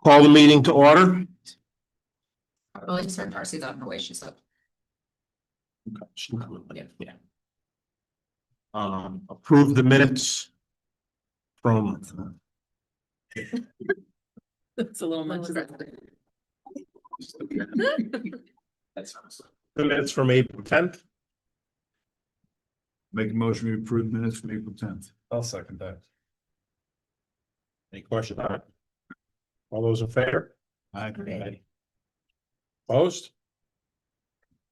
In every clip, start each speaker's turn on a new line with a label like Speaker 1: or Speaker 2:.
Speaker 1: Call the meeting to order.
Speaker 2: Well, just her Darcy's on her way, she's up.
Speaker 1: Yeah. Approve the minutes from
Speaker 2: It's a little much.
Speaker 1: the minutes from April 10th.
Speaker 3: Make a motion to approve minutes from April 10th.
Speaker 4: I'll second that.
Speaker 1: Any questions on it? All those in favor?
Speaker 3: Aye.
Speaker 1: Opposed?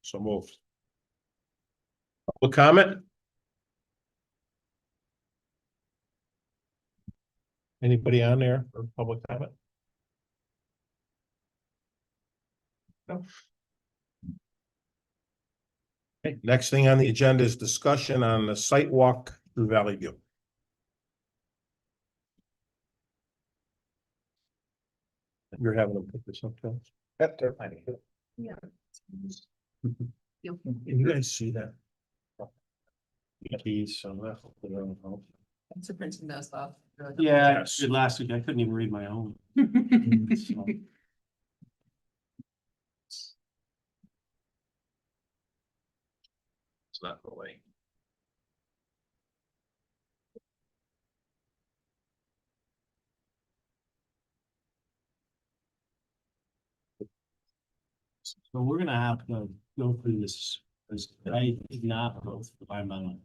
Speaker 1: So moved. Public comment? Anybody on there for public comment? No. Okay, next thing on the agenda is discussion on the site walk through Valley View. You're having to put this up, Phil?
Speaker 4: Yep, they're finding it.
Speaker 2: Yeah.
Speaker 1: Can you guys see that? Keys, so that's.
Speaker 2: It's a printing those off.
Speaker 5: Yeah, I
Speaker 1: Yes.
Speaker 5: did last week. I couldn't even read my own. So,
Speaker 1: It's not the way.
Speaker 5: so we're gonna have to go through this, because I did not go through by my own.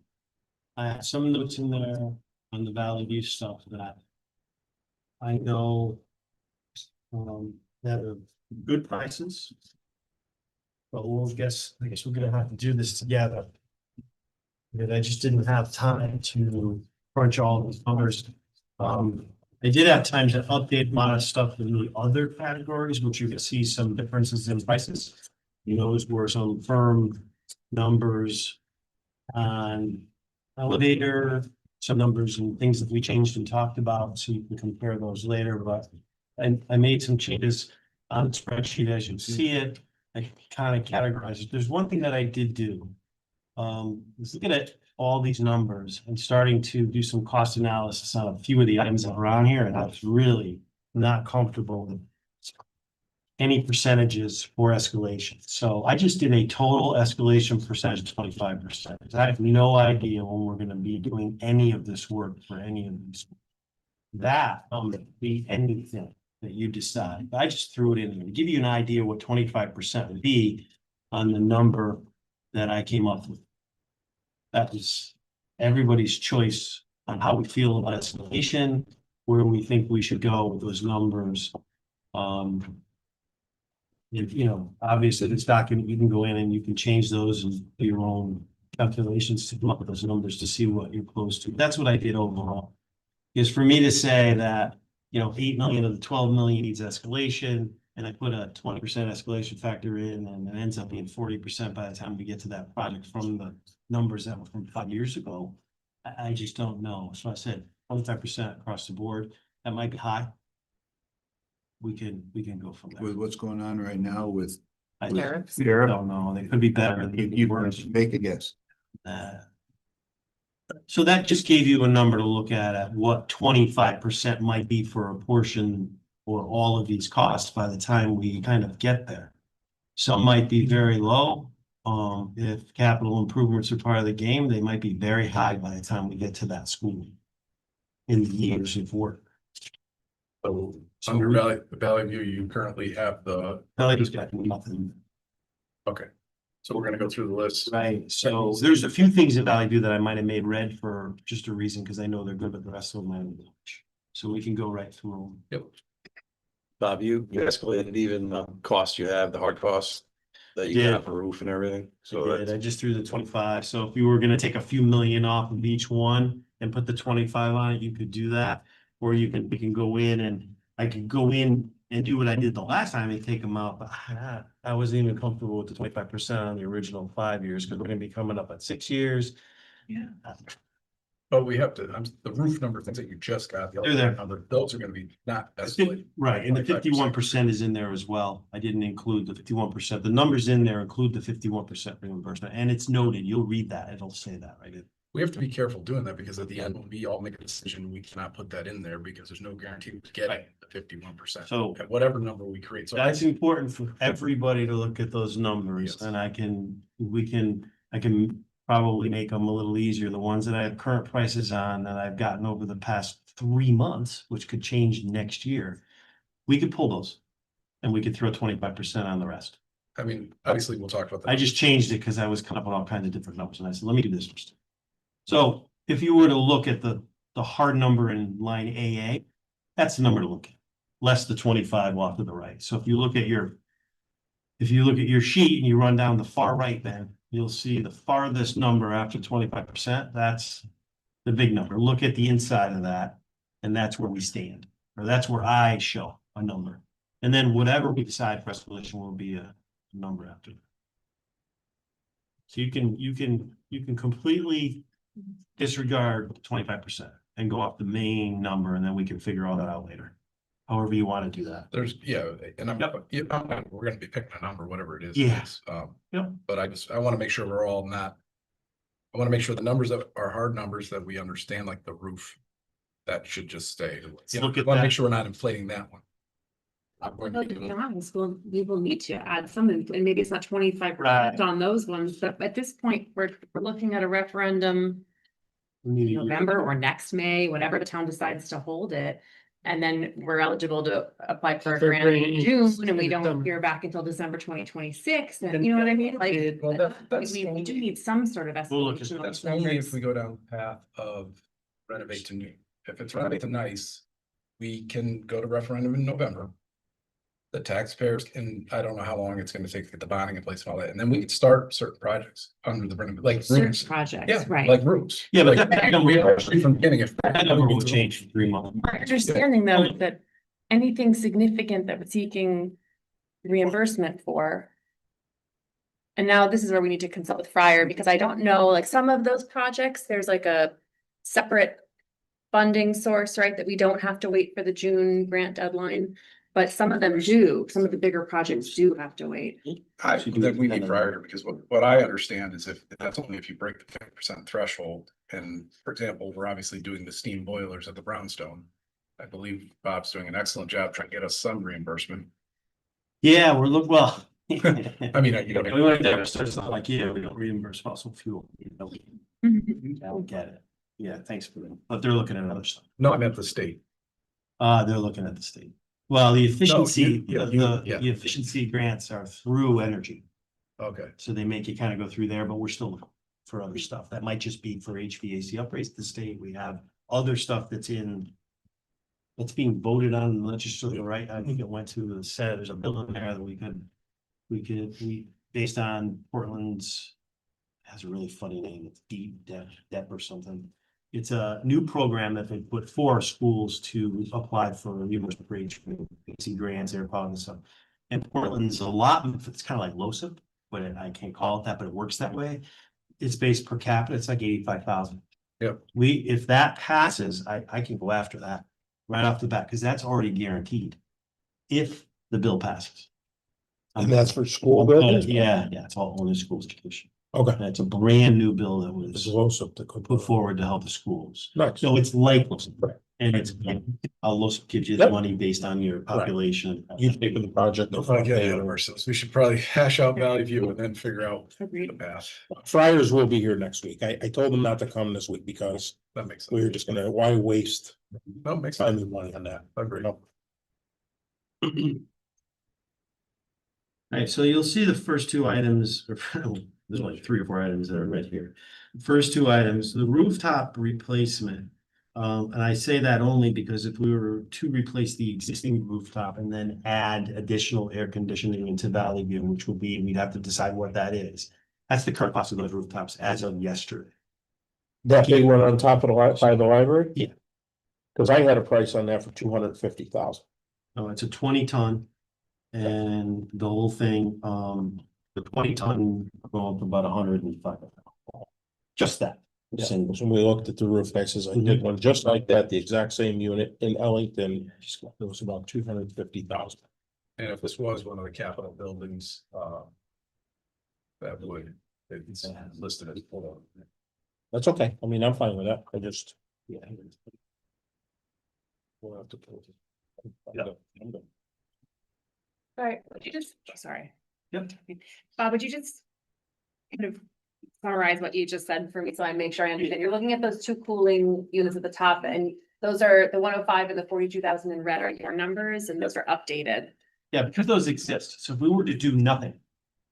Speaker 5: I have some notes in there on the Valley View stuff that I know that are good prices. But I guess we're gonna have to do this together. Because I just didn't have time to crunch all these numbers. I did have time to update a lot of stuff in the other categories, which you can see some differences in prices. Those were some firm numbers on elevator, some numbers and things that we changed and talked about, so you can compare those later, but I made some changes on the spreadsheet as you see it. I kind of categorized it. There's one thing that I did do. Was looking at all these numbers and starting to do some cost analysis on a few of the items that are on here, and I was really not comfortable with any percentages for escalation. So I just did a total escalation percentage of 25%. I have no idea when we're gonna be doing any of this work for any of these. That would be anything that you decide. I just threw it in there to give you an idea what 25% would be on the number that I came up with. That was everybody's choice on how we feel about escalation, where we think we should go with those numbers. Obviously this document, you can go in and you can change those and do your own calculations to come up with those numbers to see what you're close to. That's what I did overall. Is for me to say that, 8 million of the 12 million needs escalation, and I put a 20% escalation factor in, and it ends up being 40% by the time we get to that project from the numbers that were from 5 years ago. I just don't know. So I said 25% across the board. That might be high. We can go from there.
Speaker 3: With what's going on right now with,
Speaker 5: I
Speaker 2: Tariffs.
Speaker 5: don't know. They could be better.
Speaker 3: you make a guess.
Speaker 5: So that just gave you a number to look at what 25% might be for a portion or all of these costs by the time we kind of get there. Some might be very low. If capital improvements are part of the game, they might be very high by the time we get to that school in the years of work.
Speaker 4: So under Valley View, you currently have
Speaker 5: Valley's got nothing.
Speaker 4: okay. So we're gonna go through the list.
Speaker 5: Right, so there's a few things in Valley View that I might have made red for just a reason, because I know they're good, but the rest of them I don't watch. So we can go right through them.
Speaker 4: Yep.
Speaker 6: Bob, you escalated even the cost you have, the hard costs that you
Speaker 5: Did.
Speaker 6: got for roof and everything. So
Speaker 5: I
Speaker 6: that's,
Speaker 5: did. I just threw the 25. So if you were gonna take a few million off of each one and put the 25 on it, you could do that. Or we can go in and I could go in and do what I did the last time and take them out, but I wasn't even comfortable with the 25% on the original 5 years, because we're gonna be coming up at 6 years.
Speaker 2: Yeah.
Speaker 4: But we have to, the roof number things that you just got, the
Speaker 5: They're there.
Speaker 4: other number, those are gonna be not escalated.
Speaker 5: Right, and the
Speaker 4: 25%.
Speaker 5: 51% is in there as well. I didn't include the 51%. The numbers in there include the 51% reimbursement, and it's noted. You'll read that. It'll say that, right?
Speaker 4: We have to be careful doing that because at the end, when we all make a decision, we cannot put that in there because there's no guarantee we get the 51%.
Speaker 5: So-
Speaker 4: At whatever number we create. So
Speaker 5: That's important for everybody to look at those numbers
Speaker 4: Yes.
Speaker 5: and I can probably make them a little easier. The ones that I have current prices on that I've gotten over the past 3 months, which could change next year. We could pull those and we could throw 25% on the rest.
Speaker 4: I mean, obviously, we'll talk about that.
Speaker 5: I just changed it because I was coming up with all kinds of different numbers and I said, let me do this first. So if you were to look at the hard number in line AA, that's the number to look at, less the 25 off to the right. So if you look at your sheet and you run down the far right, then you'll see the farthest number after 25%. That's the big number. Look at the inside of that, and that's where we stand, or that's where I show a number. And then whatever we decide for escalation will be a number after. So you can completely disregard 25% and go off the main number, and then we can figure all that out later. However you want to do that.
Speaker 4: There's, and
Speaker 5: Yep.
Speaker 4: we're gonna be picking a number, whatever it is.
Speaker 5: Yeah. Yep.
Speaker 4: But I want to make sure we're all not. I want to make sure the numbers that are hard numbers that we understand, like the roof. That should just stay. You know,
Speaker 5: look at
Speaker 4: I want to
Speaker 5: that.
Speaker 4: make sure we're not inflating that one. I'm going
Speaker 7: Well,
Speaker 4: to
Speaker 7: to
Speaker 4: be
Speaker 7: be
Speaker 4: doing-
Speaker 7: honest, we will need to add some, and maybe it's not 25%
Speaker 5: Right.
Speaker 7: on those ones, but at this point, we're looking at a referendum.
Speaker 5: We need a year.
Speaker 7: November or next May, whenever the town decides to hold it. And then we're eligible to apply for a
Speaker 8: For
Speaker 7: grant
Speaker 8: grant
Speaker 7: in
Speaker 8: in
Speaker 7: June, and we don't
Speaker 8: December.
Speaker 7: hear back until December 2026, and you know what I mean, like.
Speaker 4: Well, that's
Speaker 7: We do need some sort of
Speaker 5: We'll look at
Speaker 7: escalation. on
Speaker 4: That's
Speaker 7: these
Speaker 4: only
Speaker 7: numbers.
Speaker 4: if we go down the path of renovate to new. If it's renovate to nice, we can go to referendum in November. The taxpayers can, I don't know how long it's gonna take to get the bonding in place and all that, and then we can start certain projects under the renovation, like
Speaker 7: Certain
Speaker 4: roofs.
Speaker 7: projects,
Speaker 4: Yeah,
Speaker 7: right.
Speaker 4: like roofs.
Speaker 5: Yeah, but
Speaker 4: Like,
Speaker 5: that number-
Speaker 4: we actually from the beginning, if.
Speaker 5: That number will change in 3 months.
Speaker 7: My understanding though, is that anything significant that we're seeking reimbursement for. And now this is where we need to consult with Fryer, because I don't know, like some of those projects, there's like a separate funding source, right, that we don't have to wait for the June grant deadline. But some of them do, some of the bigger projects do have to wait.
Speaker 4: Then we need priority, because what I understand is if that's only if you break the 50% threshold. And for example, we're obviously doing the steam boilers at the Brownstone. I believe Bob's doing an excellent job trying to get us some reimbursement.
Speaker 5: Yeah, well.
Speaker 4: I mean, you know.
Speaker 5: We went there, so it's not like, yeah, we don't reimburse fossil fuel. You know, I don't get it. Yeah, thanks for that. But they're looking at other stuff.
Speaker 4: No, I meant the state.
Speaker 5: They're looking at the state. Well, the efficiency,
Speaker 4: yeah,
Speaker 5: the efficiency grants are through energy.
Speaker 4: Okay,
Speaker 5: So they make you kind of go through there, but we're still looking for other stuff. That might just be for HVAC upgrades to the state. We have other stuff that's being voted on in the legislature, right? I think it went to the Senate. There's a bill in there that we based on Portland's, has a really funny name. It's DEP or something. It's a new program that they put for schools to apply for reimbursement for HVAC grants, air quality and stuff. And Portland's allotment, it's kind of like LoSiP, but I can't call it that, but it works that way. It's based per capita, it's like 85,000.
Speaker 4: Yep.
Speaker 5: If that passes, I can go after that right off the bat, because that's already guaranteed. If the bill passes.
Speaker 1: And that's for school buildings?
Speaker 5: Yeah, it's all only schools education.
Speaker 1: Okay.
Speaker 5: And it's a brand new bill that
Speaker 1: It's
Speaker 5: was
Speaker 1: LoSiP that could
Speaker 5: put forward to help the schools.
Speaker 1: Nice.
Speaker 5: So it's like, LoSiP, and it's, LoSiP gives you the
Speaker 1: Yep.
Speaker 5: money based on your population.
Speaker 1: You pay for the project.
Speaker 4: don't want to get ahead of ourselves. We should probably hash out Valley View and then figure out the
Speaker 7: Agreed.
Speaker 4: path.
Speaker 1: Friars will be here next week. I told them not to come this week because
Speaker 4: That makes sense.
Speaker 1: we were just why waste
Speaker 4: No, makes
Speaker 1: time
Speaker 4: sense.
Speaker 1: and money on that?
Speaker 4: Agreed.
Speaker 5: Alright, so you'll see the first two items, or there's only 3 or 4 items that are right here. First two items, the rooftop replacement. And I say that only because if we were to replace the existing rooftop and then add additional air conditioning into Valley View, which would be, we'd have to decide what that is. That's the current cost of those rooftops as of yesterday.
Speaker 1: That big one on top of by the library?
Speaker 5: Yeah.
Speaker 1: Cause I had a price on that for 250,000.
Speaker 5: Oh, it's a 20-ton. And the whole thing, the 20-ton go up about 105. Just that.
Speaker 1: Yeah,
Speaker 5: Single.
Speaker 1: when we looked at the roof prices, I did one just like that, the exact same unit in Ellington, it was about 250,000.
Speaker 4: And if this was one of the capital buildings, that would, it's listed as.
Speaker 1: That's okay. I mean, I'm fine with that. I just. Yeah. We'll have to pull it. I'm
Speaker 5: Yeah.
Speaker 1: good. I'm good.
Speaker 7: Sorry, would you just, sorry.
Speaker 5: Yep.
Speaker 7: Bob, would you just kind of summarize what you just said for me, so I make sure I understand? You're looking at those two cooling units at the top, and those are the 105 and the 42,000 in red are your numbers, and those are updated.
Speaker 5: Yeah, because those exist. So if we were to do nothing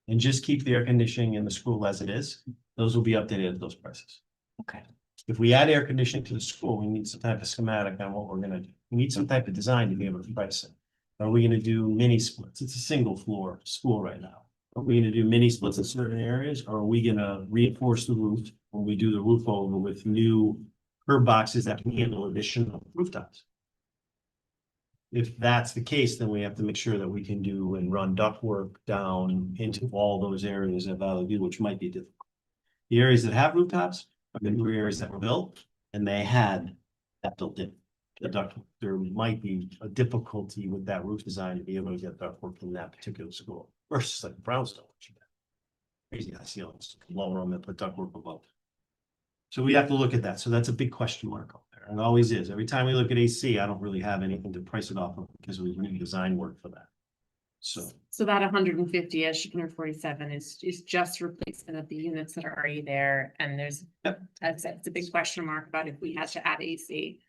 Speaker 5: and just keep the air conditioning in the school as it is, those will be updated at those prices.
Speaker 7: Okay.
Speaker 5: If we add air conditioning to the school, we need some type of schematic on what we're gonna do. We need some type of design to be able to price it. Are we gonna do mini splits? It's a single floor school right now. Are we gonna do mini splits in certain areas, or are we gonna reinforce the roof when we do the roof over with new curb boxes that can handle additional rooftops? If that's the case, then we have to make sure that we can do and run ductwork down into all those areas of Valley View, which might be difficult. The areas that have rooftops are the new areas that were built, and they had that built in. The duct, there might be a difficulty with that roof design to be able to get ductwork in that particular school versus like Brownstone. Which you got crazy high ceilings, lower them and put ductwork above. So we have to look at that. So that's a big question mark out there. And it always is. Every time we look at AC, I don't really have anything to price it off of because we need design work for that. So
Speaker 7: So that 150-ish, 147 is just replacement of the units that are already there, and there's,
Speaker 5: Yep.
Speaker 7: that's, it's a big question mark about if we had to add AC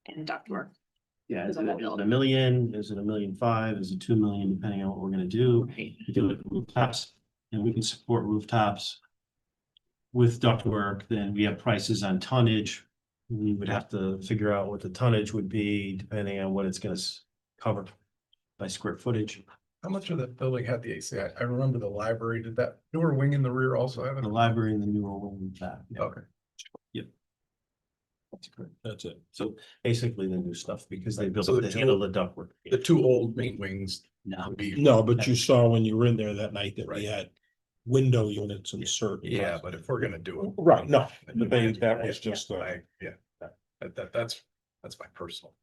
Speaker 7: and ductwork.
Speaker 5: yeah, is it $1 million? Is it $1.5 million? Is it 2 million, depending on what we're gonna do?
Speaker 7: Right.
Speaker 5: We can look at rooftops, and we can support rooftops with ductwork. Then we have prices on tonnage. We would have to figure out what the tonnage would be depending on what it's gonna cover by square footage.
Speaker 4: How much of that building had the AC? I remember the library, did that newer wing in the rear also have it?
Speaker 5: The library and the newer one with that. yeah.
Speaker 4: Okay.
Speaker 5: That's correct.
Speaker 1: That's it.
Speaker 5: So basically the new stuff, because they built
Speaker 4: So
Speaker 5: it
Speaker 4: the
Speaker 5: to
Speaker 4: two-
Speaker 5: handle the ductwork.
Speaker 4: The two old main wings
Speaker 5: No,
Speaker 4: would be,
Speaker 1: No, but you saw when you were in there that night that we
Speaker 4: Right.
Speaker 1: had window units and certain.
Speaker 4: yeah, but if we're gonna do it.
Speaker 1: Right, no, but that was
Speaker 4: Yeah,
Speaker 1: just,
Speaker 4: Yeah, that's my personal.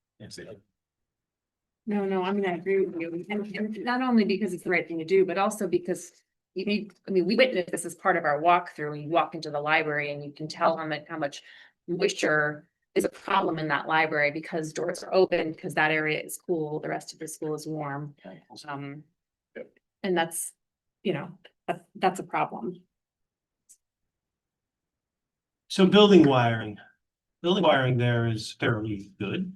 Speaker 7: No, I mean, I agree with you, and not only because it's the right thing to do, but also because you need, I mean, we witnessed this as part of our walkthrough. You walk into the library and you can tell how much moisture is a problem in that library because doors are open, because that area is cool, the rest of the school is warm.
Speaker 4: Yep.
Speaker 7: And that's, that's a problem.
Speaker 5: so building wiring there is fairly good.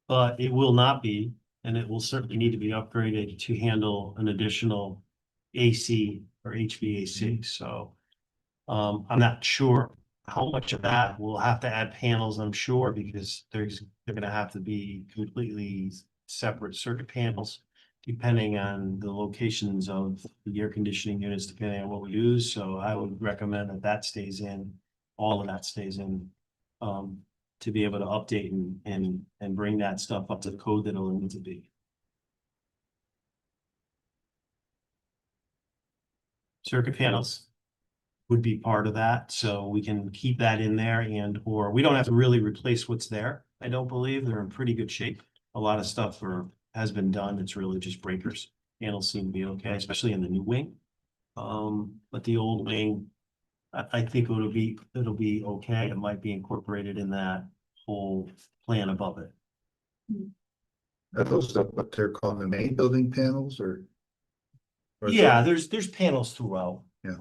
Speaker 5: But it will not be, and it will certainly need to be upgraded to handle an additional AC or HVAC, so. I'm not sure how much of that we'll have to add panels, I'm sure, because they're gonna have to be completely separate circuit panels. Depending on the locations of the air conditioning units, depending on what we use, so I would recommend that stays in, all of that stays in. To be able to update and bring that stuff up to the code that it'll need to be. Circuit panels would be part of that, so we can keep that in there or we don't have to really replace what's there. I don't believe they're in pretty good shape. A lot of stuff has been done. It's really just breakers. Panels seem to be okay, especially in the new wing. But the old wing, I think it'll be okay. It might be incorporated in that whole plan above it.
Speaker 3: Are those what they're calling the main building panels or? or is
Speaker 5: Yeah,
Speaker 3: it-
Speaker 5: there's panels throughout.
Speaker 3: Yeah.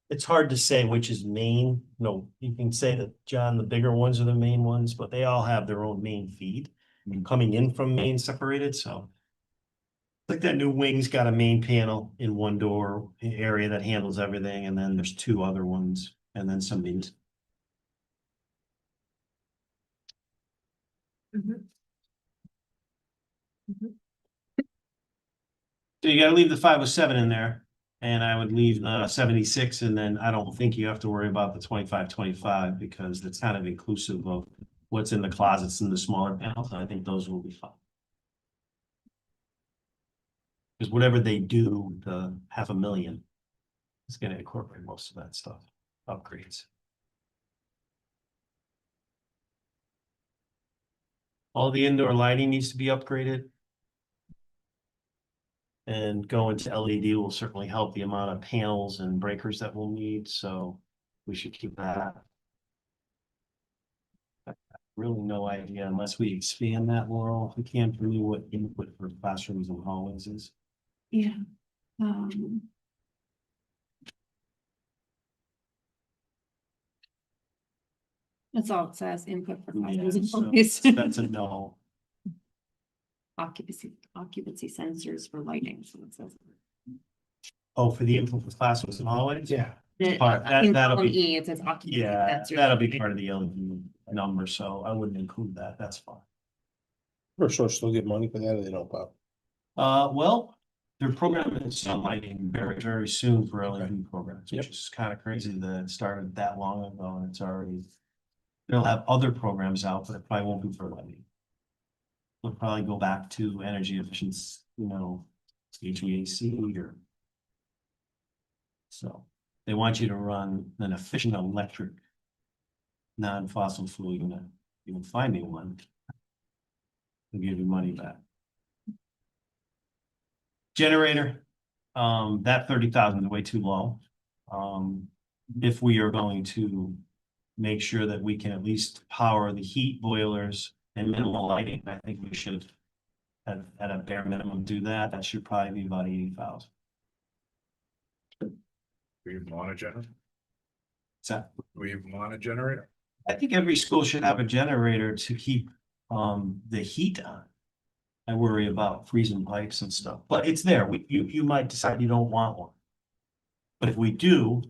Speaker 5: It's hard to say which is main. No, you can say that, John, the bigger ones are the main ones, but they all have their own main feed. I mean, coming in from main separated, so. Like that new wing's got a main panel in one door area that handles everything, and then there's two other ones, and then some mains. So you gotta leave the 507 in there, and I would leave 76, and then I don't think you have to worry about the 2525 because that's kind of inclusive of what's in the closets and the smaller panels, and I think those will be fine. Because whatever they do, the 500,000 is gonna incorporate most of that stuff, upgrades. All the indoor lighting needs to be upgraded. And going to LED will certainly help the amount of panels and breakers that we'll need, so we should keep that. really no idea unless we expand that, Laurel. We can't tell you what input for classrooms and hallways is.
Speaker 7: Yeah. That's all it says, input for
Speaker 5: Yeah,
Speaker 7: classrooms and
Speaker 5: so
Speaker 7: hallways.
Speaker 5: that's a no.
Speaker 7: Occupancy sensors for lighting, so it says.
Speaker 5: Oh, for the input for classrooms and hallways?
Speaker 1: Yeah.
Speaker 5: Part- that-
Speaker 7: In
Speaker 5: that'll
Speaker 7: column
Speaker 5: be-
Speaker 7: E, it says occupancy
Speaker 5: Yeah,
Speaker 7: sensors.
Speaker 5: that'll be part of the LED number, so I wouldn't include that. That's fine.
Speaker 1: First source still get money for that, or they don't, Bob?
Speaker 5: Well, they're programming some lighting very, very soon for LED programs, which is kind of crazy that it started that long ago and it's already. They'll have other programs out, but it probably won't be for lighting. They'll probably go back to energy efficiency, HVAC or. So they want you to run an efficient electric. Non-fossil fuel unit. You can find me one. They'll give you money back. Generator, that 30,000 is way too low. If we are going to make sure that we can at least power the heat boilers and minimal lighting, I think we should at a bare minimum do that. That should probably be about 80,000.
Speaker 4: We even want a generator?
Speaker 5: So
Speaker 4: We even want a generator?
Speaker 5: I think every school should have a generator to keep the heat on. I worry about freezing pipes and stuff, but it's there. You might decide you don't want one. But if we do.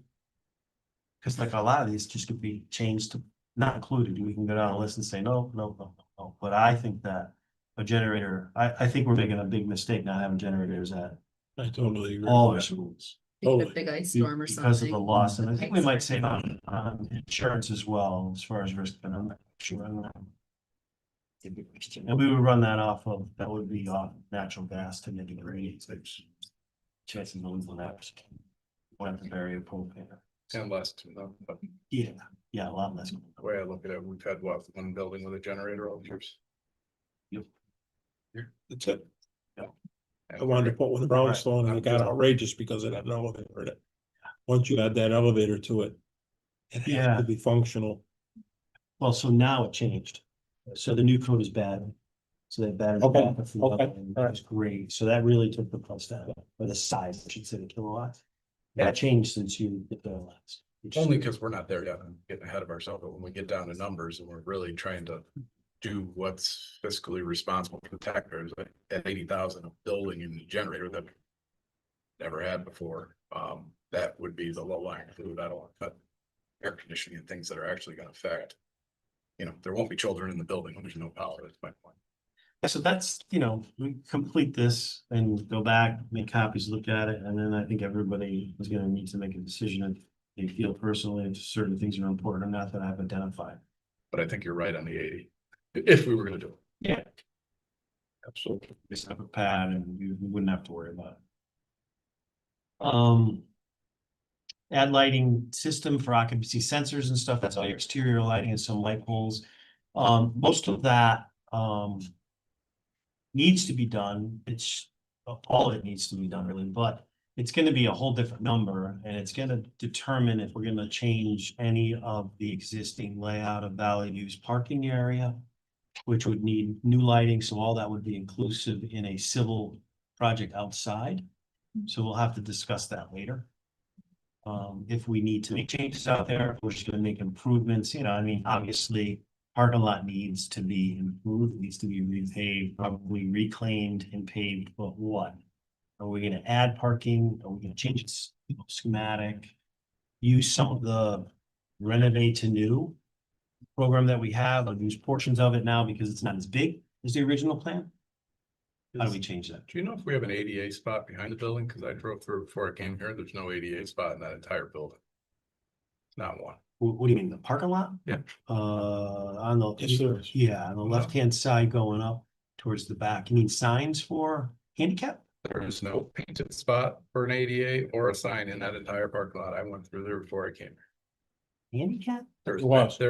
Speaker 5: Because like a lot of these just could be changed to not included. We can go down a list and say, no. But I think that a generator, I think we're making a big mistake not having generators at
Speaker 1: I totally agree.
Speaker 5: all
Speaker 1: with
Speaker 5: our
Speaker 1: that.
Speaker 5: schools.
Speaker 2: Think of a
Speaker 1: Totally.
Speaker 2: big ice storm or
Speaker 5: Because of the
Speaker 2: something.
Speaker 5: loss, and I think we might save on insurance as well, as far as risk, but I'm not sure on that. And we would run that off of, that would be off natural gas to make it ready, which chances of losing that. We'll have to bury a propane.
Speaker 4: And less too, though, but
Speaker 5: Yeah, a lot less.
Speaker 4: the way I look at it, we've had one building with a generator all the years.
Speaker 1: That's it.
Speaker 4: And
Speaker 1: I wanted to put one brownstone and it got outrageous because it had an elevator in it. Once you add that elevator to it. It has
Speaker 5: Yeah.
Speaker 1: to be functional.
Speaker 5: Well, so now it changed. So the new code is bad. So they battery
Speaker 1: Okay,
Speaker 5: backup from
Speaker 1: okay,
Speaker 5: up, and
Speaker 1: all right.
Speaker 5: That's great. So that really took the price down, or the size, I should say, the kilowatts. That changed since you did the last. which-
Speaker 4: Only because we're not there yet, I'm getting ahead of ourselves, but when we get down to numbers and we're really trying to do what's fiscally responsible for the taxpayers, at 80,000, a building and a generator that. Never had before, that would be the low line food, I don't want to cut air conditioning and things that are actually gonna affect. There won't be children in the building when there's no power, that's my point.
Speaker 5: Yeah, so that's, we complete this and go back, make copies, look at it, and then I think everybody is gonna need to make a decision if they feel personally if certain things are important or not that I've identified.
Speaker 4: But I think you're right on the 80, if we were gonna do it.
Speaker 5: Yeah.
Speaker 1: Absolutely.
Speaker 5: Just have a pad and you wouldn't have to worry about it. Add lighting system for occupancy sensors and stuff. That's all your exterior lighting and some light poles. Most of that, needs to be done. It's, all of it needs to be done really, but it's gonna be a whole different number and it's gonna determine if we're gonna change any of the existing layout of Valley View's parking area, which would need new lighting. So all that would be inclusive in a civil project outside. So we'll have to discuss that later. If we need to make changes out there, if we're just gonna make improvements, obviously. Parking lot needs to be improved, it needs to be repaved, probably reclaimed and paved, but what? Are we gonna add parking? Are we gonna change its schematic? Use some of the renovate to new program that we have, or use portions of it now because it's not as big as the original plan? How do we change that?
Speaker 4: Do you know if we have an ADA spot behind the building? Cause I drove through before I came here, there's no ADA spot in that entire building. Not one.
Speaker 5: What do you mean, the parking lot?
Speaker 4: Yeah.
Speaker 5: On the.
Speaker 1: Yes, there is.
Speaker 5: Yeah, on the left-hand side going up towards the back. You mean signs for handicap?
Speaker 4: There is no painted spot for an ADA or a sign in that entire parking lot. I went through there before I came here.
Speaker 5: Handicap?
Speaker 4: There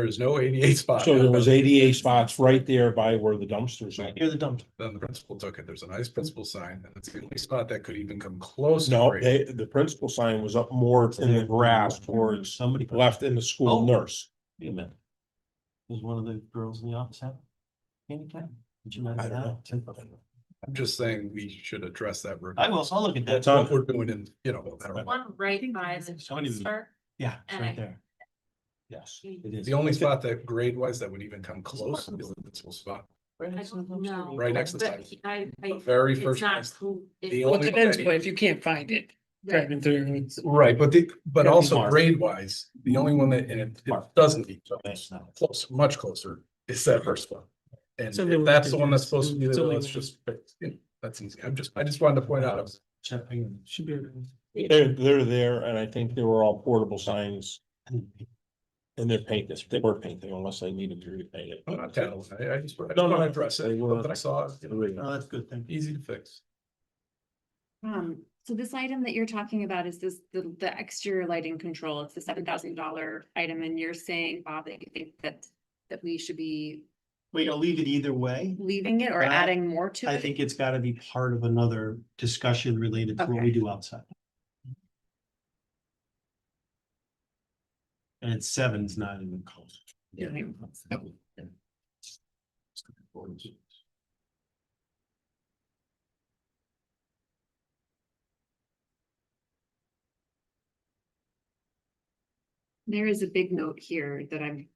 Speaker 4: is no ADA spot.
Speaker 1: So there was 88 spots right there by where the dumpsters are.
Speaker 5: Near the dump.
Speaker 4: Then the principal took it. There's a nice principal sign and it's the only spot that could even come close. to
Speaker 1: No,
Speaker 4: grade.
Speaker 1: the principal sign was up more in the grass towards
Speaker 5: Somebody.
Speaker 1: left in the school
Speaker 5: Oh.
Speaker 1: nurse.
Speaker 5: Wait a minute. Does one of the girls in the office have handicap? Would you mind
Speaker 4: I don't
Speaker 5: that?
Speaker 4: I'm just saying we should address that.
Speaker 5: I will, I'll look at that.
Speaker 4: That's what we're doing in, you know, I don't know.
Speaker 2: One right by the
Speaker 5: Somebody-
Speaker 2: transfer.
Speaker 5: Yeah, it's right
Speaker 2: And-
Speaker 5: there. Yes, it is.
Speaker 4: The only spot that grade wise that would even come close is the principal spot,
Speaker 2: I don't know.
Speaker 4: right next to the
Speaker 2: But
Speaker 4: site.
Speaker 2: I,
Speaker 4: The very
Speaker 2: it's
Speaker 4: first.
Speaker 2: not
Speaker 4: place.
Speaker 2: who.
Speaker 4: The
Speaker 8: Well, it
Speaker 4: only-
Speaker 8: depends, but if you can't find it,
Speaker 2: Right.
Speaker 8: driving through, it's.
Speaker 4: Right, but
Speaker 5: Gotta be
Speaker 4: also
Speaker 5: marked.
Speaker 4: grade wise, the only one that, and it doesn't need to,
Speaker 5: That's not-
Speaker 4: close, much closer, is that first one. And
Speaker 8: So then
Speaker 4: if
Speaker 8: we
Speaker 4: that's
Speaker 8: can
Speaker 4: the one
Speaker 8: do
Speaker 4: that's
Speaker 8: this.
Speaker 4: supposed to be
Speaker 8: It's
Speaker 4: there,
Speaker 8: only
Speaker 4: let's
Speaker 8: one.
Speaker 4: just, you know, that's easy. I just wanted to point out.
Speaker 5: Checking.
Speaker 8: Should be. able to-
Speaker 1: They're there, and I think they were all portable signs, and they're painted, they were painted unless they needed to repaint it.
Speaker 4: I'm not tattling, I just want
Speaker 1: No, no.
Speaker 4: to address it,
Speaker 1: They were-
Speaker 4: something I saw, you know,
Speaker 5: Oh, that's good, thank you.
Speaker 4: easy to fix.
Speaker 7: So this item that you're talking about is the exterior lighting control, it's the $7,000 item, and you're saying, Bob, that you think that we should be
Speaker 5: Well, I'll leave it either way.
Speaker 7: leaving it or
Speaker 5: But
Speaker 7: adding more to
Speaker 5: I
Speaker 7: it?
Speaker 5: think it's gotta be part of another discussion related to what we
Speaker 7: Okay.
Speaker 5: do outside. And 7's not even close.
Speaker 7: Yeah. There is a big note here that I'm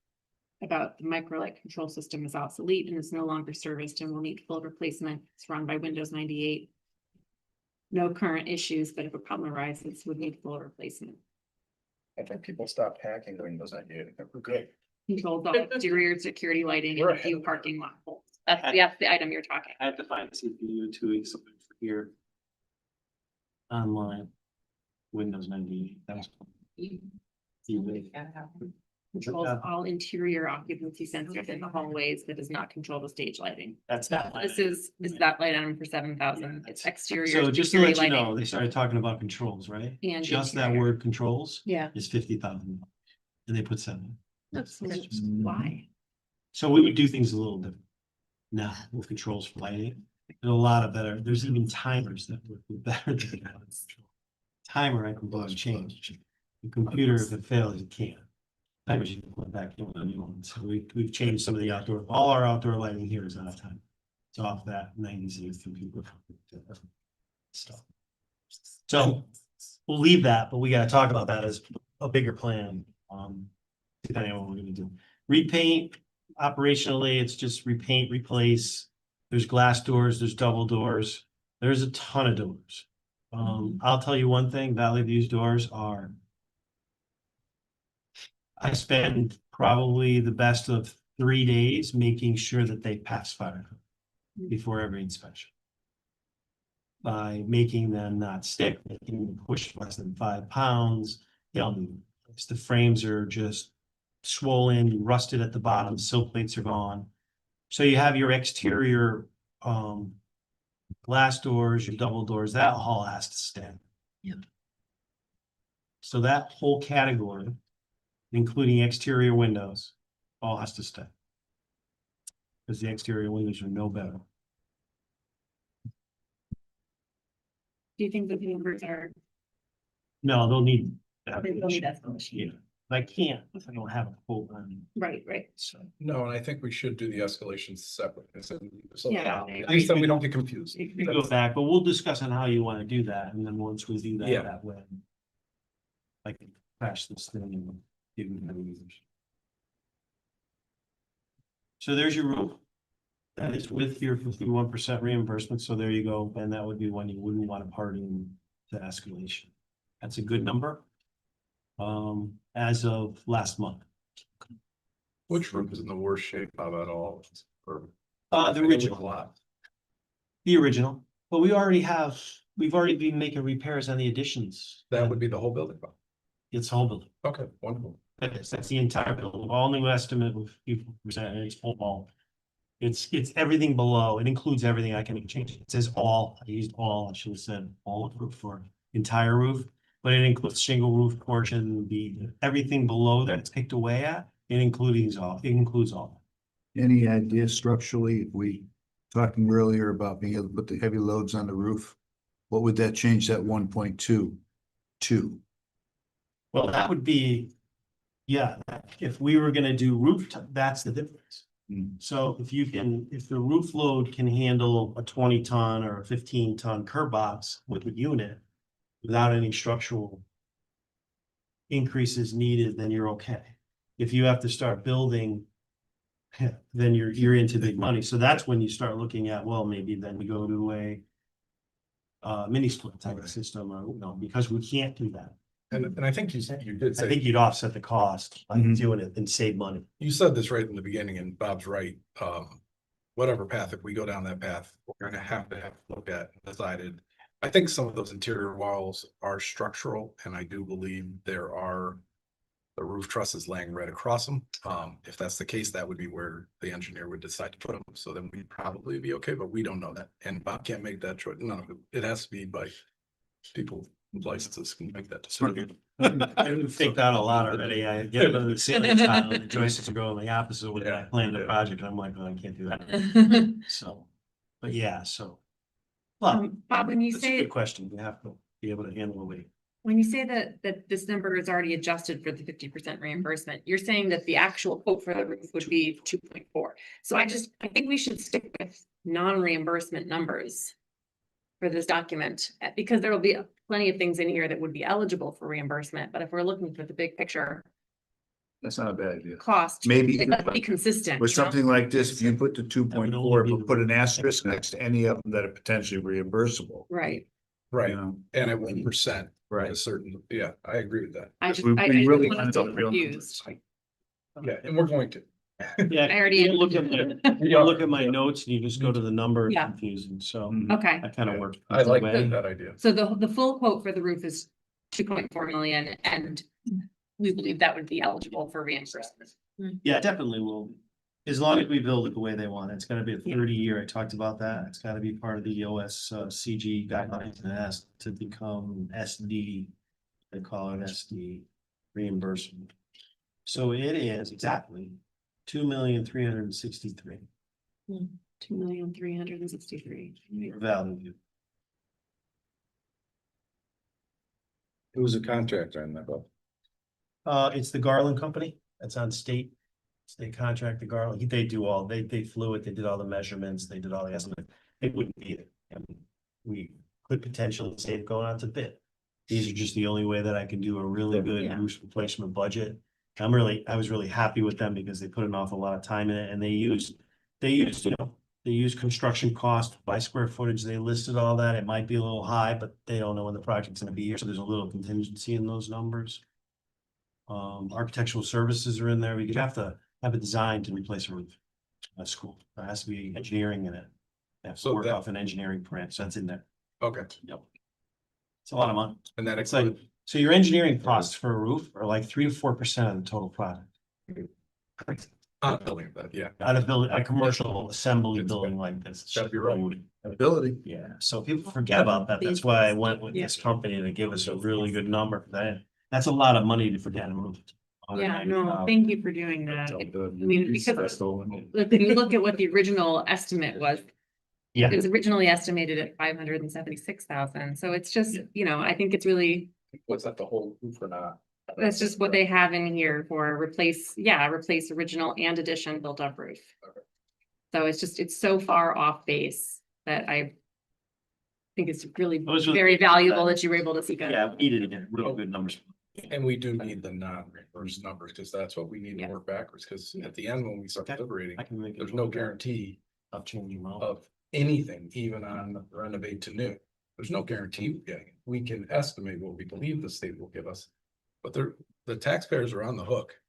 Speaker 7: about the microlight control system is obsolete and is no longer serviced and will need full replacement. It's run by Windows 98. No current issues, but if a problem arises, would need full replacement.
Speaker 3: I think people stopped hacking Windows 98. We're good.
Speaker 7: Controls all exterior security lighting
Speaker 4: We're
Speaker 7: and a
Speaker 4: ahead
Speaker 7: few
Speaker 4: of the
Speaker 7: parking lot holes. That's the item you're talking.
Speaker 5: I had to find CPU 2 weeks for here. Online. Windows 98, that was.
Speaker 7: Controls all interior occupancy sensors in the hallways, that does not control the stage lighting.
Speaker 5: That's that.
Speaker 7: This is that light item for 7,000. It's exterior.
Speaker 5: So just to
Speaker 7: security
Speaker 5: let you know,
Speaker 7: lighting.
Speaker 5: they started talking about controls, right?
Speaker 7: And
Speaker 5: Just that
Speaker 7: interior.
Speaker 5: word controls
Speaker 7: Yeah.
Speaker 5: is $50,000. And they put 7.
Speaker 7: That's why.
Speaker 5: So we would do things a little different. Now with controls for lighting, there's a lot of better, there's even timers that work better than that. Timer I can go and change. The computer, if it fails, it can't. Timers you can put back in when you want. So we've changed some of the outdoor, all our outdoor lighting here is off time. It's off that 90s computer. Stuff. So we'll leave that, but we gotta talk about that as a bigger plan. Depending on what we're gonna do. Repaint, operationally, it's just repaint, replace. There's glass doors, there's double doors. There's a ton of doors. I'll tell you one thing, Valley View's doors are. I spend probably the best of 3 days making sure that they pass fire code before every inspection. By making them not stick, making them push less than 5 pounds, you know, the frames are just swollen, rusted at the bottom, sill plates are gone. So you have your exterior, glass doors, your double doors, that all has to stay.
Speaker 8: Yep.
Speaker 5: So that whole category, including exterior windows, all has to stay. Because the exterior windows are no better.
Speaker 7: Do you think the numbers are?
Speaker 5: No, they'll need.
Speaker 7: They'll need escalation.
Speaker 5: Yeah, I can't, if I don't have a quote on
Speaker 7: Right, right.
Speaker 5: so.
Speaker 4: No, and I think we should do the escalations separate. So
Speaker 7: Yeah.
Speaker 4: at least then we don't get confused.
Speaker 5: We can go back, but we'll discuss on how you wanna do that, and then once we do
Speaker 4: Yeah.
Speaker 5: that way. I can crash this thing and give you the users. So there's your roof. That is with your 51% reimbursement, so there you go, and that would be one you wouldn't want to pardon to escalation. That's a good number. As of last month.
Speaker 4: Which roof is in the worst shape of it all? Or-
Speaker 5: The original. The original, but we've already been making repairs on the additions.
Speaker 4: That would be the whole building.
Speaker 5: It's whole building.
Speaker 4: Okay, wonderful.
Speaker 5: That's the entire building, all new estimate with 50%, and it's all. It's everything below, it includes everything I can change. It says all, I used all, I should have said all of roof for entire roof. But it includes shingle roof portion, everything below that it's picked away at, it includes all.
Speaker 3: Any idea structurally, if we talking earlier about being able to put the heavy loads on the roof? What would that change that 1.2 to?
Speaker 5: Well, that would be, Yeah, if we were gonna do that's the difference.
Speaker 3: Hmm.
Speaker 5: So if the roof load can handle a 20-ton or a 15-ton curb box with a unit without any structural increases needed, then you're okay. If you have to start building, then you're into big money. So that's when you start looking at, well, maybe then we go to a mini split type of system, or, because we can't do that.
Speaker 4: And I think you did
Speaker 5: I think
Speaker 4: say,
Speaker 5: you'd offset the cost by
Speaker 3: Mhm.
Speaker 5: doing it and save money.
Speaker 4: you said this right in the beginning and Bob's right. Whatever path, if we go down that path, we're gonna have to look at and decided. I think some of those interior walls are structural and I do believe there are the roof trusses laying right across them. If that's the case, that would be where the engineer would decide to put them. So then we'd probably be okay, but we don't know that. And Bob can't make that choice. No, it has to be by people with licenses can make that decision.
Speaker 5: I think that a lot already. I get to the ceiling tile and the joists are going the opposite way I planned the project. I'm like, oh, I can't do that. So, but yeah, so. Well,
Speaker 7: Bob, when you
Speaker 5: that's a
Speaker 7: say,
Speaker 5: good question. You have to be able to handle the weight.
Speaker 7: when you say that this number is already adjusted for the 50% reimbursement, you're saying that the actual quote for the roof would be 2.4. So I think we should stick with non-reimbursement numbers for this document, because there will be plenty of things in here that would be eligible for reimbursement, but if we're looking for the big picture
Speaker 3: That's not a bad idea.
Speaker 7: cost,
Speaker 3: Maybe
Speaker 7: it must be consistent.
Speaker 3: with
Speaker 7: you know?
Speaker 3: something like this, if you put the 2.4,
Speaker 5: only be
Speaker 3: but put an asterisk next to any of them that are potentially reimbursable.
Speaker 7: Right.
Speaker 4: Right,
Speaker 3: You know?
Speaker 4: and at 1%,
Speaker 3: Right.
Speaker 4: a certain, yeah, I agree with that.
Speaker 7: I just,
Speaker 3: We-
Speaker 7: I
Speaker 3: we
Speaker 7: just
Speaker 3: really
Speaker 7: want
Speaker 3: wanna
Speaker 7: us to
Speaker 3: know real
Speaker 7: confused.
Speaker 4: Yeah, and we're going to.
Speaker 5: Yeah,
Speaker 7: I already-
Speaker 5: you look at you look at my notes and you just go to the number, it's
Speaker 7: Yeah.
Speaker 5: confusing, so
Speaker 3: Mhm.
Speaker 7: Okay,
Speaker 5: I kind of work.
Speaker 4: I like
Speaker 5: way.
Speaker 4: that idea.
Speaker 7: so the full quote for the roof is 2.4 million, and we believe that would be eligible for reimbursement.
Speaker 5: Yeah, it definitely will. Be. As long as we build it the way they want, it's gonna be a 30-year, I talked about that, it's gotta be part of the OS CG guidelines, and it has to become SD. They call it SD reimbursement. So it is exactly 2,363,000
Speaker 7: $2,363,000.
Speaker 5: value.
Speaker 6: Who's a contractor in that, Bob?
Speaker 5: It's the Garland Company, that's on state contract, the Garland, they do all, they flew it, they did all the measurements, they did all the estimate. It wouldn't be it. I mean, we could potentially save going out to bid. These are just the only way that I can do a really good
Speaker 7: Yeah.
Speaker 5: roof replacement budget. I was really happy with them because they put an awful lot of time in it, and they used, construction cost by square footage. They listed all that. It might be a little high, but they don't know when the project's gonna be here, so there's a little contingency in those numbers. Architectural services are in there. We could have to have a design to replace a roof. A school, there has to be engineering in it. They have to
Speaker 4: So
Speaker 5: work
Speaker 4: that-
Speaker 5: off an engineering print, so that's in there.
Speaker 4: Okay,
Speaker 5: Yep. It's a lot of money.
Speaker 4: and that
Speaker 5: It's like,
Speaker 4: includes,
Speaker 5: so your engineering costs for a roof are like 3 to 4% of the total product.
Speaker 4: building that, yeah.
Speaker 5: Out of building, a commercial assembly
Speaker 4: It's
Speaker 5: building like this. it's
Speaker 4: gotta be right.
Speaker 5: road.
Speaker 3: Ability.
Speaker 5: Yeah, so people forget about that. That's why I went with this company to give us a really good number for that. That's a lot of money to forget a roof.
Speaker 7: Yeah, no, thank you for doing that. I mean, because
Speaker 3: Stolen.
Speaker 7: if you look at what the original estimate was,
Speaker 5: Yeah.
Speaker 7: it was originally estimated at 576,000. So it's just, I think it's really,
Speaker 4: Was that the whole roof or not?
Speaker 7: that's just what they have in here for replace original and addition built up roof.
Speaker 4: Okay.
Speaker 7: So it's so far off base that I think it's really
Speaker 5: It was really-
Speaker 7: very valuable that you were able to see.
Speaker 5: Yeah, we needed to get real good numbers.
Speaker 4: And we do need the non-reimbursed numbers, because that's what we need to
Speaker 7: Yeah.
Speaker 4: work backwards, because at the end, when we start
Speaker 5: Okay.
Speaker 4: deliberating,
Speaker 5: I can make.
Speaker 4: there's no guarantee
Speaker 5: Of changing them out.
Speaker 4: of anything, even on renovate to new. There's no guarantee we're getting it. We can estimate what we believe the state will give us. But the taxpayers are on the hook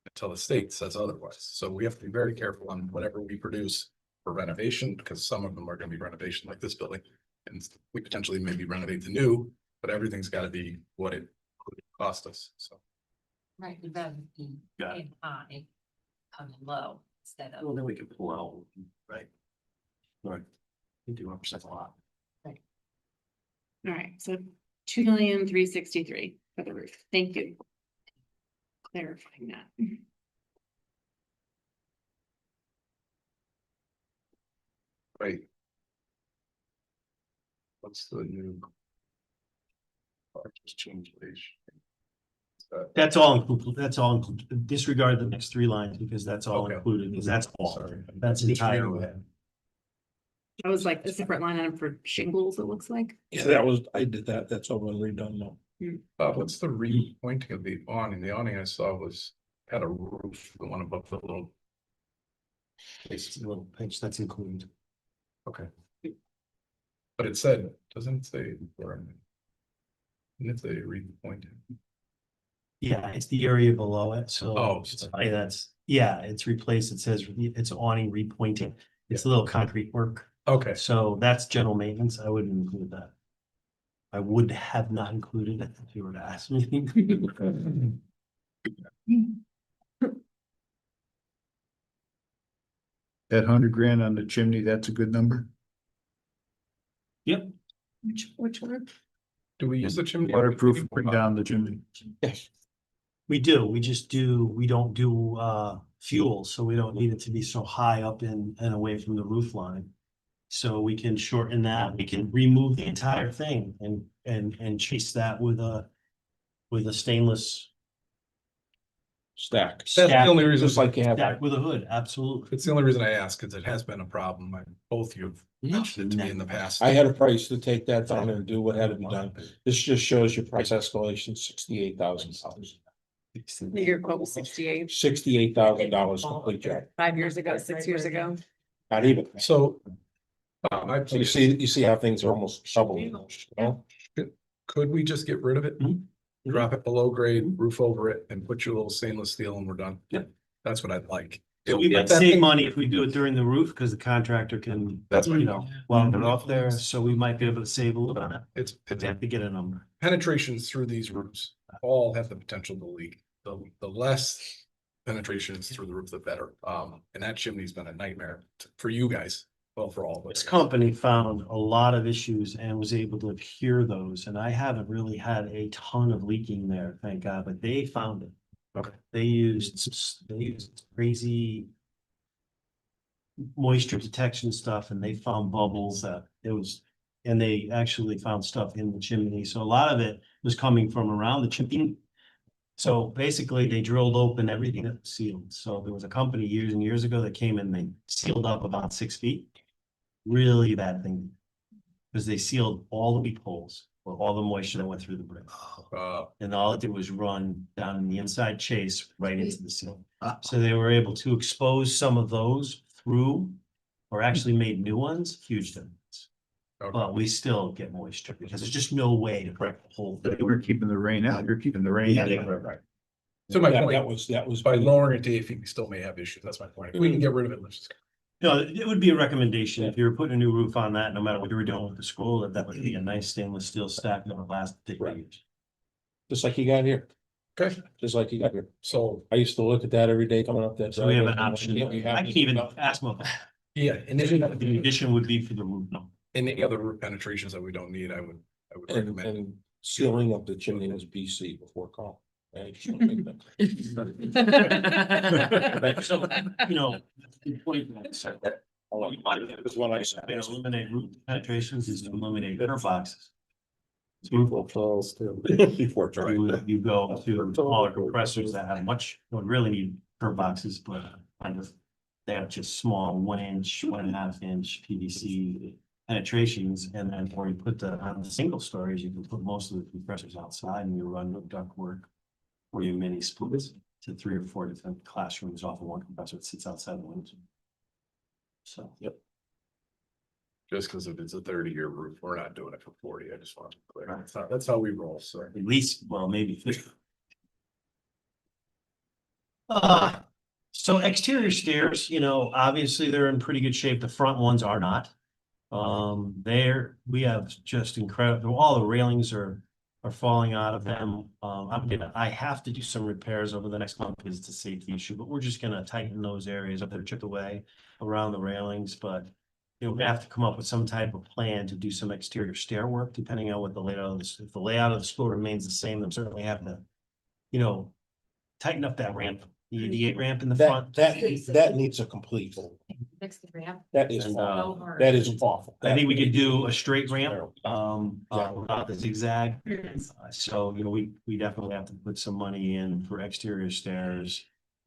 Speaker 4: until the state says otherwise. So we have to be very careful on whatever we produce for renovation, because some of them are gonna be renovation like this building. And we potentially maybe renovate the new, but everything's gotta be what it would cost us, so.
Speaker 2: Right, we'd rather be
Speaker 5: Got
Speaker 2: in high, coming low instead
Speaker 5: Well,
Speaker 2: of.
Speaker 5: then we can pull out, right? Right. You do represent a lot.
Speaker 7: All right, so 2,363,000 for the roof. Thank you. Clarifying that.
Speaker 4: Right. What's the new? Just change page.
Speaker 5: That's all included, that's all included. Disregard the next three lines because that's all
Speaker 4: Okay.
Speaker 5: included, because that's all,
Speaker 4: Sorry.
Speaker 5: that's entire.
Speaker 2: That was like a separate line item for shingles, it looks like.
Speaker 1: Yeah, that was, I did that. That's all been redone now.
Speaker 4: What's the repointing of the awning? The awning I saw had a roof, the one above the little.
Speaker 5: It's a little pinch, that's included.
Speaker 4: Okay. But it said, doesn't it say? Didn't it say repointed?
Speaker 5: Yeah, it's the area below it, so.
Speaker 4: Oh.
Speaker 5: That's, yeah, it's replaced, it says it's awning repointing, it's a little concrete work,
Speaker 4: Okay,
Speaker 5: so that's general maintenance, I wouldn't include that. I would have not included it if you were to ask me.
Speaker 3: That 100 grand on the chimney, that's a good number.
Speaker 7: Which one?
Speaker 4: do we use the chimney?
Speaker 3: Waterproof, bring down the chimney.
Speaker 1: Yes.
Speaker 5: We do, we don't do fuel, so we don't need it to be so high up and away from the roof line. So we can shorten that, we can remove the entire thing and chase that with a stainless.
Speaker 1: Stack.
Speaker 4: That's the only reason.
Speaker 1: Just like you have.
Speaker 5: Stack with a hood, absolutely.
Speaker 4: It's the only reason I ask, because it has been a problem. Both of you have mentioned it to me in the past.
Speaker 1: I had a price to take that down and do what had to be done. This just shows your price escalation, $68,000.
Speaker 7: Your quote was 68,
Speaker 1: $68,000 complete job.
Speaker 7: 5 years ago, 6 years ago.
Speaker 1: Not even.
Speaker 4: So.
Speaker 1: So you see how things are almost double, you know?
Speaker 4: Could we just get rid of it?
Speaker 5: Mhm.
Speaker 4: Drop it below grade, roof over it, and put your little stainless steel and we're done?
Speaker 5: Yeah.
Speaker 4: That's what I'd like.
Speaker 5: So we might save money if we do it during the roof, because the contractor can,
Speaker 4: That's
Speaker 5: you know, weld it off there, so we might be able to save a little on it.
Speaker 4: It's
Speaker 5: We have to get a number.
Speaker 4: penetrations through these roofs all have the potential to leak. The less penetrations through the roof, the better. And that chimney's been a nightmare for you guys. Well, for all of
Speaker 5: This
Speaker 4: us.
Speaker 5: company found a lot of issues and was able to cure those, and I haven't really had a ton of leaking there, thank God, but they found it.
Speaker 4: Okay.
Speaker 5: They used crazy moisture detection stuff, and they found bubbles that it was, and they actually found stuff in the chimney, so a lot of it was coming from around the chimney. So basically, they drilled open everything that was sealed, so there was a company years and years ago that came in, they sealed up about 6 feet. Really bad thing. Because they sealed all the weak holes, or all the moisture that went through the brick. And all it did was run down in the inside chase right into the seal. So they were able to expose some of those through, or actually made new ones, huge difference.
Speaker 4: Okay.
Speaker 5: But we still get moisture because there's just no way to break the whole thing.
Speaker 3: We're keeping the rain out, you're keeping the rain out.
Speaker 5: Right.
Speaker 4: So my
Speaker 1: That
Speaker 4: point,
Speaker 1: was.
Speaker 4: by lowering it to 8 feet, we still may have issues. That's my point. If we can get rid of it, let's just.
Speaker 5: No, it would be a recommendation if you were putting a new roof on that, no matter what you were doing with the school, that would be a nice stainless steel stack that would last 50 years.
Speaker 1: Just like you got here,
Speaker 4: Okay,
Speaker 1: just like you got here.
Speaker 4: so,
Speaker 1: I used to look at that every day coming up that.
Speaker 5: So we have an
Speaker 1: driveway.
Speaker 5: option.
Speaker 1: Yeah, we have
Speaker 5: I can even ask them.
Speaker 4: yeah, and
Speaker 5: The
Speaker 4: then
Speaker 5: addition would be for the roof. No.
Speaker 4: any other roof penetrations that we don't need, I would
Speaker 1: And,
Speaker 4: recommend.
Speaker 1: and sealing of the chimney was BC before call. I just wanna make that-
Speaker 5: So, you know, the point that I said that.
Speaker 1: That's what I said.
Speaker 5: Eliminate roof penetrations is to eliminate curb boxes.
Speaker 1: Before Charles too. Before Charles.
Speaker 5: You go to smaller compressors that have much, don't really need curb boxes, but kind of. They have just small 1 inch, 1.5 inch PVC penetrations, and then where you put on the single stories, you can put most of the compressors outside and you run the ductwork. Or your mini splits to 3 or 4 different classrooms off of one compressor that sits outside the windows. So, yep.
Speaker 4: Just because if it's a 30-year roof, we're not doing it for 40. I just want to be clear. That's how we roll, so.
Speaker 5: At least, well, maybe 50. So exterior stairs, you know, obviously they're in pretty good shape. The front ones are not. We have just incredible, all the railings are falling out of them. I have to do some repairs over the next month because it's a safety issue, but we're just gonna tighten those areas up there, chip away around the railings, but you know, we have to come up with some type of plan to do some exterior stair work, depending on what the layout of this, if the layout of the school remains the same, then certainly have to, you know, tighten up that ramp the ADA ramp in the
Speaker 1: That,
Speaker 5: front.
Speaker 1: that needs a complete.
Speaker 2: Next to ramp.
Speaker 1: That is
Speaker 5: And,
Speaker 1: awful. That is awful.
Speaker 5: I think we could do a straight ramp,
Speaker 1: Yeah.
Speaker 5: without the zigzag. So, you know, we definitely have to put some money in for exterior stairs.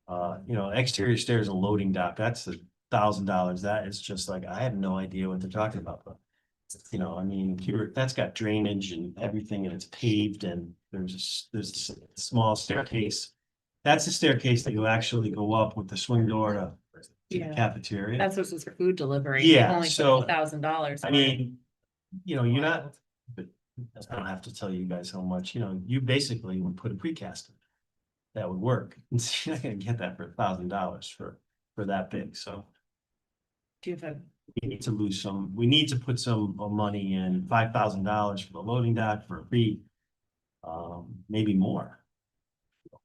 Speaker 5: You know, exterior stairs and loading dock, that's $1,000. That is just like, I have no idea what they're talking about, but. You know, I mean, here, that's got drainage and everything and it's paved and there's a small staircase. That's the staircase that you actually go up with the swing door to the
Speaker 2: Yeah.
Speaker 5: cafeteria.
Speaker 2: That's what's for food delivery.
Speaker 5: Yeah, so-
Speaker 2: $1,000.
Speaker 5: I mean, you know, you're not, but I don't have to tell you guys how much, you know, you basically would put a precast in. That would work. And so you're not gonna get that for $1,000 for that big, so.
Speaker 2: Do you have a,
Speaker 5: We need to lose some, we need to put some money in, $5,000 for the loading dock for a maybe more.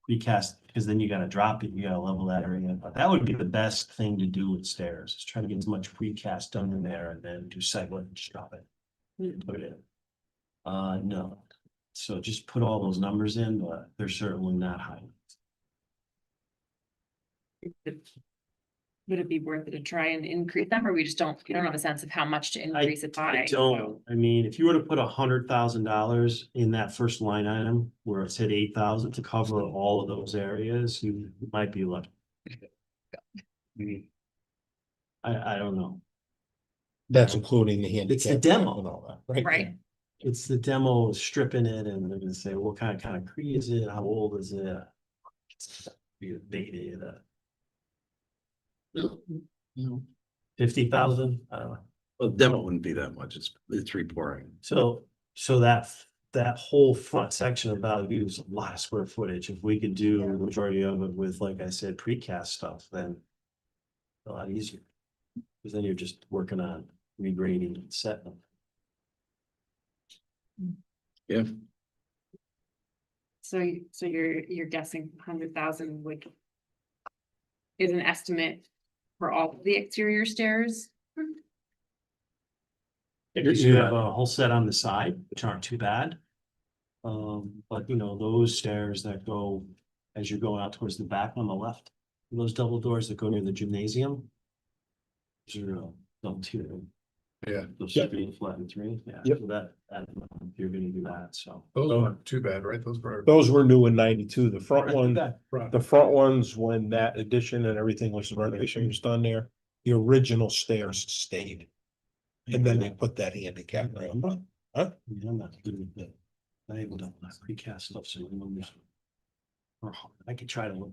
Speaker 5: Precast, because then you gotta drop it, you gotta level that area, but that would be the best thing to do with stairs, is try to get as much precast done in there and then do sidewalk and just drop it. Put it in. No, so just put all those numbers in, but they're certainly not high.
Speaker 2: would it be worth it to try and increase them, or we don't have a sense of how much to increase it by?
Speaker 5: I don't, I mean, if you were to put $100,000 in that first line item where it said 8,000 to cover all of those areas, you might be lucky. I don't know.
Speaker 1: That's including the handicap.
Speaker 5: It's the demo.
Speaker 1: and all that, right?
Speaker 2: Right.
Speaker 5: It's the demo stripping it and they're gonna say, what kind of concrete is it? How old is it? Be a beta, 50,000, I don't know.
Speaker 6: Well, demo wouldn't be that much. It's repouring.
Speaker 5: So that whole front section of Valley View is a lot of square footage. If we could do the majority of it with, like I said, precast stuff, then a lot easier. Because then you're just working on regrading and setting them.
Speaker 6: Yeah.
Speaker 2: So you're guessing 100,000 would is an estimate for all of the exterior stairs?
Speaker 5: You have a whole set on the side, which aren't too bad. But you know, those stairs that go as you're going out towards the back on the left, those double doors that go near the gymnasium. Those are double two.
Speaker 4: Yeah.
Speaker 5: Those
Speaker 1: Yep.
Speaker 5: 3 and flat and 3, yeah.
Speaker 1: Yep.
Speaker 5: So that, you're gonna do that, so.
Speaker 4: Those aren't too bad, right? Those were.
Speaker 1: Those were new in 92. The front one,
Speaker 4: Right.
Speaker 1: the front ones, when that addition and everything was renovation was done there, the original stairs stayed. And then they put that handicap ramp on.
Speaker 5: Yeah, I'm not good with that. I able to precast stuff, so I could try to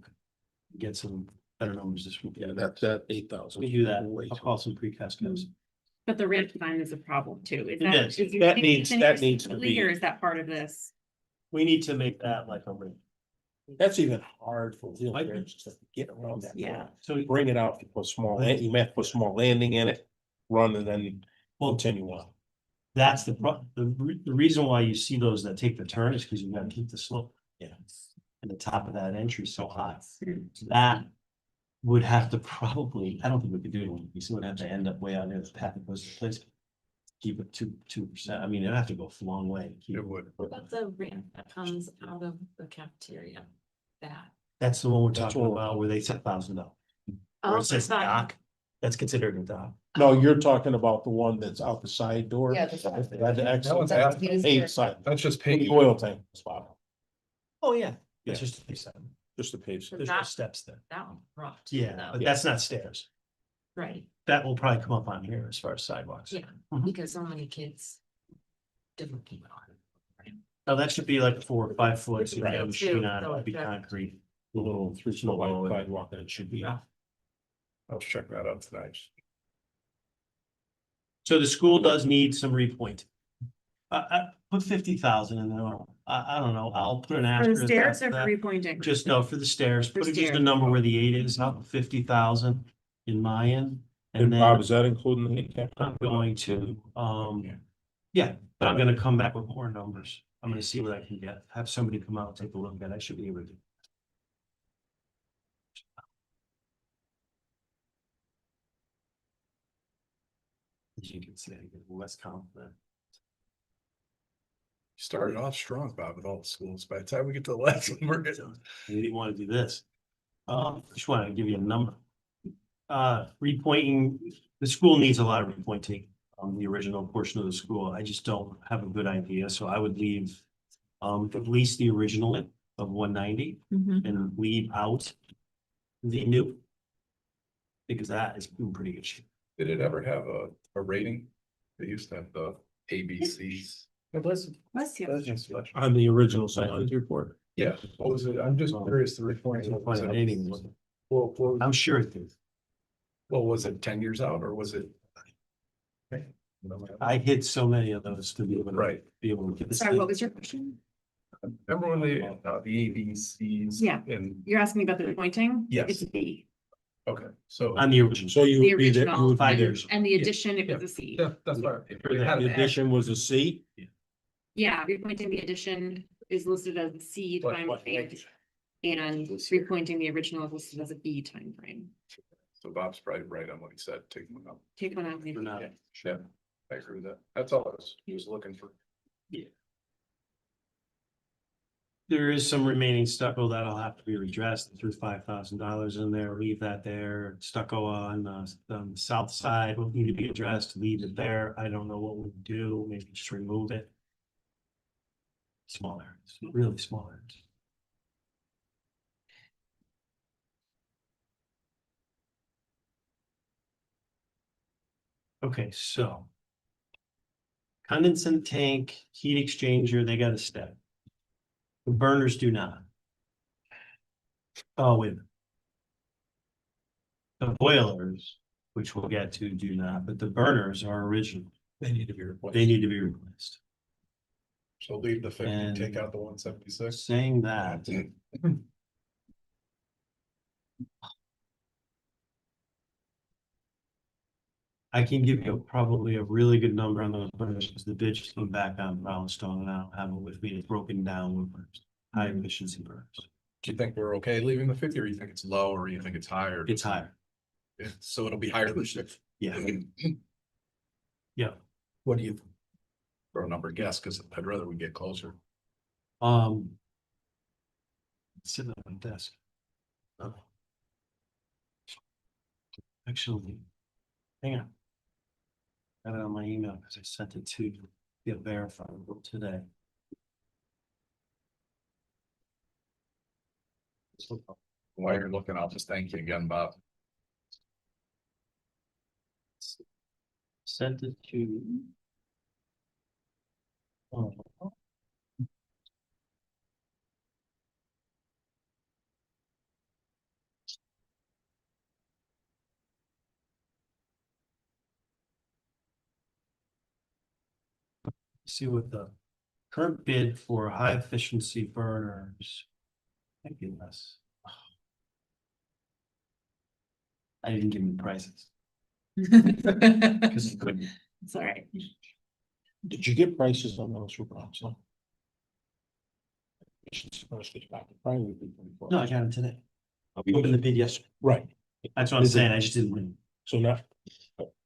Speaker 5: get some better numbers this week.
Speaker 1: Yeah, that 8,000.
Speaker 5: We do that, I'll call some precast guys.
Speaker 2: But the ramp design is a problem too. Is
Speaker 5: It
Speaker 2: that?
Speaker 5: is.
Speaker 2: is your
Speaker 1: That
Speaker 2: thinking
Speaker 1: needs-
Speaker 2: it's
Speaker 1: that needs to
Speaker 2: specifically,
Speaker 1: be-
Speaker 2: Or is that part of this?
Speaker 5: We need to make that like a ring.
Speaker 1: That's even hard for wheelchairs to get around that.
Speaker 2: Yeah.
Speaker 5: So,
Speaker 1: Bring it out, you put small, you may have to put small landing in it, run and then
Speaker 5: well,
Speaker 1: continue on.
Speaker 5: that's the reason why you see those that take the turn is because you gotta keep the slope. Yeah. And the top of that entry so high. So that would have to probably, I don't think we could do it. We still would have to end up way out near the path that goes to place. Keep it 2%. I mean, it'd have to go a long way. to keep
Speaker 4: It would.
Speaker 9: But the ramp that comes out of the cafeteria, that.
Speaker 5: That's the one we're
Speaker 1: That's
Speaker 5: talking
Speaker 1: what-
Speaker 5: about where they said $1,000. Where
Speaker 9: Oh,
Speaker 5: it says
Speaker 9: I thought-
Speaker 5: dock, that's considered a dock.
Speaker 1: No, you're talking about the one that's out the side door.
Speaker 9: Yeah, the side.
Speaker 1: That's the exit.
Speaker 4: That one's
Speaker 1: That's
Speaker 4: out.
Speaker 1: the paved side.
Speaker 4: That's just
Speaker 1: The
Speaker 4: paint.
Speaker 1: oil tank spot,
Speaker 5: Oh, yeah.
Speaker 1: Yeah.
Speaker 5: It's just, there's
Speaker 1: just the paved. side.
Speaker 5: no
Speaker 9: That-
Speaker 5: steps there.
Speaker 9: That one rough. too,
Speaker 5: Yeah,
Speaker 9: though.
Speaker 5: but that's not stairs.
Speaker 9: Right,
Speaker 5: That will probably come up on here as far as sidewalks.
Speaker 9: yeah,
Speaker 5: Mhm.
Speaker 9: because so many kids. Different people on.
Speaker 5: Oh, that should be like 4 or 5 foot, so you
Speaker 9: Right,
Speaker 5: have a
Speaker 9: too,
Speaker 5: machine on it,
Speaker 9: so
Speaker 5: it'd be
Speaker 9: it's-
Speaker 5: concrete.
Speaker 1: The little 3-foot
Speaker 5: Below
Speaker 1: wide
Speaker 5: it.
Speaker 1: sidewalk that it should be.
Speaker 5: Yeah.
Speaker 4: I'll check that out tonight.
Speaker 5: So the school does need some repoint. I put 50,000 in there, I don't know, I'll put an
Speaker 2: For the
Speaker 5: asterisk.
Speaker 2: stairs
Speaker 5: after
Speaker 2: or for
Speaker 5: that.
Speaker 2: repointing?
Speaker 5: Just no, for the stairs,
Speaker 2: For
Speaker 5: put just a
Speaker 2: stairs.
Speaker 5: number where the 8 is, not 50,000 in my end.
Speaker 1: And
Speaker 5: And
Speaker 1: Bob,
Speaker 5: then
Speaker 1: is that including the handicap?
Speaker 5: I'm going to, yeah, but I'm gonna come back with more numbers. I'm gonna see what I can get, have somebody come out and take a look at it, I should be able to. As you can see, I get less confident.
Speaker 4: Started off strong, Bob, with all the schools. By the time we get to the last one, we're getting.
Speaker 5: You didn't wanna do this. Just want to give you a number. Repointing, the school needs a lot of repointing on the original portion of the school. I just don't have a good idea, so I would leave at least the original of 190 and leave out the new. Because that is in pretty good shape.
Speaker 4: Did it ever have a rating? They used to have the ABCs.
Speaker 1: On the original science report.
Speaker 4: Yeah, what was it? I'm just curious the report.
Speaker 5: I'm sure it did.
Speaker 4: Well, was it 10 years out or was it?
Speaker 5: I hit so many of those to be able to.
Speaker 4: Right.
Speaker 5: Be able to get this.
Speaker 2: Sorry, what was your question?
Speaker 4: Remember when the ABCs?
Speaker 2: Yeah.
Speaker 4: And,
Speaker 2: You're asking about the pointing?
Speaker 4: Yes.
Speaker 2: It's B.
Speaker 4: okay, so.
Speaker 5: On the original.
Speaker 1: So you
Speaker 2: The
Speaker 1: would be there, you
Speaker 2: original,
Speaker 1: would be
Speaker 5: 5
Speaker 1: there.
Speaker 5: years.
Speaker 2: and the addition, it
Speaker 4: Yeah.
Speaker 2: was a C.
Speaker 4: Yeah, that's right.
Speaker 1: The addition was a C.
Speaker 2: Yeah, repointing the addition is listed as a C
Speaker 4: But
Speaker 2: time
Speaker 4: what-
Speaker 2: frame. And repointing the original is listed as a B time frame.
Speaker 4: So Bob's probably right on what he said, take one out.
Speaker 2: Take one out. leave
Speaker 5: For
Speaker 2: it.
Speaker 5: now.
Speaker 4: Yeah, I agree with that. That's all he was looking for.
Speaker 5: There is some remaining stucco that'll have to be redressed. Threw $5,000 in there, leave that there. Stucco on the south side will need to be addressed, leave it there. I don't know what we'll do, maybe just remove it. Smaller, really smaller. Okay, so. Condensate tank, heat exchanger, they got a step. The burners do not. Oh, wait. The boilers, which we'll get to, do not, but the burners are original.
Speaker 4: They need to be replaced.
Speaker 5: They need to be replaced.
Speaker 4: So leave the 50,
Speaker 5: And-
Speaker 4: take out the 176.
Speaker 5: Saying that. I can give you probably a really good number on those burners, because the bid just came back on Brownstone, and I don't have it with me, it's broken down with burners, high efficiency burners.
Speaker 4: Do you think we're okay leaving the 50 or you think it's low or you think it's higher?
Speaker 5: It's higher,
Speaker 4: So it'll be higher than 6.
Speaker 5: yeah. Yeah.
Speaker 4: What do you? Throw a number guess, because I'd rather we get closer.
Speaker 5: Sitting on my desk. Oh. Actually, hang on. Got it on my email because I sent it to get verified today.
Speaker 4: While you're looking, I'll just thank you again, Bob.
Speaker 5: Sent it to. Oh. See what the current bid for high efficiency burners. Might be less. I didn't give him prices. Cause he couldn't.
Speaker 2: It's all right.
Speaker 1: Did you get prices on those for Bronson?
Speaker 5: No, I got it today. We opened the bid yesterday.
Speaker 1: Right,
Speaker 5: That's what I'm
Speaker 1: Is it-
Speaker 5: saying. I just didn't win.
Speaker 1: so not,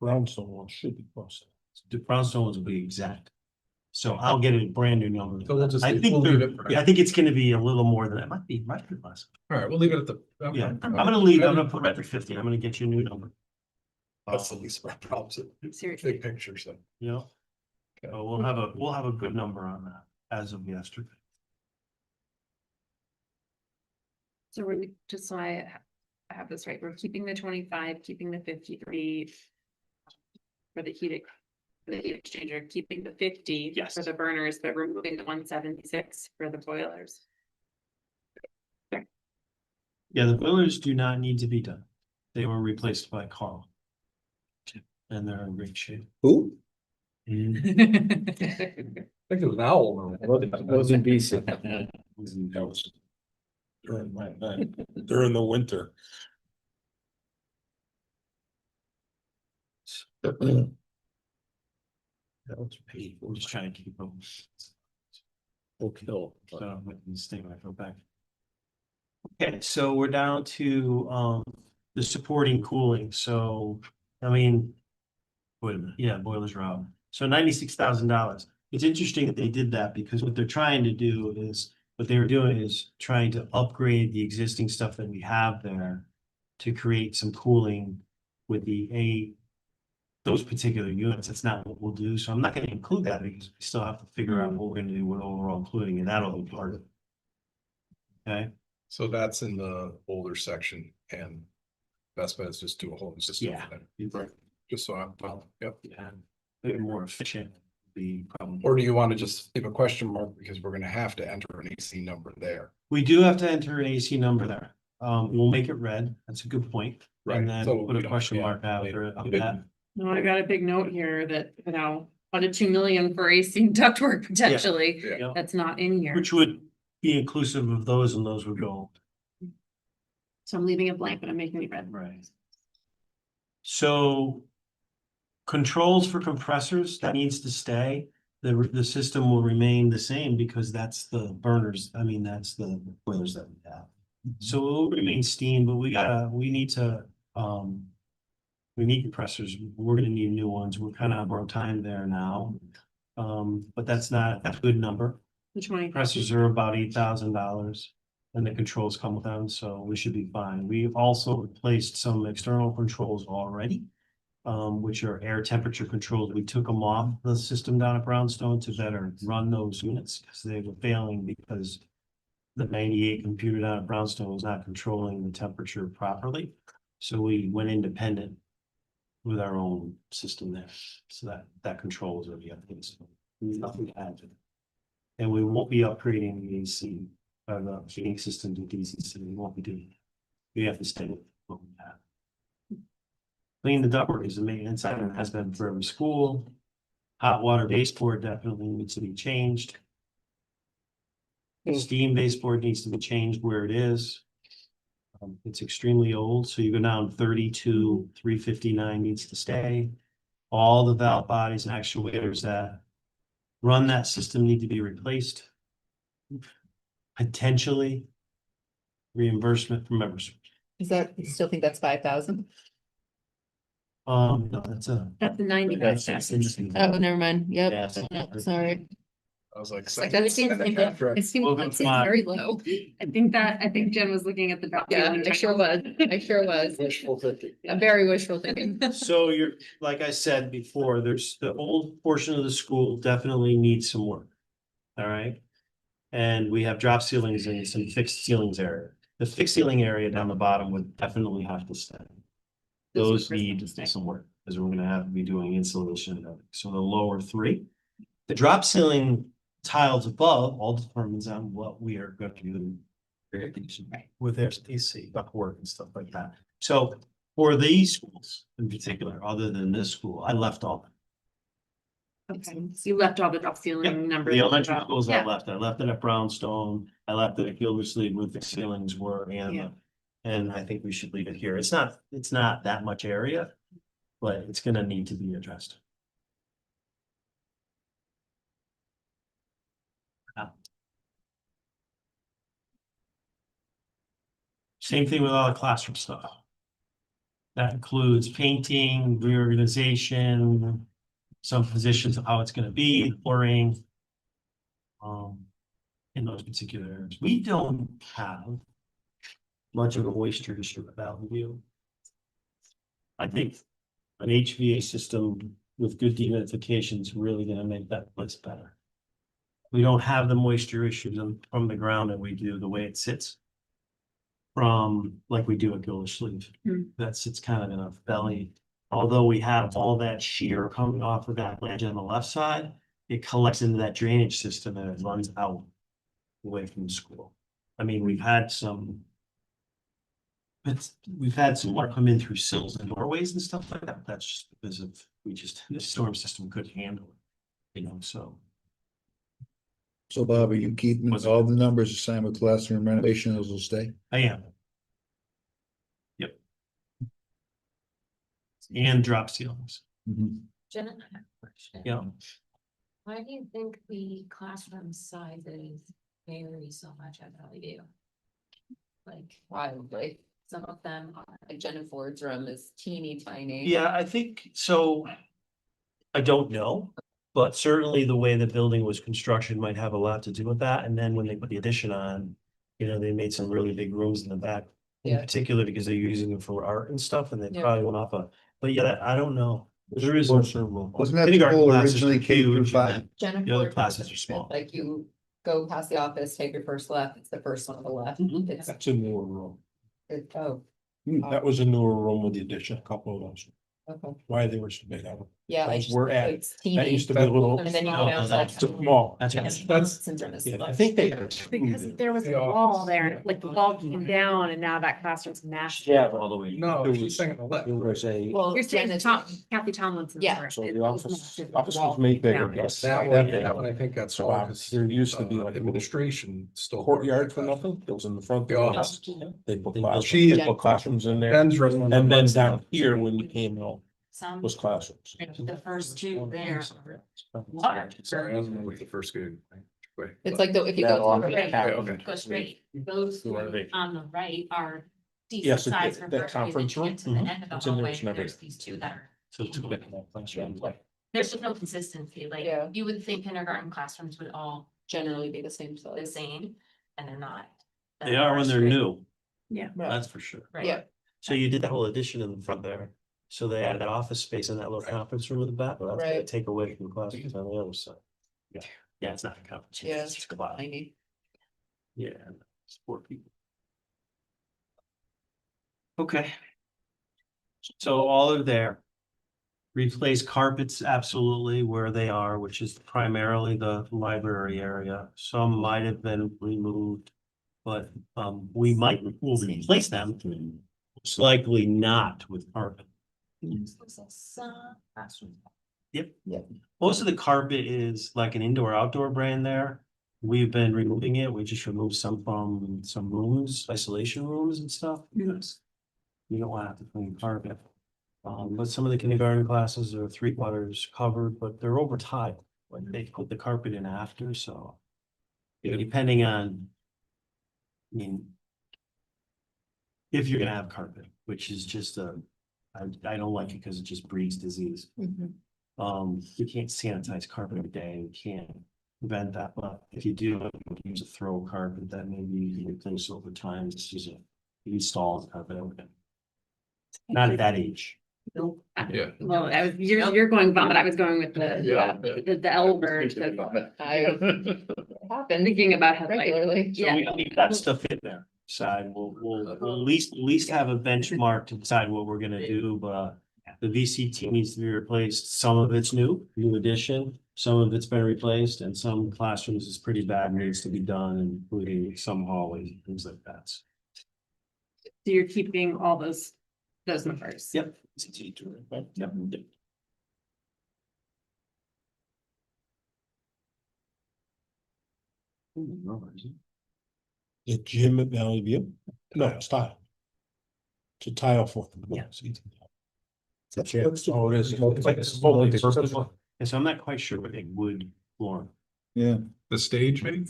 Speaker 1: Brownstone one should be close.
Speaker 5: The Brownstone ones will be exact. So I'll get a brand new number.
Speaker 4: So we'll just,
Speaker 5: I
Speaker 4: we'll
Speaker 5: think
Speaker 4: leave
Speaker 5: they're,
Speaker 4: it for
Speaker 5: yeah, I
Speaker 4: now.
Speaker 5: think it's gonna be a little more than that. Might be less.
Speaker 4: All right, we'll leave it at the. okay.
Speaker 5: Yeah, I'm gonna leave, I'm gonna put right at 50. I'm gonna get you a new number.
Speaker 4: That's the least of our problems,
Speaker 2: Seriously.
Speaker 4: big picture, so.
Speaker 5: You know?
Speaker 4: Okay.
Speaker 5: So we'll have a good number on that as of yesterday.
Speaker 2: So we're, just so I have this right, we're keeping the 25, keeping the 53. For the heat, for the heat exchanger, keeping the 50.
Speaker 5: Yes.
Speaker 2: For the burners, but removing the 176 for the boilers.
Speaker 5: Yeah, the boilers do not need to be done. They were replaced by Carl. And they're in great shape.
Speaker 1: Who?
Speaker 4: I think it was an owl.
Speaker 6: Wasn't BC.
Speaker 1: That was during my time, during the winter.
Speaker 5: That was paid. We're just trying to keep them.
Speaker 1: Okay.
Speaker 5: So I'm making this thing when I go back. Okay, so we're down to the supporting cooling, so, I mean. Wait a minute, yeah, boilers are out, so $96,000. It's interesting that they did that because what they're trying to do is what they were doing is trying to upgrade the existing stuff that we have there to create some cooling with those particular units. That's not what we'll do. So I'm not gonna include that because we still have to figure out what we're gonna do with overall including, and that'll be part of it. Okay,
Speaker 4: So that's in the older section and best bet is just do a whole new system.
Speaker 5: Yeah.
Speaker 4: for that.
Speaker 5: you're right.
Speaker 4: Just so I'm, well, yep.
Speaker 5: Yeah, maybe more efficient would be probably.
Speaker 4: Or do you want to just leave a question mark because we're gonna have to enter an AC number there?
Speaker 5: We do have to enter an AC number there. We'll make it red. That's a good point. And
Speaker 4: Right,
Speaker 5: then
Speaker 4: so
Speaker 5: put
Speaker 4: we
Speaker 5: a
Speaker 4: don't-
Speaker 5: question
Speaker 4: yeah,
Speaker 5: mark after
Speaker 4: later.
Speaker 5: it. on that.
Speaker 2: No, I got a big note here that, out of 2 million for AC ductwork potentially,
Speaker 4: Yeah.
Speaker 2: that's not in here.
Speaker 5: Which would be inclusive of those, and those would go.
Speaker 2: So I'm leaving it blank, but I'm making it red.
Speaker 5: Right. So controls for compressors, that needs to stay. The system will remain the same because that's the burners, I mean, that's the boilers that we have. So it will remain steam, but we need to, we need compressors. We're gonna need new ones. We're kind of out of our time there now. But that's a good number.
Speaker 2: The 20.
Speaker 5: Compressors are about $8,000 and the controls come with them, so we should be fine. We've also replaced some external controls already, which are air temperature controls. We took them off the system down at Brownstone to better run those units because they were failing because the 98 computer down at Brownstone was not controlling the temperature properly. So we went independent with our own system there, so that control is already updated. Nothing to add to it. And we won't be upgrading the AC, the heating system to DC, so we won't be doing. We have to stay with what we have. Clean the ductwork is the maintenance item, has been for every school. Hot water baseboard definitely needs to be changed. Steam baseboard needs to be changed where it is. It's extremely old, so you go down 32, 359 needs to stay. All the valve bodies and actuators that run that system need to be replaced. Potentially reimbursement from members.
Speaker 9: Is that, you still think that's 5,000?
Speaker 5: No, that's a.
Speaker 2: That's the 90.
Speaker 5: That's.
Speaker 9: Oh, never mind.
Speaker 5: Yeah,
Speaker 9: Yep,
Speaker 5: so-
Speaker 9: no, sorry.
Speaker 4: I was like.
Speaker 9: Like, that seems, it seems
Speaker 5: Well,
Speaker 9: it
Speaker 5: it's
Speaker 9: seems
Speaker 5: not-
Speaker 9: very low.
Speaker 2: I think Jen was looking at the. drop
Speaker 9: Yeah,
Speaker 2: ceiling
Speaker 9: I sure was. I sure was. I'm very wishful thinking.
Speaker 5: So you're, like I said before, there's the old portion of the school definitely needs some work. All right. And we have drop ceilings and some fixed ceilings area. The fixed ceiling area down the bottom would definitely have to stay. Those need some work, because we're gonna have to be doing insulation and everything. So the lower three. The drop ceiling tiles above all determines on what we are gonna do. With their AC, ductwork and stuff like that. So for these schools in particular, other than this school, I left all.
Speaker 2: Okay, so you left all the drop ceiling numbers.
Speaker 5: The
Speaker 2: at
Speaker 5: elementary
Speaker 2: top.
Speaker 5: schools
Speaker 2: Yeah.
Speaker 5: I left it at Brownstone, I left it at Gildersleeve where the ceilings were
Speaker 2: Yeah.
Speaker 5: and I think we should leave it here. It's not that much area, but it's gonna need to be addressed. Same thing with all the classroom stuff. That includes painting, reorganization, some positions of how it's gonna be, flooring. In those particular areas, we don't have much of a moisture issue at Mountain View. I think an HVA system with good dehumidification is really gonna make that place better. We don't have the moisture issues from the ground that we do the way it sits. From like we do at Gildersleeve, that sits kind of in a belly. Although we have all that shear coming off of that ledge on the left side, it collects into that drainage system and it runs out away from the school. I mean, we've had some water come in through sills and doorways and stuff like that. That's just because of, the storm system couldn't handle it, so.
Speaker 3: So Bob, are you keeping all the numbers the same with classroom renovation, those will stay?
Speaker 5: I am. Yep. And drop ceilings,
Speaker 9: Jen, I have a question.
Speaker 5: yeah.
Speaker 9: Why do you think the classroom sizes vary so much at LEU? Like wildly, some of them are, like Jenna Ford's room is teeny tiny.
Speaker 5: Yeah, I think so. I don't know. But certainly the way the building was constructed might have a lot to do with that. And then when they put the addition on, they made some really big rooms in the back. In
Speaker 9: Yeah.
Speaker 5: particular because they're using it for art and stuff and they
Speaker 9: Yeah.
Speaker 5: probably went off but yeah, I don't know. There is.
Speaker 3: Wasn't that the
Speaker 5: Kindergarten
Speaker 3: goal
Speaker 5: classes are
Speaker 3: originally K through
Speaker 5: huge,
Speaker 3: 5?
Speaker 5: and
Speaker 9: Jennifer.
Speaker 5: The other classes are small.
Speaker 9: Like you go past the office, take your first left, it's the first one on the left.
Speaker 5: Mhm.
Speaker 9: It's,
Speaker 1: That's a newer room.
Speaker 9: oh,
Speaker 1: That was a newer room with the addition, a couple of those.
Speaker 9: okay,
Speaker 1: Why they were so big, I don't.
Speaker 9: yeah.
Speaker 1: Those
Speaker 9: it's-
Speaker 1: were at-
Speaker 9: it's
Speaker 1: That
Speaker 9: teeny.
Speaker 1: used to be a little.
Speaker 9: And then you
Speaker 5: No,
Speaker 9: go down.
Speaker 5: that's
Speaker 9: that-
Speaker 1: Small.
Speaker 5: That's
Speaker 9: Yes, synchronous.
Speaker 1: Yeah, I think they. had two
Speaker 2: Because
Speaker 1: there.
Speaker 2: there was a wall there, like the wall came down and now that classroom's massive.
Speaker 1: Yeah,
Speaker 6: All the way.
Speaker 4: No,
Speaker 1: There
Speaker 4: she's
Speaker 1: was-
Speaker 4: saying on the left.
Speaker 1: There was a.
Speaker 9: Well,
Speaker 2: You're saying
Speaker 9: Janet-
Speaker 2: Kathy Tomlinson.
Speaker 9: Yeah.
Speaker 1: So the office was made bigger, yes.
Speaker 4: That one I think that's
Speaker 1: So
Speaker 4: all.
Speaker 1: there used to be like a little
Speaker 4: Administration still.
Speaker 1: courtyard for nothing, it was in the front.
Speaker 4: The office.
Speaker 1: They put
Speaker 5: They
Speaker 1: classrooms,
Speaker 4: She-
Speaker 1: they put classrooms in there,
Speaker 4: Ben's resident.
Speaker 1: and then down here, when you came out,
Speaker 9: Some,
Speaker 1: was classrooms.
Speaker 9: the first two there.
Speaker 4: Sorry, I was with the first good. Wait.
Speaker 9: It's like if you
Speaker 6: That
Speaker 9: go
Speaker 6: long
Speaker 9: to the right,
Speaker 6: cap.
Speaker 4: Okay.
Speaker 10: Go straight, those
Speaker 6: The renovation.
Speaker 10: on the right are
Speaker 1: Yes,
Speaker 10: decent
Speaker 1: it-
Speaker 10: size
Speaker 1: that
Speaker 10: for first grade, then
Speaker 1: conference
Speaker 10: you
Speaker 1: room,
Speaker 10: get to the
Speaker 5: mhm,
Speaker 10: end of the
Speaker 1: it's in there,
Speaker 10: hallway,
Speaker 1: it's never-
Speaker 10: there's these two that are.
Speaker 5: So it's big classroom.
Speaker 10: There's just no consistency, like,
Speaker 9: Yeah.
Speaker 10: you would think kindergarten classrooms would all
Speaker 9: generally be the same
Speaker 10: the
Speaker 9: size.
Speaker 10: same, and they're not.
Speaker 5: They are when they're new.
Speaker 2: Yeah.
Speaker 5: That's for sure.
Speaker 10: Right.
Speaker 9: Yeah.
Speaker 5: So you did that whole addition in the front there. So they added office space in that little conference room in the back. Well, that's gonna
Speaker 9: Right.
Speaker 5: take away from classes on the other side. Yeah, yeah, it's not a conference. room,
Speaker 9: Yeah,
Speaker 5: it's
Speaker 9: it's
Speaker 5: a class.
Speaker 9: tiny.
Speaker 5: Yeah, support people. Okay. So all are there. Replace carpets absolutely where they are, which is primarily the library area. Some might have been removed. But we will replace them. Most likely not with carpet. Yep.
Speaker 9: Yeah.
Speaker 5: Most of the carpet is like an indoor-outdoor brand there. We've been removing it. We just removed some from some rooms, isolation rooms and stuff. Yes. You don't want to have to clean carpet. But some of the kindergarten classes are 3/4 covered, but they're over tile. When they put the carpet in after, so. Depending on. I mean. If you're gonna have carpet, which is just I don't like it because it just breeds disease. You can't sanitize carpet every day, you can't prevent that, but if you do, use a throw carpet that maybe you can replace over time, just use a install carpet over there. Not at that age.
Speaker 4: Yeah.
Speaker 2: Well, you're going vomit, I was going with the L word.
Speaker 9: I happen
Speaker 2: Thinking about how like,
Speaker 9: regularly.
Speaker 5: So we leave that stuff in there. Decide, we'll at least have a benchmark to decide what we're gonna do, but. The VCT needs to be replaced. Some of it's new addition, some of it's been replaced, and some classrooms is pretty bad, needs to be done, including some hallways, and things like that.
Speaker 2: so you're keeping all those numbers.
Speaker 5: Yep. Yep.
Speaker 1: The gym at Valley View? No, it's tile. It's a tile for.
Speaker 5: Yeah.
Speaker 1: Oh, it is. It's like a multi-purpose one.
Speaker 5: And so I'm not quite sure what a wood floor.
Speaker 3: Yeah,
Speaker 4: The stage maybe?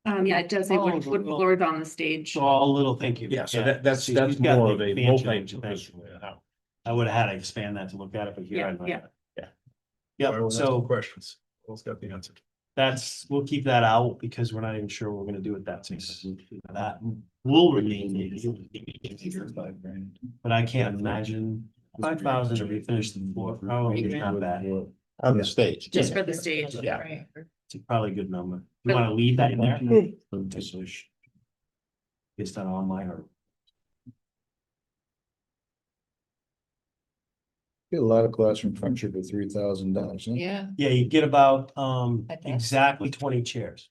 Speaker 2: Yeah, it does say wood
Speaker 5: Oh,
Speaker 2: floors on the stage.
Speaker 5: So all little, thank you.
Speaker 1: Yeah, so
Speaker 5: Yeah.
Speaker 1: that's
Speaker 5: So you've got
Speaker 1: more
Speaker 5: the
Speaker 1: of a
Speaker 5: expansion,
Speaker 1: multi-purpose.
Speaker 5: thank I would have had to expand that to look at it, but here I.
Speaker 2: Yeah.
Speaker 5: Yeah, so
Speaker 4: Questions. All's got the answer.
Speaker 5: we'll keep that out because we're not even sure what we're gonna do with that space. That will remain. But I can't imagine 5,000 to refinish the floor, probably not bad.
Speaker 1: On the stage.
Speaker 2: Just for the stage.
Speaker 1: Yeah.
Speaker 2: Right.
Speaker 5: It's probably a good number. You wanna leave that in there? Based on all my heart.
Speaker 3: get a lot of classroom furniture for $3,000.
Speaker 9: Yeah.
Speaker 5: Yeah, you get about
Speaker 9: bet.
Speaker 5: exactly 20 chairs.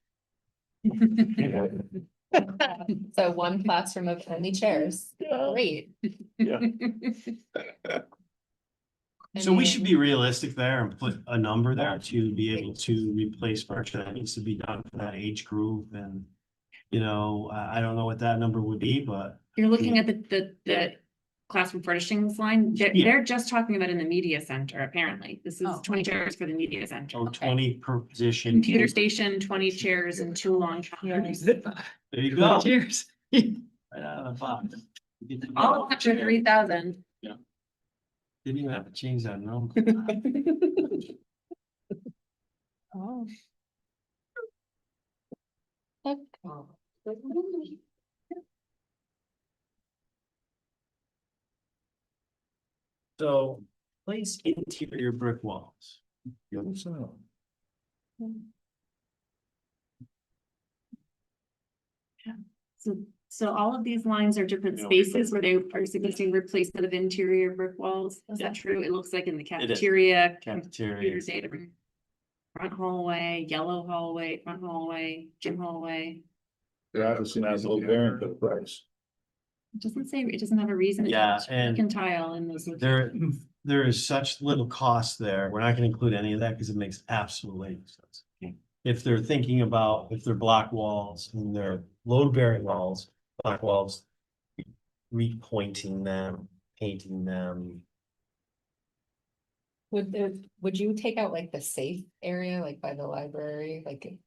Speaker 9: So one classroom of 20 chairs, great.
Speaker 5: So we should be realistic there and put a number there to be able to replace furniture that needs to be done for that age group and. I don't know what that number would be, but
Speaker 2: You're looking at the classroom furnishings line, they're just talking about in the media center, apparently. This is
Speaker 9: Oh.
Speaker 2: 20 chairs for the media center.
Speaker 5: 20 per position.
Speaker 2: Computer station, 20 chairs and 2 long chairs.
Speaker 5: There you go.
Speaker 2: Cheers.
Speaker 5: Right out of the box.
Speaker 2: All after 3,000.
Speaker 5: Didn't even have to change that number.
Speaker 7: Oh.
Speaker 5: So place interior brick walls.
Speaker 2: So all of these lines are different spaces where they are suggesting replacement of interior brick walls. Is that true? It looks like in the
Speaker 5: is.
Speaker 2: cafeteria.
Speaker 5: Cafeteria.
Speaker 2: computer data room, front hallway, yellow hallway, front hallway, gym hallway.
Speaker 1: They're obviously not low bearing for the price.
Speaker 2: It doesn't say, it doesn't have a reason. It's
Speaker 5: Yeah,
Speaker 2: just
Speaker 5: and
Speaker 2: brick tile in those.
Speaker 5: There, there is such little cost there. We're not gonna include any of that because it makes absolutely no sense. If they're thinking about, if they're block walls and they're load bearing walls, block walls. Repointing them, painting them.
Speaker 9: Would you take out like the safe area, like by the library, like it's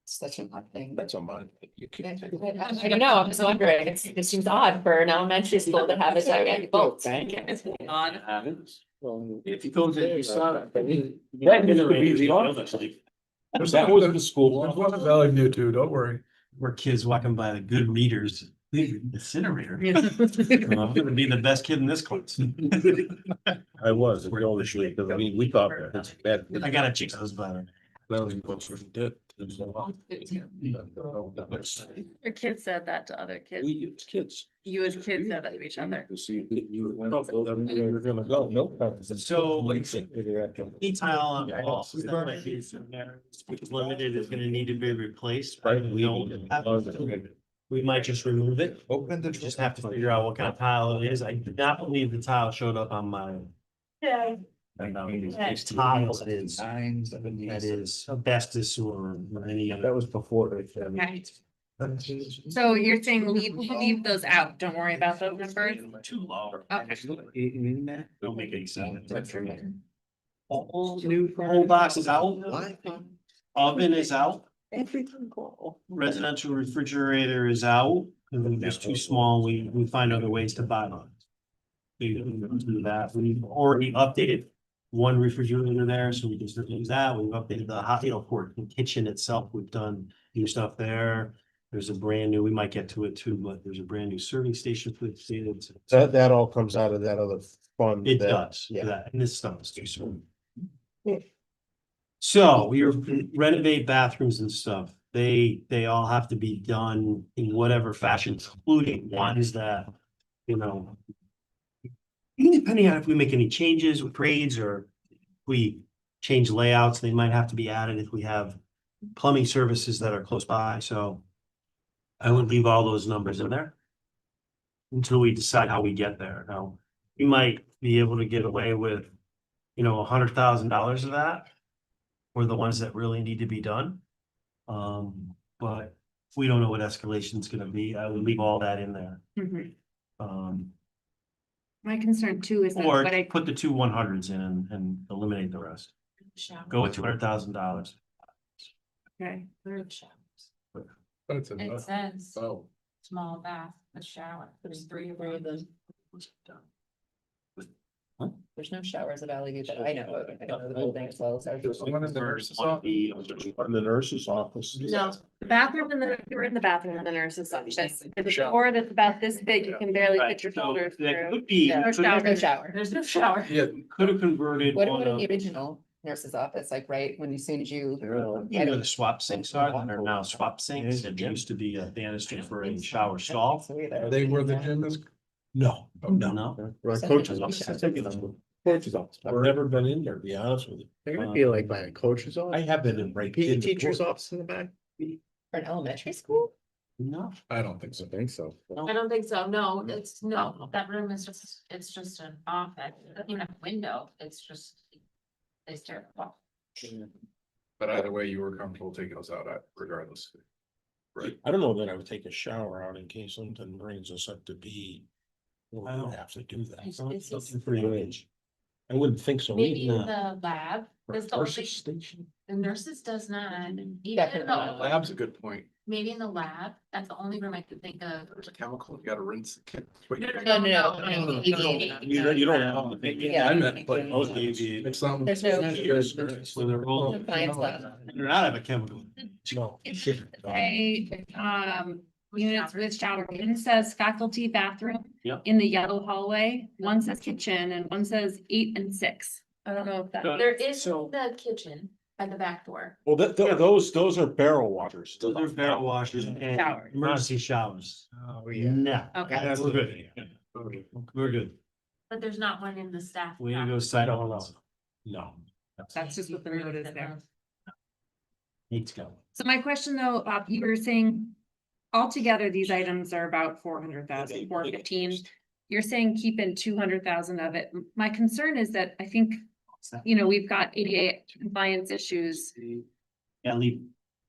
Speaker 9: such an odd thing?
Speaker 1: That's on mine. You
Speaker 9: I
Speaker 1: can't.
Speaker 9: I don't know, I'm just wondering, it seems odd for an elementary school to have a gigantic bolt.
Speaker 2: It's odd.
Speaker 1: If you go there, you saw that.
Speaker 4: That was the school. There's one in Valley View too, don't worry.
Speaker 5: Where kids walking by the good readers, incinerator. I'm gonna be the best kid in this class.
Speaker 1: I was, we always, because we thought that's bad.
Speaker 5: I gotta check those better.
Speaker 1: That was what we did.
Speaker 2: Your kid said that to other kids.
Speaker 1: We, it's kids.
Speaker 2: You as kids said that to each other.
Speaker 1: You see, you went off, you're gonna go, no.
Speaker 5: So, Any tile on the walls. Limited is gonna need to be replaced.
Speaker 1: Right.
Speaker 5: We don't have to. We might just remove it.
Speaker 3: Open the.
Speaker 5: Just have to figure out what kind of tile it is. I do not believe the tile showed up on my.
Speaker 7: Yeah.
Speaker 5: It's tile that is,
Speaker 3: Nines,
Speaker 5: that is asbestos or any other.
Speaker 1: That was before.
Speaker 2: Okay. So you're saying leave those out. Don't worry about those numbers.
Speaker 5: Too low.
Speaker 2: Okay.
Speaker 5: Don't make any sense. Whole box is out. Oven is out. Residential refrigerator is out. It's just too small. We find other ways to buy them. We can do that. We've already updated one refrigerator there, so we can start to use that. We've updated the hot, for the kitchen itself. We've done new stuff there. There's a brand new, we might get to it too, but there's a brand new serving station for the kids.
Speaker 1: That all comes out of that other fund.
Speaker 5: It
Speaker 1: that-
Speaker 5: does,
Speaker 1: Yeah.
Speaker 5: yeah, and this stuff is too small. So we renovate bathrooms and stuff. They all have to be done in whatever fashion, including ones that, depending on if we make any changes with grades or we change layouts, they might have to be added if we have plumbing services that are close by, so I would leave all those numbers in there until we decide how we get there. Now, we might be able to get away with, $100,000 of that for the ones that really need to be done. But we don't know what escalation is gonna be. I would leave all that in there.
Speaker 2: Mhm.
Speaker 5: Um,
Speaker 2: My concern too is that
Speaker 5: or
Speaker 2: what I,
Speaker 5: put the two 100s in and eliminate the rest. Go with $200,000.
Speaker 2: okay,
Speaker 4: That's
Speaker 10: It
Speaker 4: enough.
Speaker 10: says
Speaker 4: Oh,
Speaker 10: small bath, a shower, there's three of them.
Speaker 9: There's no showers at Valley View that I know of. I don't know the building as well, so.
Speaker 4: one in the nurse's
Speaker 5: One
Speaker 4: office.
Speaker 5: be-
Speaker 1: In the nurse's office.
Speaker 2: no, the bathroom and we're in the bathroom in the nurse's office. The door that's about this big, you can barely
Speaker 5: Right,
Speaker 2: fit your
Speaker 5: so
Speaker 2: shoulders
Speaker 5: that
Speaker 2: through.
Speaker 5: could be,
Speaker 2: Yeah.
Speaker 5: could
Speaker 9: There's
Speaker 5: have
Speaker 9: no shower.
Speaker 10: There's no shower.
Speaker 4: Yeah,
Speaker 5: converted
Speaker 9: What
Speaker 5: one
Speaker 9: about
Speaker 5: of,
Speaker 9: the original nurse's office, like right when as soon as you?
Speaker 5: the swap sinks are, that are now swap sinks. It used to be a banister for a shower stall.
Speaker 4: are they where the gym is?
Speaker 1: No,
Speaker 5: No.
Speaker 1: Right, coach's office. Coach's office. I've never been in there, to be honest with you.
Speaker 3: They're gonna be like by a coach's office.
Speaker 1: I have been in right.
Speaker 3: PE
Speaker 1: in the
Speaker 3: teacher's
Speaker 1: court.
Speaker 3: office in the back.
Speaker 9: For an elementary school?
Speaker 5: No.
Speaker 4: I don't think so.
Speaker 3: I think so.
Speaker 10: I don't think so, no, it's, no, that room is just, it's just an office, it doesn't even have a window, it's just. They stare at the wall.
Speaker 4: But either way, you were comfortable taking those out regardless. Right.
Speaker 1: I don't know that I would take a shower out in case something brings us up to be. We don't have to do that.
Speaker 9: It's just-
Speaker 5: For your age.
Speaker 1: I wouldn't think so.
Speaker 10: Maybe in
Speaker 1: either.
Speaker 10: the lab, that's the
Speaker 1: Nurses
Speaker 10: only,
Speaker 1: station?
Speaker 10: the nurses does not, even in
Speaker 7: Definitely.
Speaker 10: the,
Speaker 4: Lab's a good point.
Speaker 10: maybe in the lab, that's the only room I could think of.
Speaker 4: There's a chemical, you gotta rinse. Wait.
Speaker 7: No.
Speaker 1: You don't have.
Speaker 7: Yeah.
Speaker 4: I meant, like,
Speaker 1: Maybe.
Speaker 4: it's something.
Speaker 7: There's no-
Speaker 1: So they're all.
Speaker 7: Science lab.
Speaker 1: They're not have a chemical. No.
Speaker 2: Okay, units with shower, it says faculty bathroom.
Speaker 1: Yep.
Speaker 2: In the yellow hallway, one says kitchen and one says 8 and 6.
Speaker 7: I don't know if that.
Speaker 10: There is
Speaker 1: So-
Speaker 10: the kitchen by the back door.
Speaker 1: Well, those are barrel washers.
Speaker 5: Those are barrel washers and
Speaker 2: Showers.
Speaker 5: emergency showers.
Speaker 8: Oh,
Speaker 5: No.
Speaker 2: Okay.
Speaker 5: We're good. We're good.
Speaker 10: But there's not one in the staff.
Speaker 5: We go
Speaker 10: bathroom.
Speaker 5: side on
Speaker 1: No.
Speaker 2: That's just what the note is there.
Speaker 5: Need to go.
Speaker 2: So my question though, Bob, you were saying altogether, these items are about 400,000, 415. You're saying keep in 200,000 of it. My concern is that I think, you know, we've got ADA compliance issues
Speaker 5: Yeah, leave.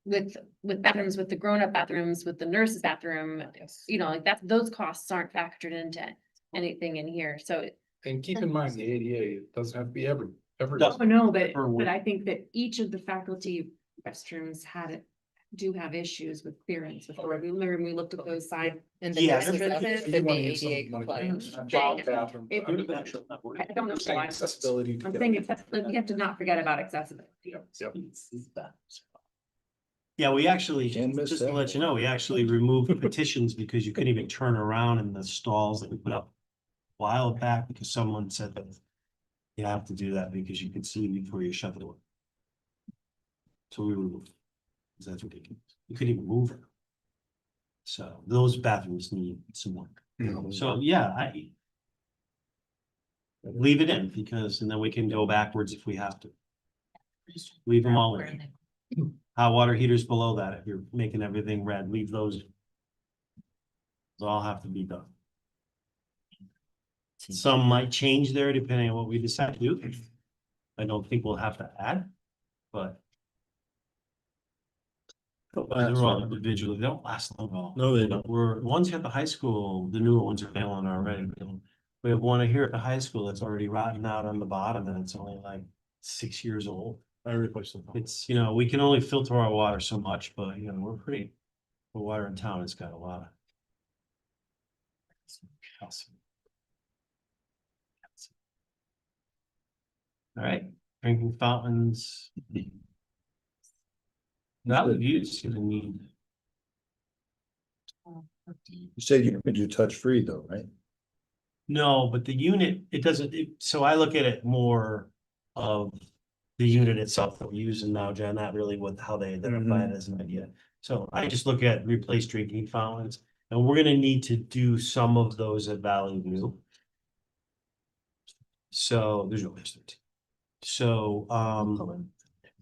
Speaker 2: with bathrooms, with the grown-up bathrooms, with the nurse's bathroom. You know, like that, those costs aren't factored into anything in here, so.
Speaker 4: And keep in mind, the ADA doesn't have to be every.
Speaker 2: Oh, no, but,
Speaker 5: Per
Speaker 2: but
Speaker 5: week.
Speaker 2: I think that each of the faculty restrooms do have issues with clearance before. Remember when we looked at those side.
Speaker 7: And the
Speaker 5: Yeah.
Speaker 7: nurses
Speaker 2: Entrances?
Speaker 7: should be ADA compliant.
Speaker 4: Child bathroom.
Speaker 2: If- I don't know why.
Speaker 4: Accessibility.
Speaker 2: I'm saying we have to not forget about accessibility.
Speaker 4: Yep.
Speaker 5: Yeah, we actually,
Speaker 3: Can't miss
Speaker 5: just to
Speaker 3: that.
Speaker 5: let you know, we actually removed petitions because you couldn't even turn around in the stalls that we put up a while back because someone said that you have to do that because you can see before you shut the door. So we removed it. 'Cause that's ridiculous. You couldn't even move it. So those bathrooms need some work. So, yeah, I leave it in because, and then we can go backwards if we have to. Leave them all in. Hot water heaters below that, if you're making everything red, leave those. Those all have to be done. Some might change there depending on what we decide to do. I don't think we'll have to add, but. They're all individually, they don't last long at all.
Speaker 1: No, they don't.
Speaker 5: One's at the high school, the newer ones are failing already. We have one here at the high school that's already rotting out on the bottom and it's only like 6 years old.
Speaker 1: I replaced them.
Speaker 5: It's, you know, we can only filter our water so much, but you know, we're pretty, the water in town has got a lot of. calcium. All right, drinking fountains. That would use, gonna need,
Speaker 3: You said you could do touch free though, right?
Speaker 5: no, but the unit, it doesn't, so I look at it more of. The unit itself that we're using now, John, not really what, how they identify it as an idea. So I just look at replace drinking fountains, and we're gonna need to do some of those at Valley View. So there's no history. So,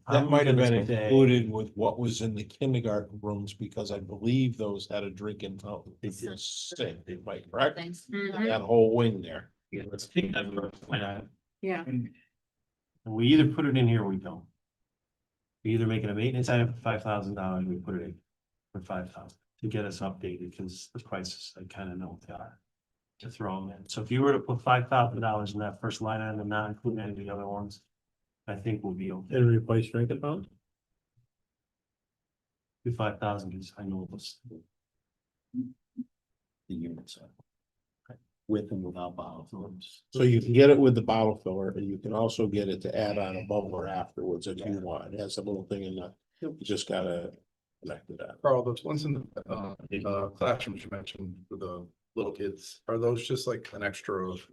Speaker 1: That might have been
Speaker 5: I'm gonna say-
Speaker 1: included with what was in the kindergarten rooms, because I believe those had a drinking fountain. They did sink, they might, correct?
Speaker 10: Thanks.
Speaker 2: Mhm.
Speaker 1: That whole wing there.
Speaker 5: Yeah, let's take that for a plan.
Speaker 2: Yeah,
Speaker 5: And we either put it in here or we don't. We either make it a maintenance item for $5,000, we put it in for 5,000 to get us updated, because the prices, I kind of know what they are. To throw them in. So if you were to put $5,000 in that first line item, not including any of the other ones, I think we'll be okay.
Speaker 1: And replace drinking fountain?
Speaker 5: Do 5,000, because I know this. The units are. With and without bottle fillers.
Speaker 1: So you can get it with the bottle filler, and you can also get it to add on above or afterwards if you want. It has a little thing in the, you just gotta connect it up.
Speaker 4: Carl, those ones in the classrooms you mentioned for the little kids, are those just like an extra of?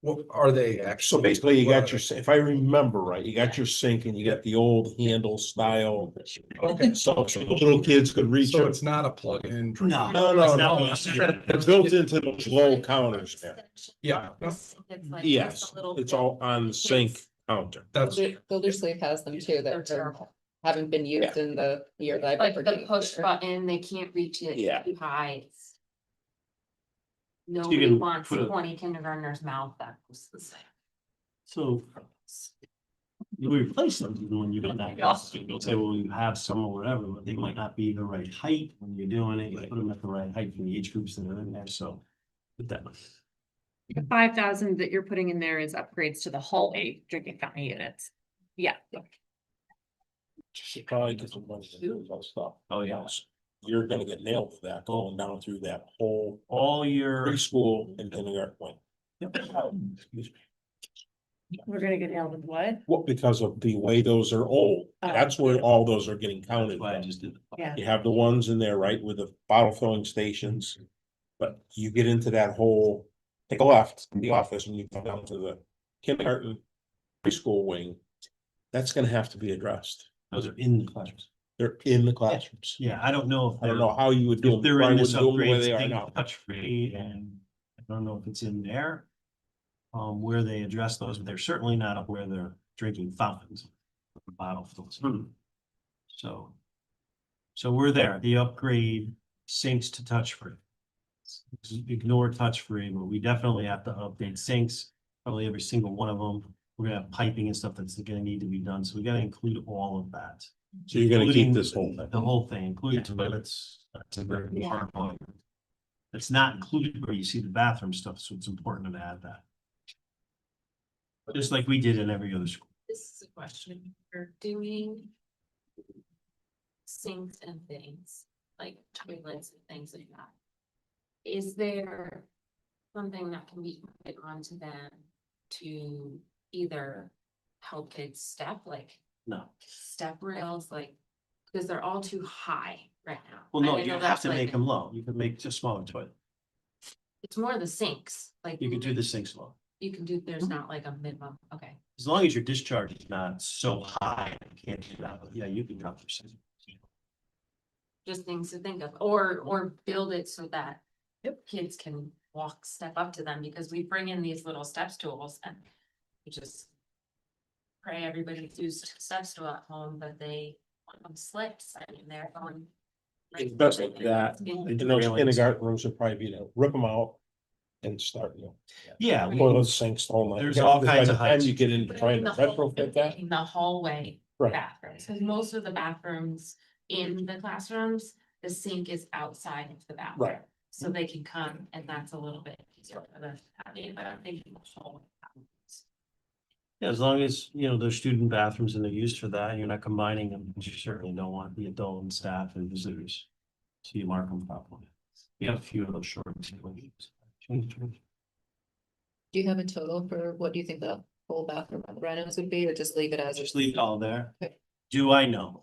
Speaker 4: What are they actually?
Speaker 1: So basically, you
Speaker 4: What
Speaker 1: got
Speaker 4: are
Speaker 1: your, if I remember right, you got your sink and you got the old handle style.
Speaker 4: Okay.
Speaker 1: So little kids could
Speaker 4: they?
Speaker 1: reach
Speaker 4: So
Speaker 1: it.
Speaker 4: it's not a plug-in.
Speaker 5: No.
Speaker 1: No. It's built into those low counters there.
Speaker 4: Yeah.
Speaker 10: It's like just
Speaker 1: Yes,
Speaker 10: a little
Speaker 1: it's
Speaker 10: bit.
Speaker 1: all on the sink counter.
Speaker 4: That's,
Speaker 7: Gildersleeve has them too,
Speaker 10: They're
Speaker 7: that
Speaker 10: terrible.
Speaker 7: haven't been used in the year that I've
Speaker 10: Like
Speaker 7: ever.
Speaker 10: the
Speaker 7: used
Speaker 10: push
Speaker 7: it.
Speaker 10: button, they can't reach it
Speaker 1: Yeah.
Speaker 10: too high.
Speaker 5: you
Speaker 10: Nobody
Speaker 5: can
Speaker 10: wants
Speaker 5: put a-
Speaker 10: 20 kindergartners mouth that goes the same.
Speaker 5: So. You replace them even when you don't have gas, you'll say, well, you have some or whatever, but they might not be the right height when you're doing it, you put them at the right height for the age groups that are in there, so. But that.
Speaker 2: The 5,000 that you're putting in there is upgrades to the hallway drinking fountain units. Yeah,
Speaker 1: Should probably get some money to do those stuff.
Speaker 5: Oh, yeah.
Speaker 1: You're gonna get nailed for that, going down through that whole
Speaker 5: All your,
Speaker 1: preschool and kindergarten wing. Excuse me.
Speaker 7: We're gonna get nailed with what?
Speaker 1: Well, because of the way those are old, that's where all those are getting counted.
Speaker 5: that's why I
Speaker 1: from.
Speaker 5: just did.
Speaker 7: Yeah.
Speaker 1: You have the ones in there, right, with the bottle filling stations. But you get into that whole, take a left in the office and you come down to the kindergarten preschool wing. That's gonna have to be addressed.
Speaker 5: Those are in the classrooms.
Speaker 1: They're in the classrooms.
Speaker 5: Yeah, I don't know if
Speaker 1: I don't know how you would do
Speaker 5: if
Speaker 1: them.
Speaker 5: they're
Speaker 1: Probably
Speaker 5: in this
Speaker 1: wouldn't do them the way
Speaker 5: upgrade
Speaker 1: they are
Speaker 5: thing,
Speaker 1: now.
Speaker 5: touch free, and I don't know if it's in there. Where they address those, but they're certainly not up where they're drinking fountains. Bottle fills. So. So we're there, the upgrade sinks to touch free. Ignore touch free, but we definitely have to update sinks, probably every single one of them. We're gonna have piping and stuff that's gonna need to be done, so we gotta include all of that.
Speaker 1: So you're gonna keep
Speaker 5: Including
Speaker 1: this whole thing.
Speaker 5: The whole thing, including toilets. That's a very important point. It's not included where you see the bathroom stuff, so it's important to add that. Just like we did in every other school.
Speaker 9: This is a question for doing. Sinks and things, like toilets and things like that. Is there something that can be put onto them to either help kids step, like
Speaker 5: No.
Speaker 9: step rails, like, because they're all too high right now.
Speaker 5: Well, no,
Speaker 9: I
Speaker 5: you
Speaker 9: know
Speaker 5: have
Speaker 9: that's
Speaker 5: to
Speaker 9: like-
Speaker 5: make them low. You can make just smaller toilet.
Speaker 9: It's more the sinks, like.
Speaker 5: You can do the sinks low.
Speaker 9: You can do, there's not like a minimum, okay.
Speaker 5: As long as your discharge is not so high, you can't do that, but yeah, you can drop your sink.
Speaker 9: Just things to think of, or build it so that. Kids can walk, step up to them, because we bring in these little step stools and we just. Pray everybody used step stool at home, but they want them slips, I mean, they're going.
Speaker 1: It's best like that.
Speaker 9: In-
Speaker 1: In those kindergarten rooms would probably be to rip them out and start,
Speaker 5: Yeah,
Speaker 1: toilet sinks, all that.
Speaker 5: There's all kinds of
Speaker 1: By the time
Speaker 5: heights.
Speaker 1: you get into
Speaker 9: But
Speaker 1: trying
Speaker 9: in
Speaker 1: to
Speaker 9: the hall-
Speaker 1: retrofit that.
Speaker 9: in the hallway
Speaker 1: Right.
Speaker 9: bathrooms, because most of the bathrooms in the classrooms, the sink is outside of the bathroom.
Speaker 1: Right.
Speaker 9: So they can come, and that's a little bit easier for them to have it, but I'm thinking the hallway bathrooms.
Speaker 5: yeah, as long as, there's student bathrooms and they're used for that, and you're not combining them, because you certainly don't want the adult and staff and visitors. So you mark them properly. You have a few of those short situations.
Speaker 11: Do you have a total for what do you think the whole bathroom renos would be, or just leave it as?
Speaker 5: Just leave it all there.
Speaker 11: Okay.
Speaker 5: Do I know?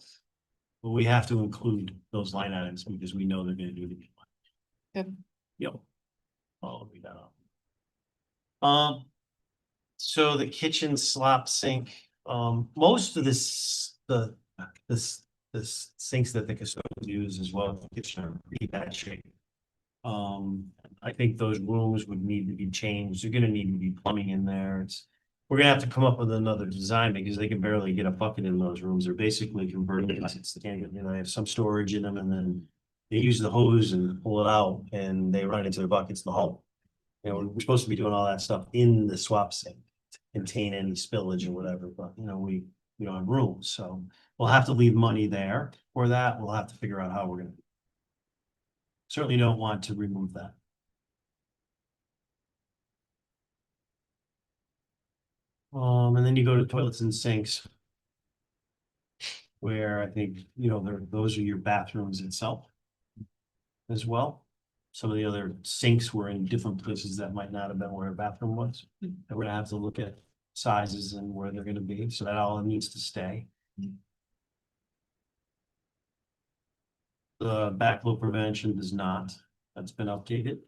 Speaker 5: But we have to include those line items because we know they're gonna do the.
Speaker 11: Okay.
Speaker 5: Yep. I'll read that off. So the kitchen slop sink, most of the sinks that the custodians use as well, as the kitchen are in pretty bad shape. I think those rooms would need to be changed. They're gonna need to be plumbing in there. We're gonna have to come up with another design because they can barely get a bucket in those rooms. They're basically converted buckets. They can't get, they have some storage in them and then they use the hose and pull it out and they run into their buckets in the hole. We're supposed to be doing all that stuff in the swap sink to contain any spillage or whatever, but we don't have room, so we'll have to leave money there for that. We'll have to figure out how we're gonna. Certainly don't want to remove that. And then you go to toilets and sinks. Where I think, those are your bathrooms itself. As well. Some of the other sinks were in different places that might not have been where a bathroom was. And we're gonna have to look at sizes and where they're gonna be, so that all needs to stay. The backflow prevention does not, that's been updated.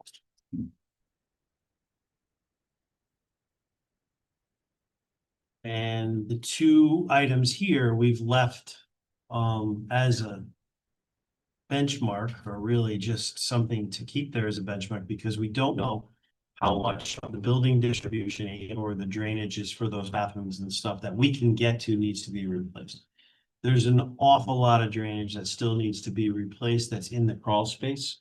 Speaker 5: And the two items here, we've left as a benchmark, or really just something to keep there as a benchmark, because we don't know how much of the building distribution or the drainage is for those bathrooms and stuff that we can get to needs to be replaced. There's an awful lot of drainage that still needs to be replaced that's in the crawl space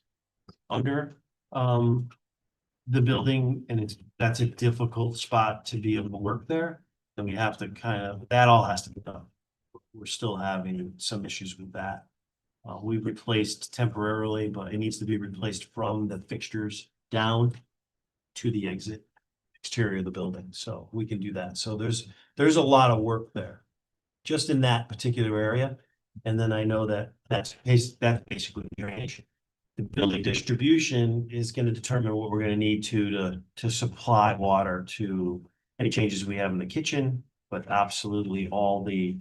Speaker 5: under the building, and that's a difficult spot to be able to work there. And we have to that all has to be done. We're still having some issues with that. We've replaced temporarily, but it needs to be replaced from the fixtures down to the exit. exterior of the building, so we can do that. So there's a lot of work there. Just in that particular area, and then I know that that's basically drainage. The building distribution is gonna determine what we're gonna need to supply water to any changes we have in the kitchen, but absolutely all the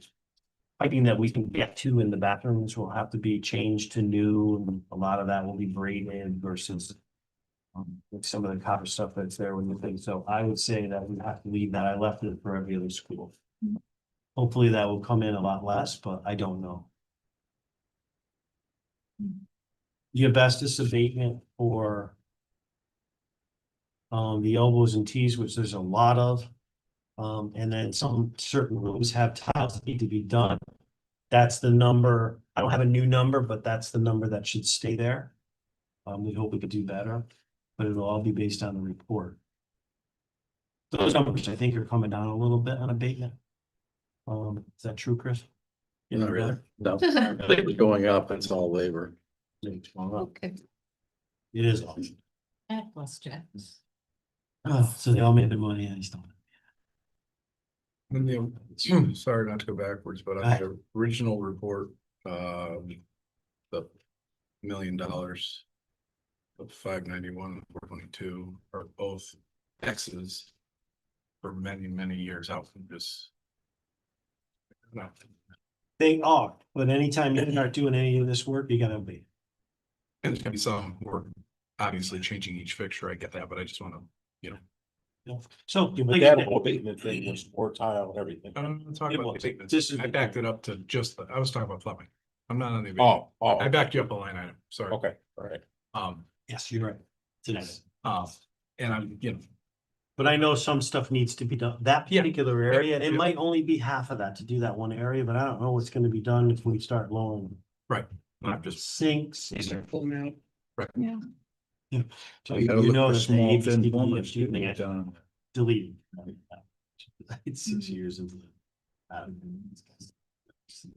Speaker 5: piping that we can get to in the bathrooms will have to be changed to new, and a lot of that will be braided versus with some of the copper stuff that's there when you think, so I would say that we have to leave that. I left it for every other school. Hopefully that will come in a lot less, but I don't know. The asbestos abatement for the elbows and T's, which there's a lot of. And then some certain rooms have tiles that need to be done. That's the number. I don't have a new number, but that's the number that should stay there. We hope we could do better, but it'll all be based on the report. Those numbers, I think, are coming down a little bit on abatement. Is that true, Chris?
Speaker 6: Not really. No, I think it's going up. It's all labor.
Speaker 11: Okay.
Speaker 5: It is. All.
Speaker 9: Plus checks.
Speaker 5: Oh, so they all made their money and he's not.
Speaker 4: And the, sorry not to go backwards, but on the original report, the $1 million of 591 and 422 are both X's for many, many years out from this. No,
Speaker 5: They are, but anytime you start doing any of this work, you gotta be.
Speaker 4: and there's gonna be some, we're obviously changing each fixture, I get that, but I just wanna,
Speaker 5: So.
Speaker 1: But
Speaker 5: like-
Speaker 1: that whole abatement thing was more tile and everything.
Speaker 4: I'm talking
Speaker 5: It
Speaker 4: about
Speaker 5: was.
Speaker 4: the abatements.
Speaker 5: This is
Speaker 4: I
Speaker 5: the-
Speaker 4: backed it up to just, I was talking about plumbing. I'm not on the abatement.
Speaker 1: Oh,
Speaker 4: I backed you up a line item, sorry.
Speaker 1: okay, all right.
Speaker 5: Yes, you're right. Today.
Speaker 4: And I'm,
Speaker 5: But I know some stuff needs to be done, that
Speaker 4: Yeah.
Speaker 5: particular area, it
Speaker 4: Yeah.
Speaker 5: might only be half of that to do that one area, but I don't know what's gonna be done if we start lowering.
Speaker 4: I'm just,
Speaker 5: Sinks.
Speaker 8: Full now.
Speaker 5: So
Speaker 3: You gotta
Speaker 5: you
Speaker 3: look
Speaker 5: know
Speaker 3: for
Speaker 5: that the
Speaker 3: small
Speaker 5: ABCD
Speaker 3: thin plumbers
Speaker 5: thing
Speaker 3: to
Speaker 5: they
Speaker 3: get
Speaker 5: had
Speaker 3: done.
Speaker 5: deleted. It's 6 years into it.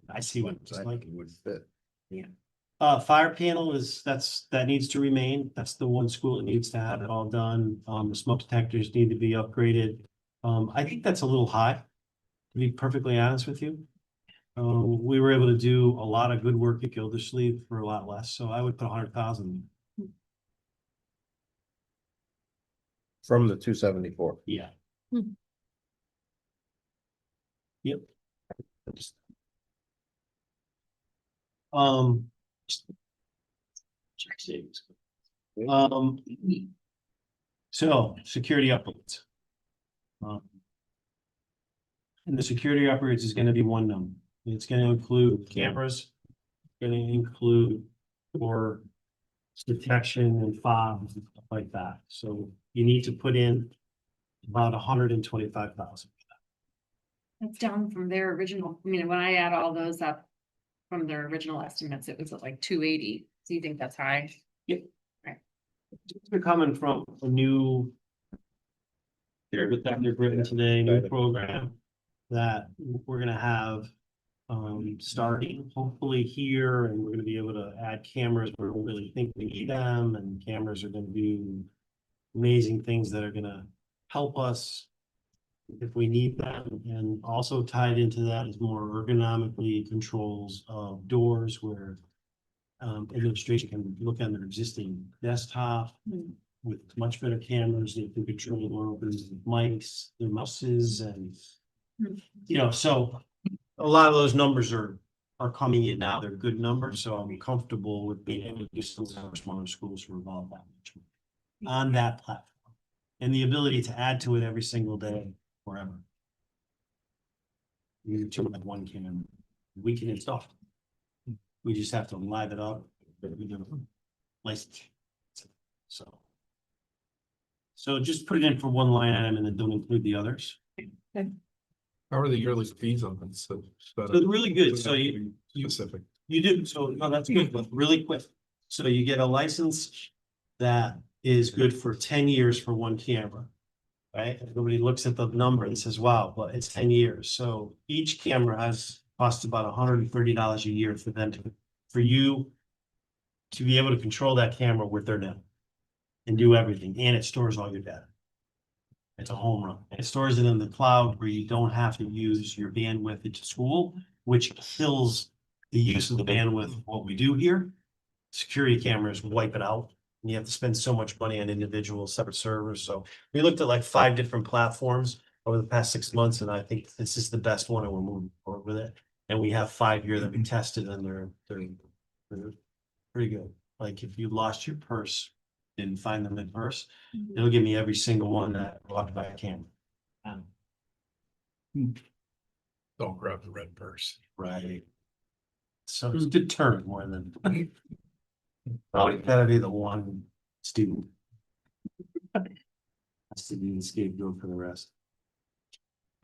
Speaker 5: I see what it's like.
Speaker 3: Would fit.
Speaker 5: Fire panel that needs to remain. That's the one school that needs to have it all done. The smoke detectors need to be upgraded. I think that's a little high, to be perfectly honest with you. We were able to do a lot of good work at Gildersleeve for a lot less, so I would put 100,000.
Speaker 1: From the 274.
Speaker 5: Yeah.
Speaker 11: Hmm.
Speaker 5: Yep. Um. Check savings. So security updates. And the security upgrades is gonna be one number. It's gonna include cameras. Gonna include for detection and fobs and stuff like that. So you need to put in about 125,000.
Speaker 2: That's down from their original, I mean, when I add all those up from their original estimates, it was at like 280. So you think that's high?
Speaker 5: They're coming from a new. They're with that, they're written today, new program that we're gonna have. Starting hopefully here, and we're gonna be able to add cameras where we really think we need them, and cameras are gonna do. Amazing things that are gonna help us. If we need them, and also tied into that is more ergonomically controls of doors where. Administration can look on their existing desktop with much better cameras, they can control the opens, mics, their mouses and. You know, so a lot of those numbers are coming in now. They're good numbers, so I'm comfortable with being able to do some of our smaller schools for about that much. On that platform and the ability to add to it every single day forever. You can like one camera, we can install. We just have to live it up, but we do license. So. So just put it in for one line item and then don't include the others.
Speaker 4: how are the yearly fees on this? So
Speaker 5: So really good, so you
Speaker 4: Specific.
Speaker 5: You do, so, no, that's good, but really quick. So you get a license that is good for 10 years for one camera. Right? Everybody looks at the number and says, wow, but it's 10 years. So each camera costs about $130 a year for them for you to be able to control that camera with their net and do everything, and it stores all your data. It's a home run. It stores it in the cloud where you don't have to use your bandwidth at school, which kills the use of the bandwidth of what we do here. Security cameras wipe it out. And you have to spend so much money on individual separate servers. So we looked at like 5 different platforms over the past 6 months, and I think this is the best one, and we're moving forward with it. And we have 5 here that we tested, and they're pretty good. Like if you lost your purse, didn't find them in purse, it'll give me every single one that blocked by a camera.
Speaker 4: Don't grab the red purse.
Speaker 5: Right. So it's deterrent more than. Oh, you gotta be the one student. Has to be the scapegoat for the rest.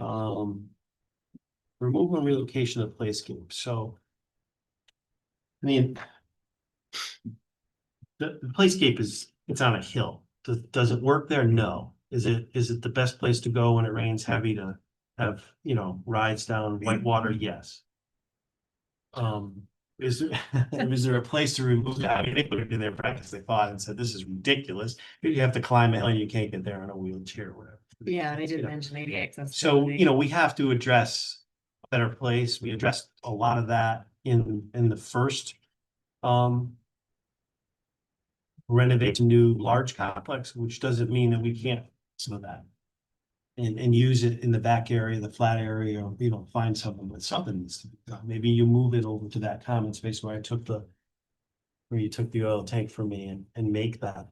Speaker 5: Removal and relocation of playscape, so. I mean. The playscape it's on a hill. Does it work there? No. Is it the best place to go when it rains heavy to have, rides down Whitewater? Yes. Is there a place to remove that? I mean, they put it in their practice, they thought and said, this is ridiculous. You have to climb a hill and you can't get there in a wheelchair or whatever.
Speaker 2: Yeah, they did mention ADA accessibility.
Speaker 5: So, we have to address a better place. We addressed a lot of that in the first renovate to new large complex, which doesn't mean that we can't some of that. And use it in the back area, the flat area, or find something, but something needs to be done. Maybe you move it over to that common space where you took the oil tank for me and make that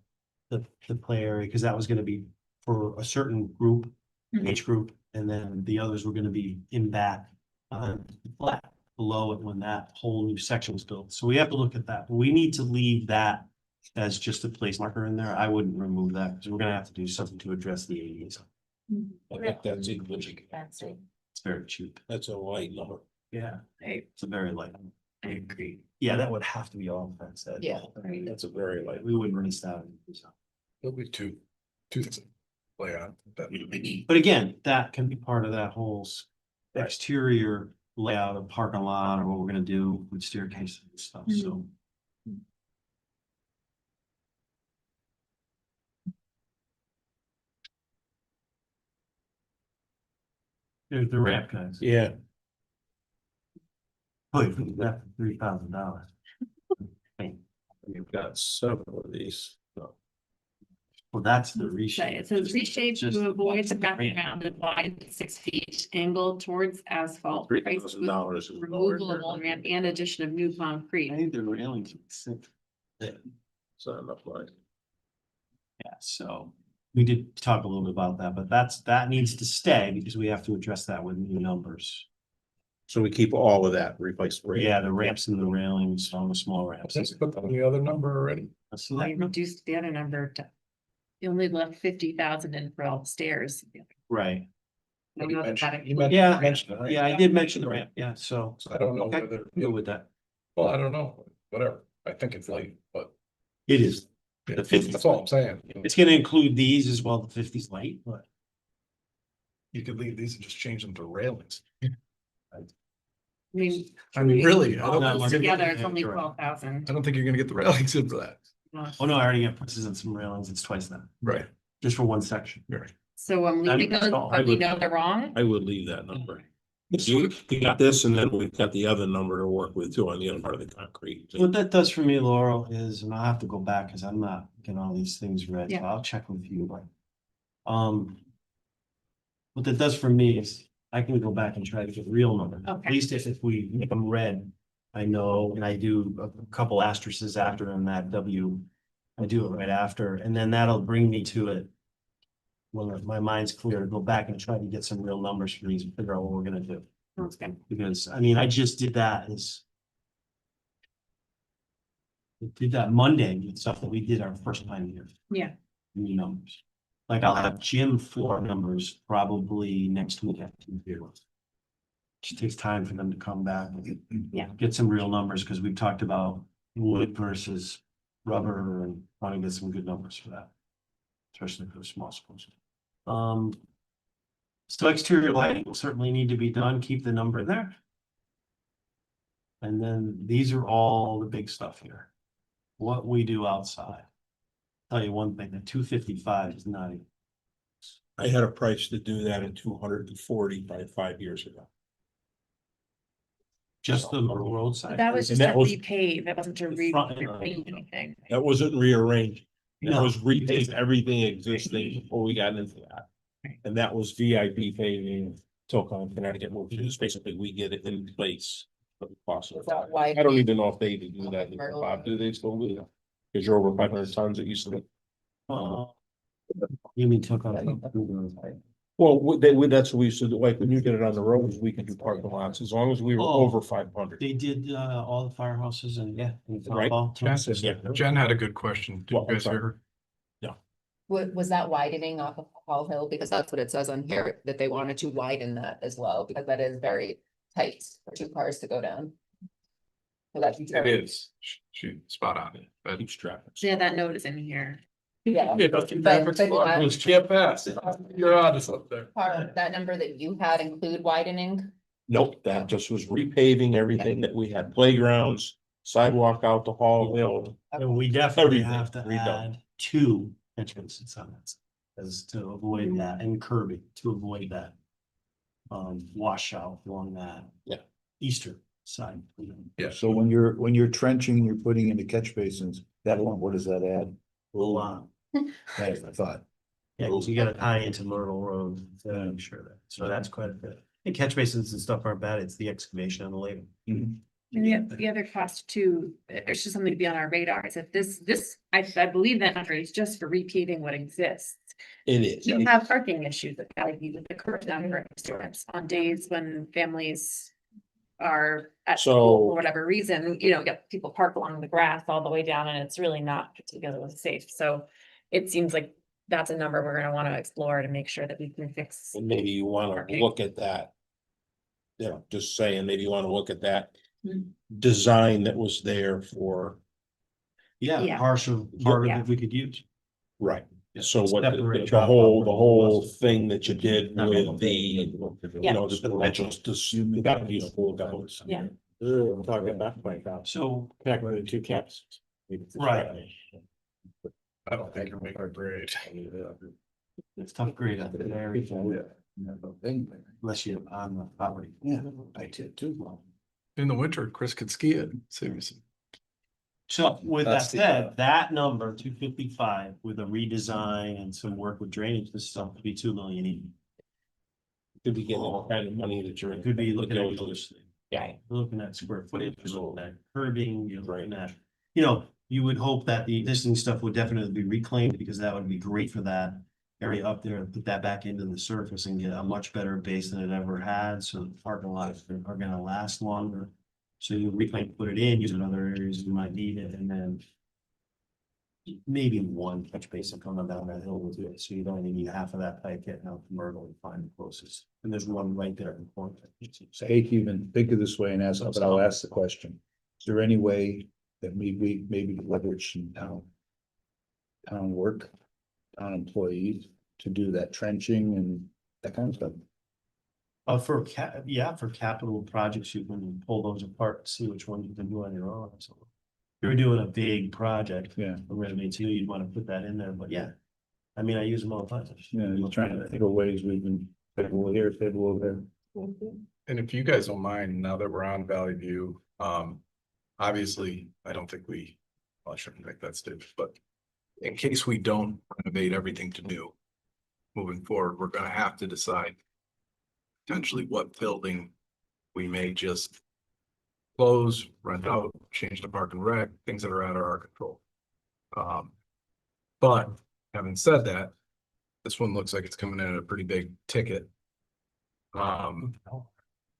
Speaker 5: the play area, because that was gonna be for a certain group, age group, and then the others were gonna be in back flat below it when that whole new section was built. So we have to look at that. We need to leave that as just a place marker in there. I wouldn't remove that because we're gonna have to do something to address the ADAs.
Speaker 1: I think that's equally,
Speaker 5: It's very cheap.
Speaker 1: that's a light number.
Speaker 5: Yeah, it's a very light.
Speaker 2: I agree.
Speaker 5: Yeah, that would have to be all fenced.
Speaker 11: Yeah.
Speaker 1: That's a very light.
Speaker 5: We wouldn't release that.
Speaker 4: There'll be two things to play on.
Speaker 5: But again, that can be part of that whole exterior layout of parking lot or what we're gonna do with staircases and stuff, so. There's the ramp guys.
Speaker 1: Yeah,
Speaker 5: Oh, you think that for $3,000.
Speaker 6: You've got several of these.
Speaker 5: Well, that's the
Speaker 2: Say,
Speaker 5: reshape.
Speaker 2: it says reshape
Speaker 5: Just-
Speaker 2: to avoid the background and wide 6 feet, angle towards asphalt. price with
Speaker 1: $3,000.
Speaker 2: Removal of all ramp and addition of new
Speaker 5: I
Speaker 2: concrete.
Speaker 5: think the railings are sick.
Speaker 6: So enough like.
Speaker 5: Yeah, so we did talk a little bit about that, but that needs to stay because we have to address that with new numbers.
Speaker 1: So we keep all of that replaced.
Speaker 5: Yeah, the ramps and the railings on the small ramps.
Speaker 4: Let's put on the other number already.
Speaker 5: Let's see
Speaker 2: I
Speaker 5: that.
Speaker 2: reduced the other number to. You only left 50,000 in for all the stairs.
Speaker 5: Right,
Speaker 2: I know that that-
Speaker 5: Yeah,
Speaker 4: mentioned it, right?
Speaker 5: yeah, I did mention the ramp, yeah, so.
Speaker 4: So I don't know
Speaker 5: Okay,
Speaker 4: whether,
Speaker 5: Go with that.
Speaker 4: well, I don't know, whatever. I think it's late, but
Speaker 5: It is. The 50.
Speaker 4: that's all I'm saying.
Speaker 5: It's gonna include these as well, the 50's light, but.
Speaker 4: You could leave these and just change them to railings.
Speaker 2: I mean,
Speaker 4: Really, I
Speaker 2: all
Speaker 5: not
Speaker 2: those
Speaker 5: much.
Speaker 2: together, it's
Speaker 5: Yeah,
Speaker 2: only
Speaker 5: correct.
Speaker 2: 12,000.
Speaker 4: don't think you're gonna get the railings in for that.
Speaker 5: Oh, no, I already got pushes and some railings, it's twice that,
Speaker 4: Right.
Speaker 5: just for one section.
Speaker 4: Right.
Speaker 2: So I'm
Speaker 5: I
Speaker 2: leaving
Speaker 5: mean,
Speaker 2: those,
Speaker 5: so I
Speaker 2: but we
Speaker 1: would-
Speaker 2: know they're wrong.
Speaker 1: I would leave that number. You got this and then we've got the other number to work with too on the other part of the concrete.
Speaker 5: What that does for me, Laurel, is, and I'll have to go back because I'm not getting all these things read, so
Speaker 2: Yeah.
Speaker 5: I'll check with you, but. What that does for me is I can go back and try to get real numbers.
Speaker 2: Okay.
Speaker 5: At least if we make them red, I know, and I do a couple asterisks after in that W. I do it right after, and then that'll bring me to it. When my mind's clear, to go back and try to get some real numbers for these and figure out what we're gonna do.
Speaker 2: Sounds good.
Speaker 5: Because, I mean, I just did that as. We did that Monday with stuff that we did our first time here.
Speaker 2: Yeah.
Speaker 5: New numbers. Like I'll have gym floor numbers probably next week. It takes time for them to come back.
Speaker 2: Yeah.
Speaker 5: Get some real numbers because we've talked about wood versus rubber and want to get some good numbers for that. Especially for the small schools. So exterior lighting will certainly need to be done, keep the number in there. And then these are all the big stuff here. What we do outside. Tell you one thing, the 255 is not.
Speaker 1: I had a price to do that in 240 by 5 years ago.
Speaker 5: Just the roadside.
Speaker 2: That was
Speaker 1: And
Speaker 2: just
Speaker 1: that
Speaker 2: to
Speaker 1: was-
Speaker 2: repave, that wasn't to
Speaker 5: The front end.
Speaker 2: repaint anything.
Speaker 1: That wasn't rearranged. That
Speaker 5: No.
Speaker 1: was repaved everything existing before we got into that. And that was VIP paving, Tilcon, Connecticut, which is basically we get it in place. for the cost of
Speaker 11: Is that
Speaker 1: it.
Speaker 11: why-
Speaker 1: I don't even know if they do that, Bob, do they still do that? Cause you're over 500 tons, it used to be.
Speaker 5: You mean took on.
Speaker 1: Well, that's what we used to do, like, when you get it on the roads, we can do parking lots, as long as we were
Speaker 5: Oh.
Speaker 1: over 500.
Speaker 5: They did all the firehouses and yeah. and
Speaker 1: Right.
Speaker 5: all-
Speaker 4: Jen had a good question. Did
Speaker 1: Well,
Speaker 4: you
Speaker 1: I'm
Speaker 4: guys hear
Speaker 1: sorry.
Speaker 4: her?
Speaker 11: Was that widening off of Hall Hill? Because that's what it says on here, that they wanted to widen that as well, because that is very tight for two cars to go down. So that's.
Speaker 4: It is. She spot on it, but.
Speaker 1: Keeps traffic.
Speaker 2: Yeah, that note is in here.
Speaker 11: Yeah.
Speaker 4: But
Speaker 11: not-
Speaker 4: was GFS. You're on to something.
Speaker 11: Part of that number that you had include widening.
Speaker 1: Nope, that just was repaving everything that we had, playgrounds, sidewalk out to Hall Hill.
Speaker 5: And we definitely
Speaker 1: Everything
Speaker 5: have to
Speaker 1: redone.
Speaker 5: add two entrances on that. As to avoid that and curbing to avoid that. Washout along that.
Speaker 1: Yeah.
Speaker 5: Eastern side.
Speaker 4: Yeah.
Speaker 3: So when you're trenching, you're putting in the catch basins, that one, what does that add?
Speaker 5: Well,
Speaker 3: That's what I thought.
Speaker 5: yeah, 'cause you gotta tie into Myrtle Road to make sure that, so that's quite a bit. And catch basins and stuff aren't bad, it's the excavation on the labor.
Speaker 2: And the other cost too, it's just something to be on our radar, is that I believe that number is just for repaving what exists.
Speaker 1: It is.
Speaker 2: You have parking issues that like with the current number of students on days when families are at
Speaker 1: So-
Speaker 2: school for whatever reason, get people park along the grass all the way down and it's really not particularly safe. So it seems like that's a number we're gonna wanna explore to make sure that we can fix.
Speaker 1: And maybe you wanna
Speaker 2: Parking.
Speaker 1: look at that. Just saying, maybe you wanna look at that
Speaker 2: Hmm.
Speaker 1: design that was there for,
Speaker 5: Yeah,
Speaker 2: Yeah.
Speaker 5: partial, part of
Speaker 2: Yeah.
Speaker 5: it we could use.
Speaker 1: right,
Speaker 5: Yeah.
Speaker 1: so what
Speaker 5: Separate
Speaker 1: the
Speaker 5: drop
Speaker 1: whole,
Speaker 5: off
Speaker 1: the
Speaker 5: or
Speaker 1: whole
Speaker 5: bus.
Speaker 1: thing that you did with the, you know, just you gotta be a full goes.
Speaker 2: Yeah.
Speaker 1: I'm talking about like that.
Speaker 5: So,
Speaker 1: Connect with the two caps.
Speaker 5: Right.
Speaker 4: I don't think you're making a grade.
Speaker 5: it's tough grade out there, unless you're on the property.
Speaker 3: Yeah, I did too.
Speaker 4: In the winter, Chris could ski it, seriously.
Speaker 5: So with that
Speaker 6: That's the-
Speaker 5: said, that number, 255, with a redesign and some work with drainage, this stuff could be 2 million even.
Speaker 1: Could be getting all kind of money that you're.
Speaker 5: Could be looking at
Speaker 1: Those-
Speaker 5: those.
Speaker 1: Yeah.
Speaker 5: Looking at square footage, you're looking at curbing, you're looking at, you would hope that the existing stuff would definitely be reclaimed because that would be great for that area up there, put that back into the surface and get a much better base than it ever had, so the parking lots are gonna last longer. So you reclaim, put it in, use it in other areas you might need it, and then maybe one catch basin coming down that hill with it, so you don't even need half of that pipe getting out to Myrtle and find the closest. And there's one right there in the corner.
Speaker 3: I hate to even think of this way and ask, but I'll ask the question. Is there any way that we maybe leverage some town work, town employees to do that trenching and that kind of stuff?
Speaker 5: For capital projects, you can pull those apart, and see which one you can do on your own, so. If you're doing a big project,
Speaker 3: Yeah,
Speaker 5: renovate too, you'd wanna put that in there, but yeah. I mean, I use them all the time.
Speaker 3: yeah, I'm trying to think of ways we can, table here, table over there.
Speaker 4: And if you guys don't mind, now that we're on Valley View, obviously, I don't think well, I shouldn't make that statement, but in case we don't renovate everything to new, moving forward, we're gonna have to decide potentially what building we may just close, rent out, change the park and rec, things that are out of our control. But having said that, this one looks like it's coming in at a pretty big ticket.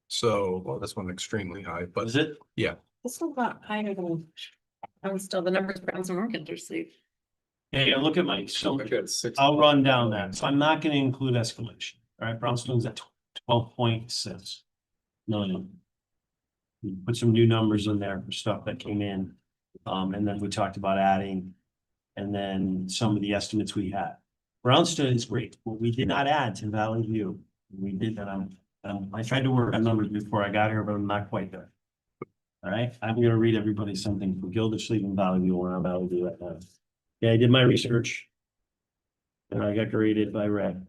Speaker 4: So, well, this one extremely high, but
Speaker 5: Is it?
Speaker 2: This is a lot higher than, I was still, the numbers Browns and Morgans are safe.
Speaker 5: Hey, look at my, so
Speaker 4: I got six.
Speaker 5: I'll run down that, so I'm not gonna include escalation, all right, Brownstone's at 12.6 million. We put some new numbers in there for stuff that came in, and then we talked about adding. And then some of the estimates we had. Brownstone is great, what we did not add to Valley View, we did that I tried to work on numbers before I got here, but I'm not quite there. All right, I'm gonna read everybody something from Gildersleeve and Valley View, we're on Valley View right now. Yeah, I did my research. And I got graded by Red.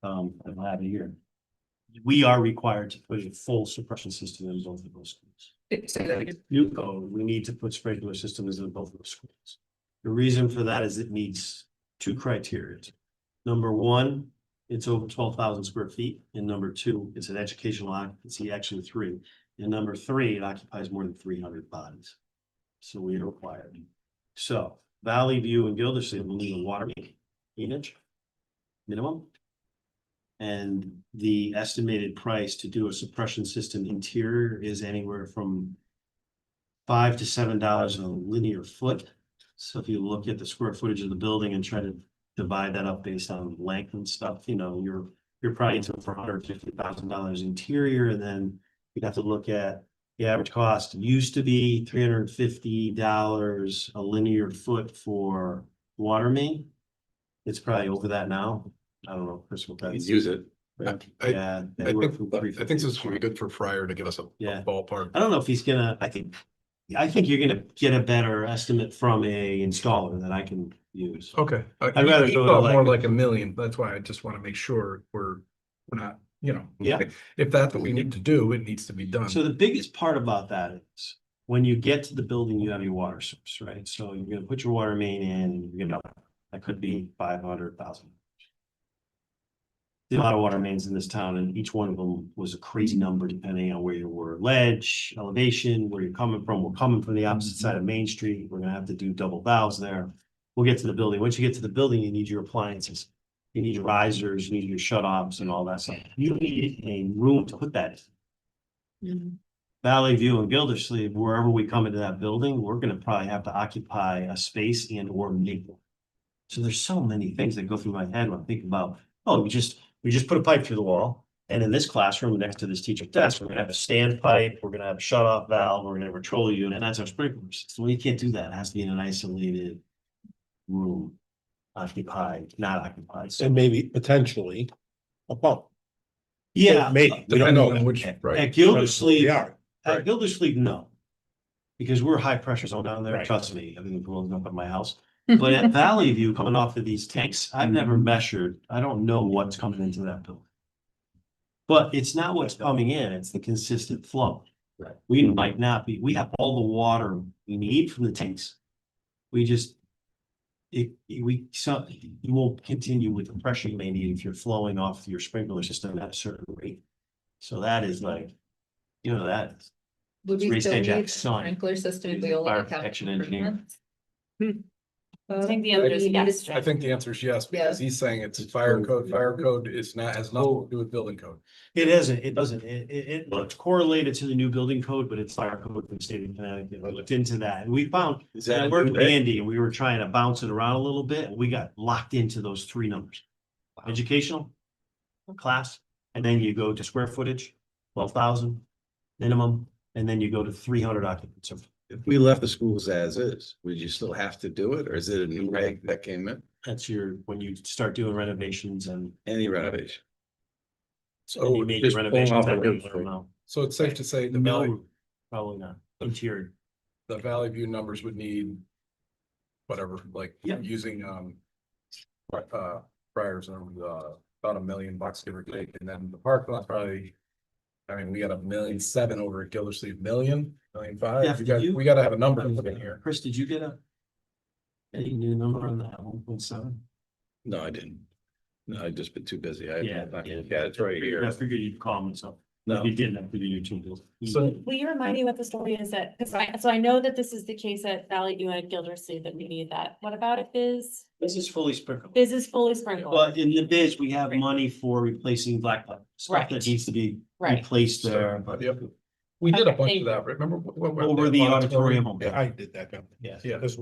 Speaker 5: I'll have it here. We are required to put a full suppression system in both of those schools. New code, we need to put sprinkler systems in both of those schools. The reason for that is it meets two criteria. Number one, it's over 12,000 square feet, and number two, it's an educational occupancy, actually three. And number three, it occupies more than 300 bodies. So we are required. So Valley View and Gildersleeve will need a water main, 8-inch minimum. And the estimated price to do a suppression system interior is anywhere from $5 to $7 a linear foot. So if you look at the square footage of the building and try to divide that up based on length and stuff, you know, you're probably into for $150,000 interior, and then you'd have to look at the average cost used to be $350 a linear foot for water main. It's probably over that now. I don't know, Chris, what
Speaker 6: You
Speaker 5: that's.
Speaker 6: can use it.
Speaker 5: Yeah.
Speaker 4: I think this is really good for Fryer to give us a
Speaker 5: Yeah.
Speaker 4: ballpark.
Speaker 5: I don't know if he's gonna, I think you're gonna get a better estimate from a installer that I can use.
Speaker 4: Okay.
Speaker 5: I'd rather
Speaker 4: he
Speaker 5: go to
Speaker 4: thought
Speaker 5: like-
Speaker 4: more like $1 million. That's why I just want to make sure we're not, you know.
Speaker 5: Yeah.
Speaker 4: If that's what we need to do, it needs to be done.
Speaker 5: So the biggest part about that is when you get to the building, you have your water source, right? So you're gonna put your water main in, and you're gonna, that could be 500,000. There's a lot of water mains in this town, and each one of them was a crazy number depending on where you were, ledge, elevation, where you're coming from. We're coming from the opposite side of Main Street. We're gonna have to do double valves there. We'll get to the building. Once you get to the building, you need your appliances. You need your risers, you need your shut offs and all that stuff. You need a room to put that in. Valley View and Gildersleeve, wherever we come into that building, we're gonna probably have to occupy a space and or maple. So there's so many things that go through my head when I think about, oh, we just put a pipe through the wall. And in this classroom next to this teacher's desk, we're gonna have a stand pipe, we're gonna have a shut off valve, we're gonna have a trolley unit, and that's our sprinkler system. Well, you can't do that. It has to be in an isolated room. Occupied, not occupied. So
Speaker 1: And maybe potentially a pump.
Speaker 5: yeah,
Speaker 1: Maybe, we don't know.
Speaker 4: Depending on which,
Speaker 5: at
Speaker 4: right.
Speaker 5: Gildersleeve,
Speaker 1: Yeah,
Speaker 5: at Gildersleeve, no. Because we're high pressure zone down there,
Speaker 1: Right.
Speaker 5: trust me, everything's blowing up at my house. But at Valley View, coming off of these tanks, I've never measured, I don't know what's coming into that building. But it's not what's coming in, it's the consistent flow.
Speaker 6: Right.
Speaker 5: We might not be, we have all the water we need from the tanks. We just. You won't continue with the pressure you may need if you're flowing off your sprinkler system at a certain rate. So that is like, you know, that.
Speaker 11: Would
Speaker 5: It's
Speaker 11: we
Speaker 5: raised
Speaker 11: still
Speaker 5: by Jack
Speaker 11: need
Speaker 5: Son.
Speaker 11: sprinkler system if we only
Speaker 5: Fire
Speaker 11: have capital
Speaker 5: protection engineer.
Speaker 11: improvements?
Speaker 7: I think the answer is
Speaker 11: You need
Speaker 7: yes.
Speaker 11: to-
Speaker 4: I think the answer is yes, because he's saying it's fire code. Fire code is not, has nothing to do with building code.
Speaker 5: It isn't, it doesn't, it looks correlated to the new building code, but it's fire code from the state of Connecticut. I looked into that and we found,
Speaker 6: Is
Speaker 5: and I
Speaker 6: that
Speaker 5: worked with
Speaker 6: right?
Speaker 5: Andy and we were trying to bounce it around a little bit and we got locked into those three numbers. Educational, class, and then you go to square footage, 12,000 minimum, and then you go to 300 occupants. So
Speaker 6: If we left the schools as is, would you still have to do it, or is it a new reg that came in?
Speaker 5: that's your, when you start doing renovations and
Speaker 6: Any renovation?
Speaker 5: any major
Speaker 6: just pulling
Speaker 5: renovations.
Speaker 6: off
Speaker 5: that
Speaker 6: the
Speaker 5: we
Speaker 6: roof,
Speaker 5: don't
Speaker 6: right?
Speaker 5: know.
Speaker 4: So it's safe to say the Valley,
Speaker 5: No, probably not, interior.
Speaker 4: the Valley View numbers would need whatever, like
Speaker 5: Yeah.
Speaker 4: using, Friars and, about $1 million, give or take, and then the parking lot probably. I mean, we got $1.7 million over at Gildersleeve, $1.5 million.
Speaker 5: Jeff, did you-
Speaker 4: We gotta have a number in here.
Speaker 5: Chris, did you get any new number on that 1.7?
Speaker 6: No, I didn't. No, I just been too busy. I,
Speaker 5: Yeah,
Speaker 6: yeah, it's right
Speaker 5: I
Speaker 6: here.
Speaker 5: figured you'd call me, so.
Speaker 6: No.
Speaker 5: If you didn't, I figured you'd too.
Speaker 4: So
Speaker 7: Will you remind me what the story is that, so I know that this is the case at Valley View and Gildersleeve that we need that. What about if
Speaker 5: This is fully sprinkled.
Speaker 7: Biz is fully sprinkled?
Speaker 5: But in the bids, we have money for replacing black pipe, stuff that
Speaker 7: Right.
Speaker 5: needs to be
Speaker 7: Right.
Speaker 5: replaced there, but
Speaker 4: Yep. We did a bunch
Speaker 7: Okay.
Speaker 4: of that, remember?
Speaker 5: over the auditorium.
Speaker 1: yeah, I did that.
Speaker 5: Yeah.
Speaker 4: Yeah.
Speaker 1: Because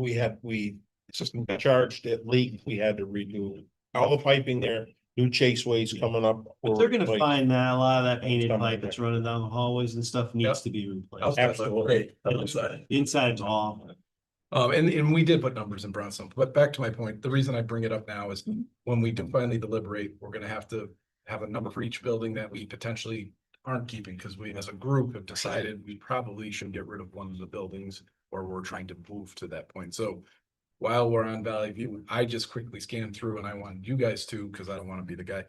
Speaker 1: system got charged, it leaked, we had to redo all the piping there, new chaseways coming up.
Speaker 5: But they're gonna
Speaker 1: like-
Speaker 5: find that a lot of that painted
Speaker 1: Something
Speaker 5: pipe
Speaker 1: like
Speaker 5: that's
Speaker 1: that.
Speaker 5: running down the hallways and stuff needs
Speaker 4: Yep.
Speaker 5: to be replaced.
Speaker 4: Outside's
Speaker 1: Absolutely.
Speaker 4: great.
Speaker 5: Inside's off.
Speaker 4: And we did put numbers in Brownstone, but back to my point, the reason I bring it up now is when we do finally deliberate, we're gonna have to have a number for each building that we potentially aren't keeping, because we as a group have decided we probably should get rid of one of the buildings, or we're trying to move to that point. So while we're on Valley View, I just quickly scanned through and I wanted you guys to, because I don't want to be the guy.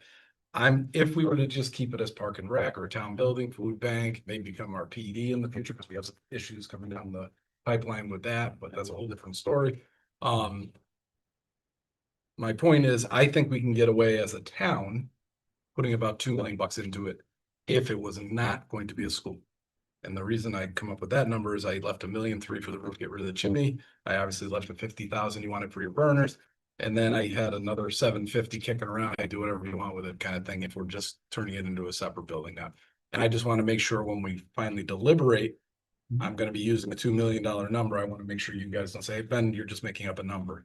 Speaker 4: if we were to just keep it as park and rec or a town building, food bank, maybe become our PD in the future, because we have some issues coming down the pipeline with that, but that's a whole different story. My point is, I think we can get away as a town putting about $2 million into it if it was not going to be a school. And the reason I come up with that number is I left $1.3 million for the roof, get rid of the chimney. I obviously left the 50,000 you wanted for your burners. And then I had another 750 kicking around. I do whatever you want with it kind of thing if we're just turning it into a separate building now. And I just want to make sure when we finally deliberate, I'm going to be using a $2 million number. I want to make sure you guys don't say, Ben, you're just making up a number.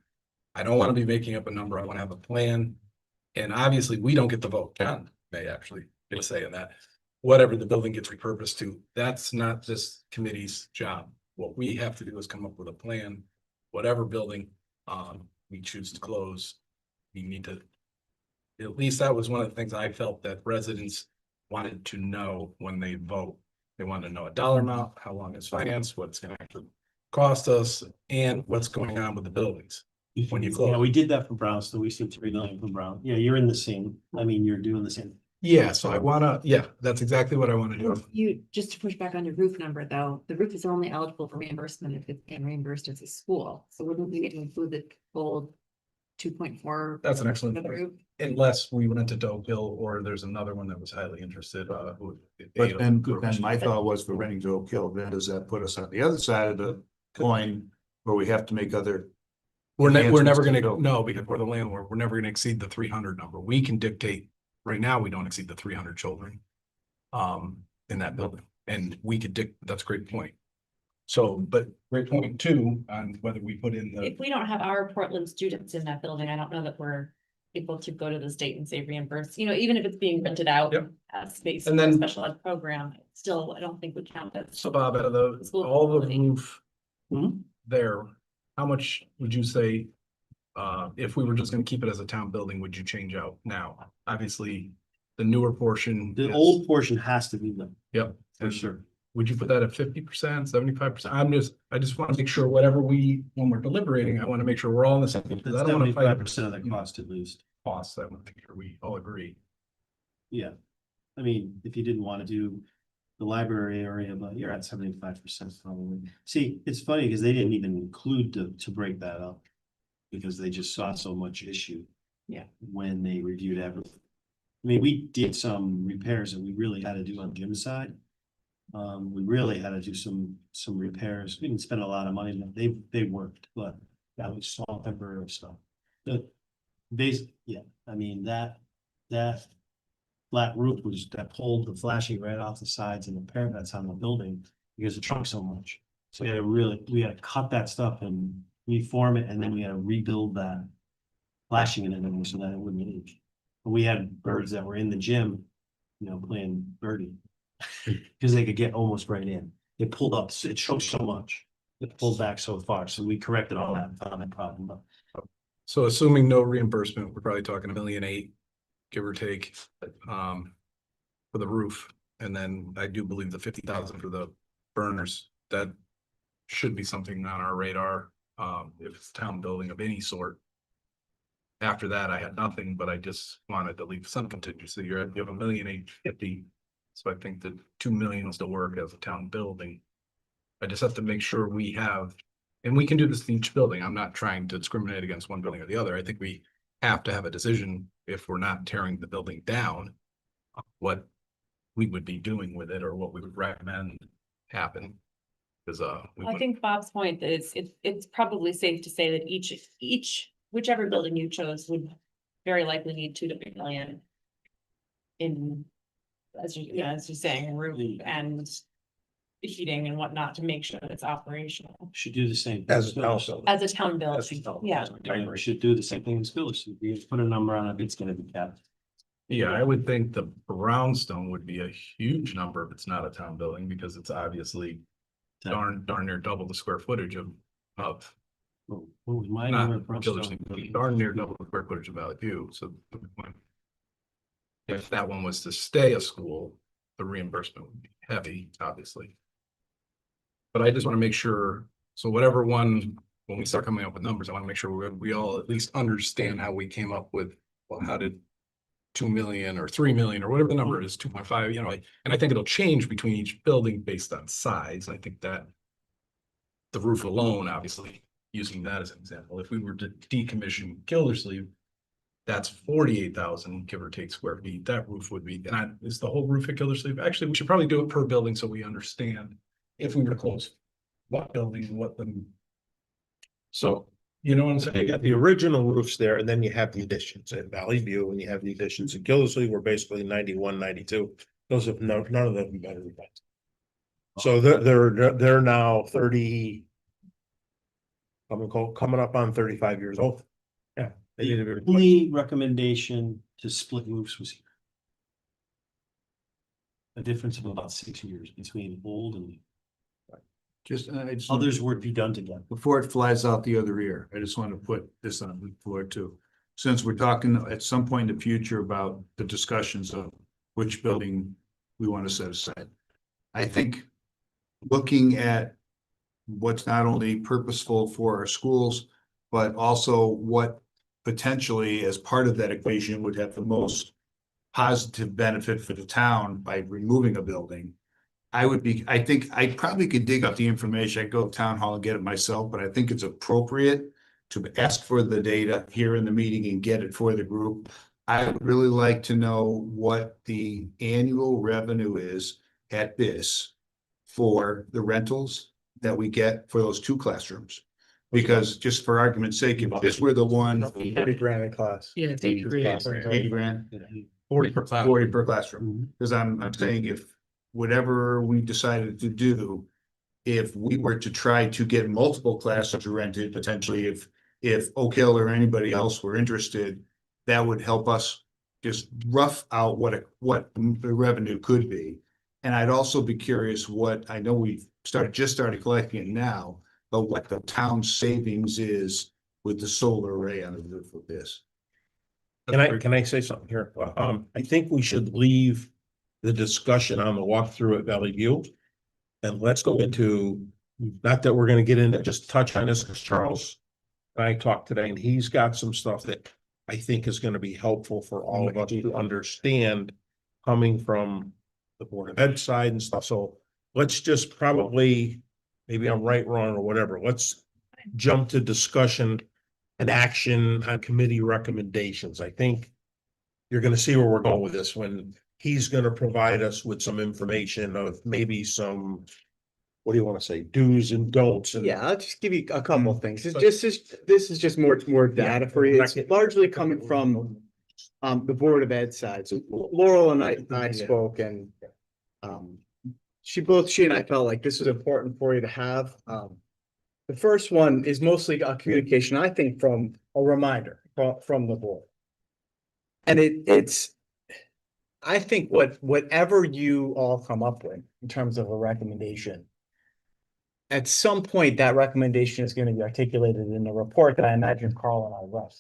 Speaker 4: I don't want to be making up a number. I want to have a plan. And obviously we don't get the vote. John may actually be saying that. Whatever the building gets repurposed to, that's not this committee's job. What we have to do is come up with a plan, whatever building we choose to close. We need to, at least that was one of the things I felt that residents wanted to know when they vote. They wanted to know a dollar amount, how long it's financed, what it's gonna actually cost us, and what's going on with the buildings. When you
Speaker 5: Yeah,
Speaker 4: close.
Speaker 5: we did that for Brownsville. We seen 3 million from Brown. Yeah, you're in the same, I mean, you're doing the same.
Speaker 4: Yeah, so I wanna, yeah, that's exactly what I wanna do.
Speaker 2: You, just to push back on your roof number though, the roof is only eligible for reimbursement if it's being reimbursed as a school. So wouldn't we include the full 2.4?
Speaker 4: That's an excellent
Speaker 2: of the
Speaker 4: point.
Speaker 2: roof?
Speaker 4: Unless we went into Doe Hill or there's another one that was highly interested,
Speaker 3: But then my thought was for renting to Oak Hill, then does that put us on the other side of the coin where we have to make other?
Speaker 4: We're never
Speaker 3: enhancements to
Speaker 4: gonna,
Speaker 3: the building?
Speaker 4: no, because we're the landlord, we're never gonna exceed the 300 number. We can dictate, right now, we don't exceed the 300 children. In that building, and we could that's a great point. So, but great point too, on whether we put in the,
Speaker 7: If we don't have our Portland students in that building, I don't know that we're able to go to the state and say reimburse, you know, even if it's being rented out
Speaker 4: Yep.
Speaker 7: as space
Speaker 4: And
Speaker 7: for a
Speaker 4: then-
Speaker 7: special ed program, still, I don't think would count as.
Speaker 4: so Bob, out of the,
Speaker 7: School
Speaker 4: all the
Speaker 7: facility.
Speaker 4: roof. There, how much would you say? If we were just gonna keep it as a town building, would you change out now? Obviously, the newer portion.
Speaker 5: The
Speaker 4: is-
Speaker 5: old portion has to be done,
Speaker 4: Yep.
Speaker 5: for sure.
Speaker 4: Would you put that at 50%, 75%? I just want to make sure whatever when we're deliberating, I want to make sure we're all in the same. Because I don't want to fight
Speaker 5: 75% of the cost at least.
Speaker 4: costs. I want to make sure we all agree.
Speaker 5: Yeah. I mean, if you didn't want to do the library area, but you're at 75% probably. See, it's funny because they didn't even include to break that up. Because they just saw so much issue.
Speaker 7: Yeah.
Speaker 5: When they reviewed everything. I mean, we did some repairs that we really had to do on the gym side. We really had to do some repairs. We didn't spend a lot of money, but they worked, but that was small temporary stuff. The yeah, I mean, that flat roof was that pulled the flashing right off the sides and the parapets on the building because it shrunk so much. So we had to cut that stuff and reform it, and then we had to rebuild that flashing and everything so that it wouldn't leak. But we had birds that were in the gym, you know, playing birdie. Because they could get almost right in. It pulled up, it choked so much. It pulled back so far, so we corrected all that, found that problem.
Speaker 4: So assuming no reimbursement, we're probably talking $1.8 million, give or take, for the roof. And then I do believe the 50,000 for the burners, that should be something on our radar, if it's a town building of any sort. After that, I had nothing, but I just wanted to leave some contingency. You have $1.85 million. So I think that 2 million will still work as a town building. I just have to make sure we have, and we can do this in each building. I'm not trying to discriminate against one building or the other. I think we have to have a decision if we're not tearing the building down, what we would be doing with it or what we would recommend happen. Because
Speaker 7: I think Bob's point is it's probably safe to say that whichever building you chose would very likely need 2 to 3 million. In, as you're saying, roof and heating and whatnot to make sure that it's operational
Speaker 5: Should do the same.
Speaker 3: As a town building.
Speaker 7: as a town building, yeah.
Speaker 5: We should do the same thing in schools. If we put a number on it, it's gonna be capped.
Speaker 4: yeah, I would think the brownstone would be a huge number if it's not a town building, because it's obviously darn near double the square footage of
Speaker 5: What was my
Speaker 4: not
Speaker 5: number? for
Speaker 4: Killer
Speaker 5: Brownstone?
Speaker 4: State, but darn near double the square footage of Valley View, so. If that one was to stay a school, the reimbursement would be heavy, obviously. But I just want to make sure, so whatever one, when we start coming up with numbers, I want to make sure we all at least understand how we came up with, well, how did 2 million or 3 million or whatever the number is, 2.5, and I think it'll change between each building based on size. I think that the roof alone, obviously, using that as an example, if we were to decommission Gildersleeve, that's 48,000, give or take, square feet. That roof would be, is the whole roof at Gildersleeve? Actually, we should probably do it per building so we understand if we were to close what building, what the. So, you know what I'm saying?
Speaker 1: You got the original roofs there, and then you have the additions at Valley View, and you have the additions at Gildersleeve, were basically 91, 92. Those have none of them been rebuilt. So they're now 30. Coming up on 35 years old. Yeah. They need to be replaced.
Speaker 5: Only recommendation to split roofs was here. A difference of about 6 years between old and new.
Speaker 3: Just,
Speaker 5: Others would be done together.
Speaker 3: before it flies out the other ear, I just want to put this on the floor too. Since we're talking at some point in the future about the discussions of which building we want to set aside. I think looking at what's not only purposeful for our schools, but also what potentially as part of that equation would have the most positive benefit for the town by removing a building. I think I probably could dig up the information. I'd go to town hall and get it myself, but I think it's appropriate to ask for the data here in the meeting and get it for the group. I would really like to know what the annual revenue is at BIS for the rentals that we get for those 2 classrooms. Because just for argument's sake, if this were the one,
Speaker 8: 40 grand a class. Yeah, it's 80 grand.
Speaker 3: 80 grand,
Speaker 4: 40 per class.
Speaker 3: 40 per classroom. Because I'm saying if whatever we decided to do, if we were to try to get multiple classes rented, potentially if Oak Hill or anybody else were interested, that would help us just rough out what the revenue could be. And I'd also be curious what, I know we've just started collecting it now, but what the town savings is with the solar array on the roof of this.
Speaker 1: Can I say something here? I think we should leave the discussion on the walkthrough at Valley View. And let's go into, not that we're gonna get into, just touch on this, because Charles and I talked today, and he's got some stuff that I think is gonna be helpful for all of us to understand coming from the Board of Ed side and stuff. So let's just probably, maybe I'm right, wrong, or whatever, let's jump to discussion and action on committee recommendations. I think you're gonna see where we're going with this when he's gonna provide us with some information of maybe some, what do you wanna say, do's and don'ts? And
Speaker 8: Yeah, I'll just give you a couple of things. This is just more data for you. It's largely coming from the Board of Ed side. So Laurel and I spoke, and she and I felt like this was important for you to have. The first one is mostly a communication, I think, from a reminder from the board. And it's I think whatever you all come up with in terms of a recommendation, at some point that recommendation is going to be articulated in a report that I imagine Carl and I wrote.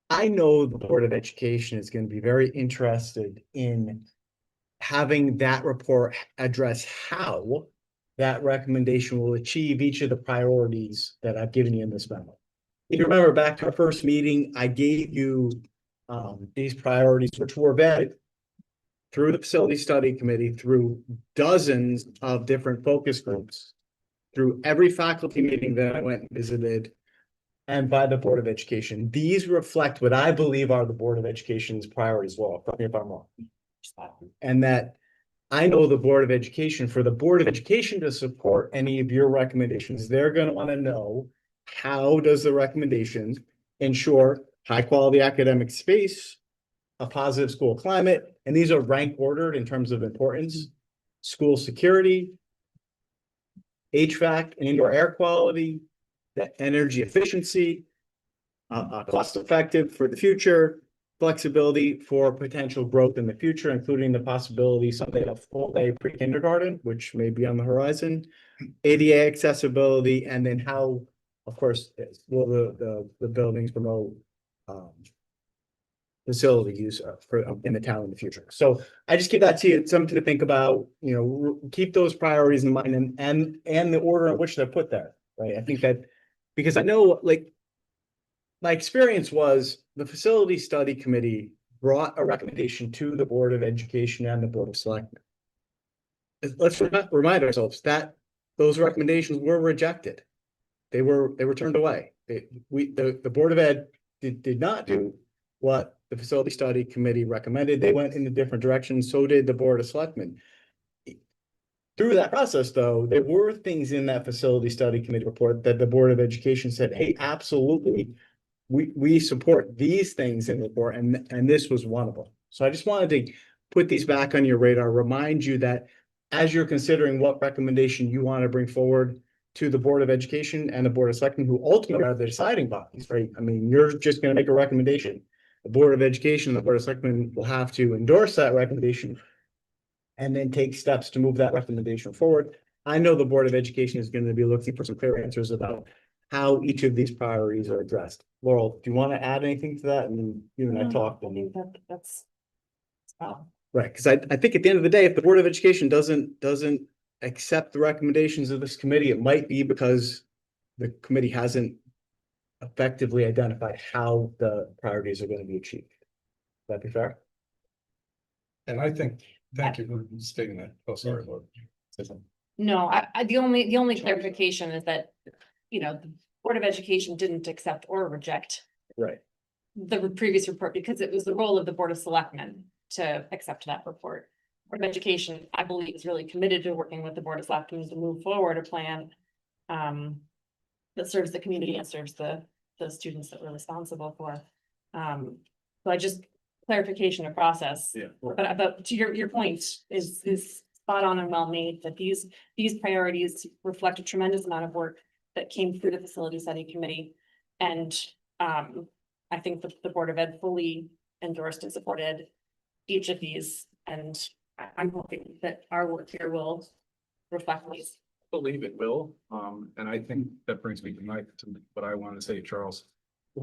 Speaker 8: I know the Board of Education is going to be very interested in having that report address how that recommendation will achieve each of the priorities that I've given you in this memo. If you remember back to our first meeting, I gave you these priorities, which were vetted through the Facility Study Committee, through dozens of different focus groups, through every faculty meeting that I went and visited, and by the Board of Education. These reflect what I believe are the Board of Education's priorities. Well, correct me if I'm wrong. And that I know the Board of Education, for the Board of Education to support any of your recommendations, they're going to want to know, how does the recommendations ensure high quality academic space, a positive school climate, and these are rank ordered in terms of importance: school security, HVAC and indoor air quality, the energy efficiency, cost effective for the future, flexibility for potential growth in the future, including the possibility someday of full day pre-kindergarten, which may be on the horizon, ADA accessibility, and then how, of course, will the buildings promote facility use in the town in the future. So I just give that to you, something to think about. You know, keep those priorities in mind, and the order in which they're put there. Right. I think that, because I know, like, my experience was the Facility Study Committee brought a recommendation to the Board of Education and the Board of Selectmen. Let's remind ourselves that those recommendations were rejected. They were turned away. The Board of Ed did not do what the Facility Study Committee recommended. They went in a different direction, so did the Board of Selectmen. Through that process, though, there were things in that Facility Study Committee report that the Board of Education said, hey, absolutely. We support these things in the report, and this was one of them. So I just wanted to put these back on your radar, remind you that as you're considering what recommendation you want to bring forward to the Board of Education and the Board of Selectmen, who ultimately are the deciding bodies, right? I mean, you're just going to make a recommendation. The Board of Education and the Board of Selectmen will have to endorse that recommendation and then take steps to move that recommendation forward. I know the Board of Education is going to be looking for some clear answers about how each of these priorities are addressed. Laurel, do you want to add anything to that? I mean, you and I talked.
Speaker 7: I think that's. Wow.
Speaker 8: Right, because I think at the end of the day, if the Board of Education doesn't accept the recommendations of this committee, it might be because the committee hasn't effectively identified how the priorities are going to be achieved. Would that be fair?
Speaker 4: And I think, thank you for stating that. Oh, sorry, Lord.
Speaker 7: No, the only clarification is that, you know, the Board of Education didn't accept or reject
Speaker 8: Right.
Speaker 7: the previous report because it was the role of the Board of Selectmen to accept that report. Board of Education, I believe, is really committed to working with the Board of Selectmen to move forward a plan that serves the community and serves the students that we're responsible for. So I just clarification of process.
Speaker 6: Yeah.
Speaker 7: But to your point is spot on and well made, that these priorities reflect a tremendous amount of work that came through the Facility Study Committee. And I think the Board of Ed fully endorsed and supported each of these, and I'm hoping that our work here will reflect these.
Speaker 4: Believe it will, and I think that brings me to what I want to say, Charles.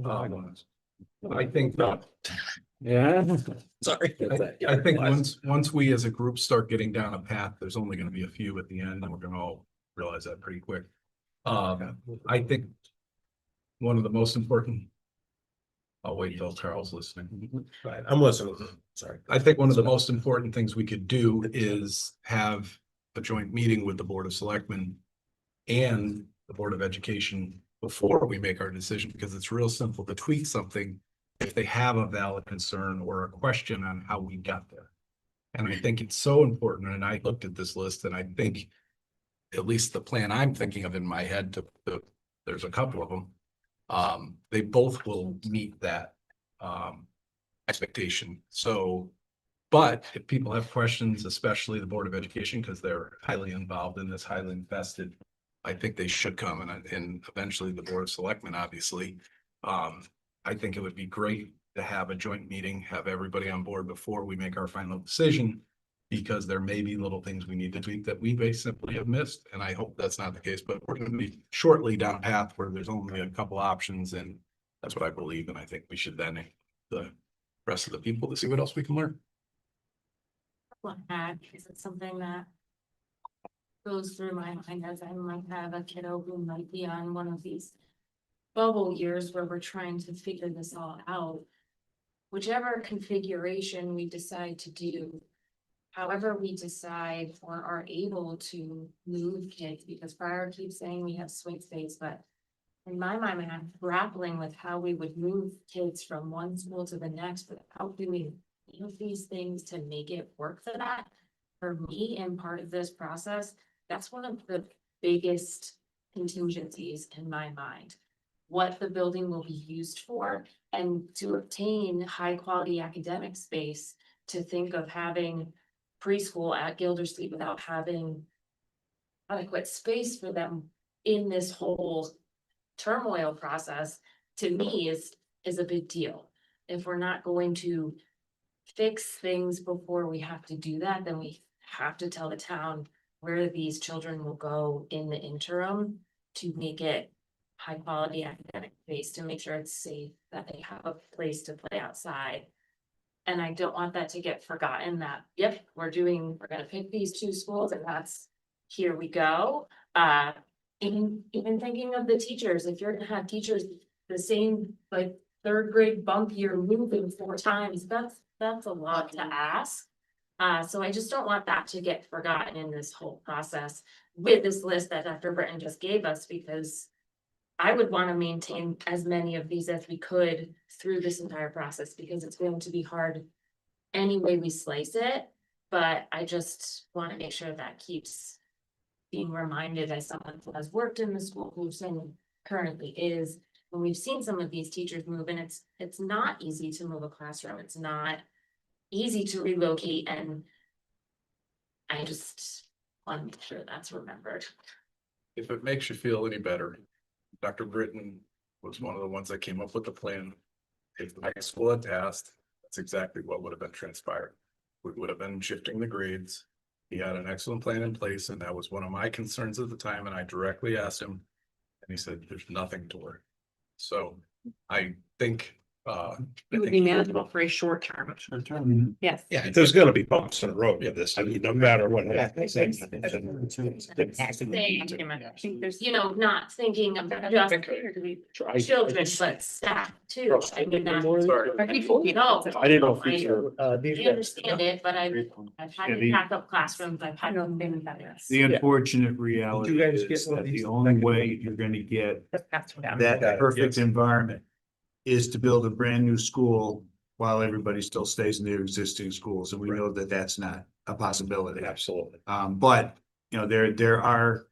Speaker 4: I think that.
Speaker 8: Yeah.
Speaker 6: Sorry.
Speaker 4: I think once we as a group start getting down a path, there's only gonna be a few at the end, and we're gonna all realize that pretty quick. I think one of the most important. I'll wait till Charles listening.
Speaker 1: Right, I'm listening. Sorry.
Speaker 4: I think one of the most important things we could do is have a joint meeting with the Board of Selectmen and the Board of Education before we make our decision, because it's real simple to tweak something if they have a valid concern or a question on how we got there. And I think it's so important, and I looked at this list, and I think at least the plan I'm thinking of in my head, there's a couple of them. They both will meet that expectation. So, but if people have questions, especially the Board of Education, because they're highly involved in this, highly invested, I think they should come, and eventually the Board of Selectmen, obviously. I think it would be great to have a joint meeting, have everybody on board before we make our final decision, because there may be little things we need to tweak that we may simply have missed, and I hope that's not the case, but we're going to be shortly down a path where there's only a couple options, and that's what I believe, and I think we should then the rest of the people to see what else we can learn.
Speaker 9: Is it something that goes through my mind as I might have a kiddo who might be on one of these bubble years where we're trying to figure this all out? Whichever configuration we decide to do, however we decide or are able to move kids, because Prior keeps saying we have swing states, but in my mind, I'm grappling with how we would move kids from one school to the next, but how do we use these things to make it work for that? For me, and part of this process, that's one of the biggest contingencies in my mind. What the building will be used for, and to obtain high quality academic space, to think of having preschool at Gildersleeve without having adequate space for them in this whole turmoil process, to me is a big deal. If we're not going to fix things before we have to do that, then we have to tell the town where these children will go in the interim to make it high quality academic space, to make sure it's safe, that they have a place to play outside. And I don't want that to get forgotten that, yep, we're gonna pick these two schools and that's, here we go. Even thinking of the teachers, if you're gonna have teachers the same, like third grade bump year moving 4 times, that's a lot to ask. So I just don't want that to get forgotten in this whole process with this list that Dr. Britton just gave us, because I would want to maintain as many of these as we could through this entire process, because it's going to be hard any way we slice it. But I just want to make sure that keeps being reminded as someone who has worked in the school, who's currently is, when we've seen some of these teachers move, and it's not easy to move a classroom. It's not easy to relocate, and I just want to make sure that's remembered.
Speaker 4: If it makes you feel any better, Dr. Britton was one of the ones that came up with the plan. If the high school had asked, that's exactly what would have been transpired. We would have been shifting the grades. He had an excellent plan in place, and that was one of my concerns at the time, and I directly asked him. And he said, there's nothing to worry. So I think
Speaker 7: It would be manageable for a short term. Yes.
Speaker 1: Yeah, there's gonna be bumps in the road with this, I mean, no matter what. happens.
Speaker 9: Saying,
Speaker 7: I think there's.
Speaker 9: you know, not thinking about just children, but staff too. I mean, that's, you know.
Speaker 5: I didn't know if these were,
Speaker 9: I understand it, but I've had to pack up classrooms, I've had to think about this.
Speaker 3: The unfortunate reality
Speaker 1: Did you guys
Speaker 3: is
Speaker 1: get one of
Speaker 3: that
Speaker 1: these?
Speaker 3: the only way you're gonna get that perfect environment is to build a brand new school while everybody still stays in their existing schools, and we know that that's not a possibility.
Speaker 1: Absolutely.
Speaker 3: But, you know, there are,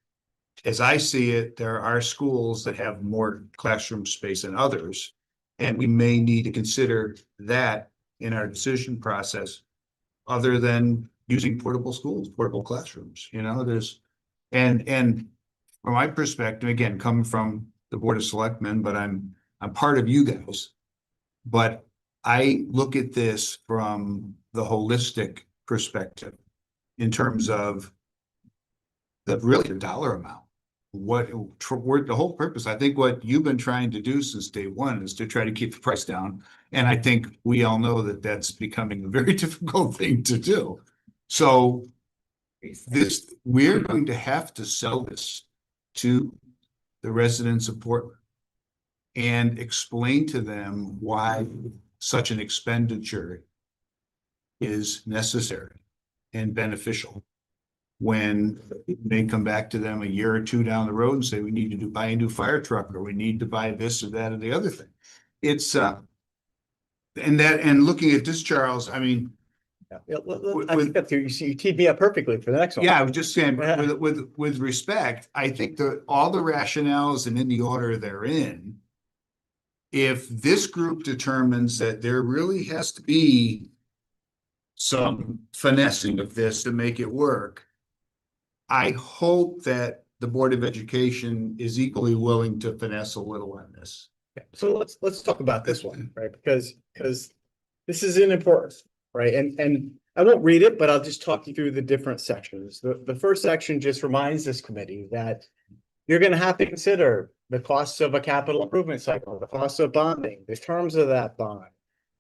Speaker 3: as I see it, there are schools that have more classroom space than others. And we may need to consider that in our decision process, other than using portable schools, portable classrooms, you know, and from my perspective, again, coming from the Board of Selectmen, but I'm part of you guys. But I look at this from the holistic perspective in terms of the dollar amount. The whole purpose, I think what you've been trying to do since day one is to try to keep the price down. And I think we all know that that's becoming a very difficult thing to do. So we're going to have to sell this to the residents of Portland and explain to them why such an expenditure is necessary and beneficial. When they come back to them a year or two down the road and say, we need to buy a new fire truck, or we need to buy this or that or the other thing. It's and looking at this, Charles, I mean,
Speaker 8: I think that's, you teed me up perfectly for the next one.
Speaker 3: yeah, I was just saying, with respect, I think that all the rationales and in the order they're in, if this group determines that there really has to be some finessing of this to make it work, I hope that the Board of Education is equally willing to finesse a little on this.
Speaker 8: So let's talk about this one, right? Because this is an importance, right? And I won't read it, but I'll just talk you through the different sections. The first section just reminds this committee that you're going to have to consider the costs of a capital improvement cycle, the costs of bonding, the terms of that bond,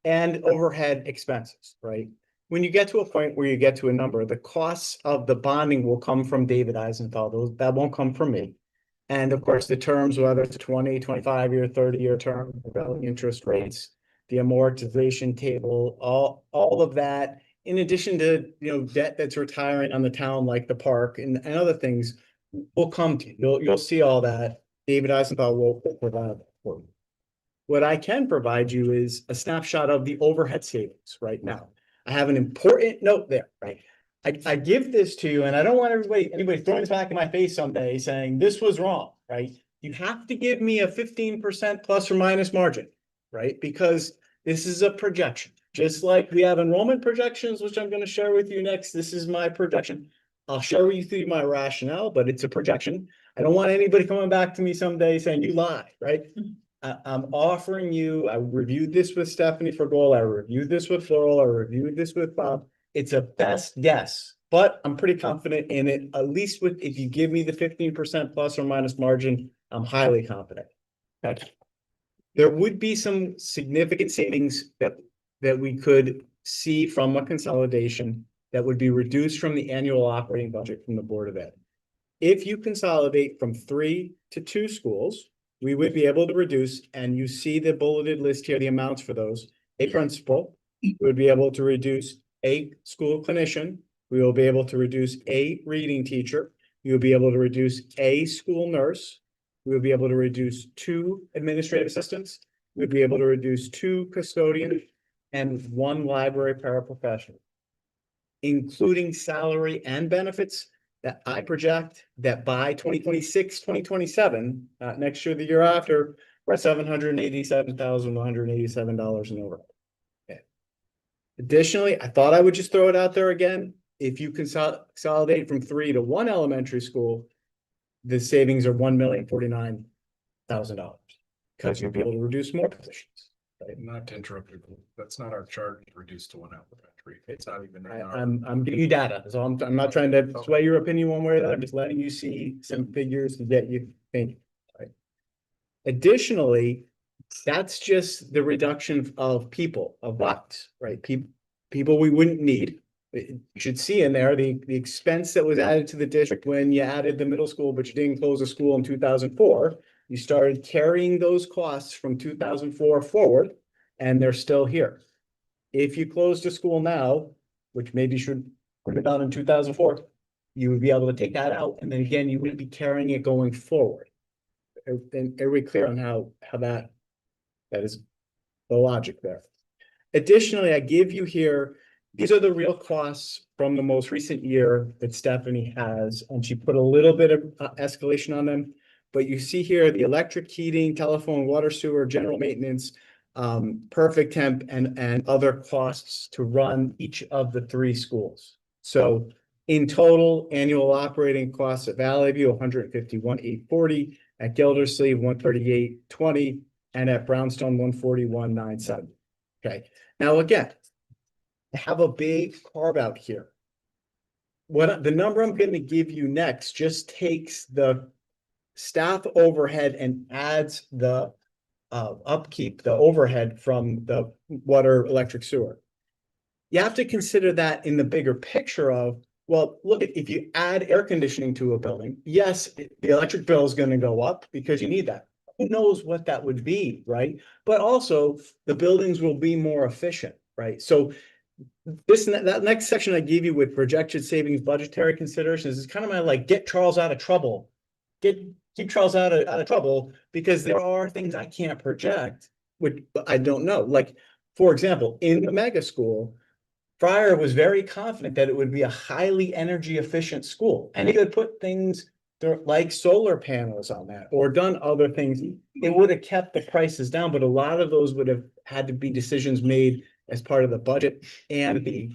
Speaker 8: and overhead expenses, right? When you get to a point where you get to a number, the costs of the bonding will come from David Eisenthal. That won't come from me. And of course, the terms, whether it's a 20, 25-year, 30-year term, prevailing interest rates, the amortization table, all of that, in addition to, you know, debt that's retiring on the town, like the park and other things, will come to you. You'll see all that. David Eisenthal will provide that for you. What I can provide you is a snapshot of the overhead savings right now. I have an important note there, right? I give this to you, and I don't want anybody throwing this back in my face someday saying this was wrong, right? You have to give me a 15% plus or minus margin, right? Because this is a projection. Just like we have enrollment projections, which I'm going to share with you next. This is my projection. I'll share with you through my rationale, but it's a projection. I don't want anybody coming back to me someday saying you lied, right? I'm offering you, I reviewed this with Stephanie Fergol, I reviewed this with Laurel, I reviewed this with Bob. It's a best guess, but I'm pretty confident in it, at least if you give me the 15% plus or minus margin, I'm highly confident. Okay. There would be some significant savings that we could see from a consolidation that would be reduced from the annual operating budget from the Board of Ed. If you consolidate from 3 to 2 schools, we would be able to reduce, and you see the bulleted list here, the amounts for those. A principal, we would be able to reduce a school clinician, we will be able to reduce a reading teacher, we will be able to reduce a school nurse, we will be able to reduce 2 administrative assistants, we'd be able to reduce 2 custodians and 1 library paraprofessional, including salary and benefits that I project that by 2026, 2027, next year, the year after, we're at $787,187 in overhead. Okay. Additionally, I thought I would just throw it out there again. If you consolidate from 3 to 1 elementary school, the savings are $1,049,000 because you'll be able to reduce more positions.
Speaker 4: Not to interrupt you, that's not our chart reduced to 1 elementary. It's not even. in our-
Speaker 8: I'm giving you data, so I'm not trying to sway your opinion one way or the other, I'm just letting you see some figures to get you thinking. Right? Additionally, that's just the reduction of people, of bots, right? People we wouldn't need. You should see in there the expense that was added to the district when you added the middle school, but you didn't close the school in 2004. You started carrying those costs from 2004 forward, and they're still here. If you closed a school now, which maybe should put it down in 2004, you would be able to take that out, and then again, you wouldn't be carrying it going forward. And are we clear on how that is the logic there? Additionally, I give you here, these are the real costs from the most recent year that Stephanie has, and she put a little bit of escalation on them. But you see here, the electric, heating, telephone, water, sewer, general maintenance, perfect temp, and other costs to run each of the 3 schools. So in total, annual operating costs at Valley View, $151,840, at Gildersleeve, $138,20, and at Brownstone, $141,970. Okay, now again, I have a big carve out here. What the number I'm going to give you next just takes the staff overhead and adds the upkeep, the overhead from the water, electric, sewer. You have to consider that in the bigger picture of, well, look, if you add air conditioning to a building, yes, the electric bill is going to go up because you need that. Who knows what that would be, right? But also the buildings will be more efficient, right? So that next section I gave you with projected savings, budgetary considerations is kind of my like get Charles out of trouble. Keep Charles out of trouble because there are things I can't project, which I don't know. Like, for example, in the mega school, Fryer was very confident that it would be a highly energy efficient school. And he could put things like solar panels on that or done other things. It would have kept the prices down, but a lot of those would have had to be decisions made as part of the budget and the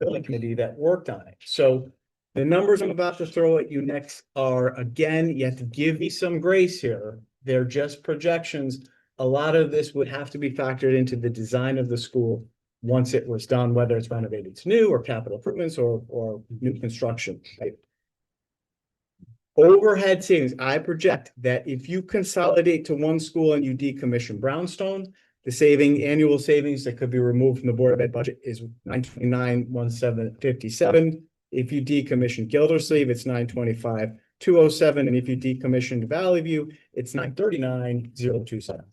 Speaker 8: building committee that worked on it. So the numbers I'm about to throw at you next are, again, you have to give me some grace here. They're just projections. A lot of this would have to be factored into the design of the school once it was done, whether it's renovated to new or capital improvements or new construction. Right? Overhead savings, I project that if you consolidate to 1 school and you decommission Brownstone, the annual savings that could be removed from the Board of Ed budget is $929,157. If you decommission Gildersleeve, it's $925,207. And if you decommission Valley View, it's $939,027.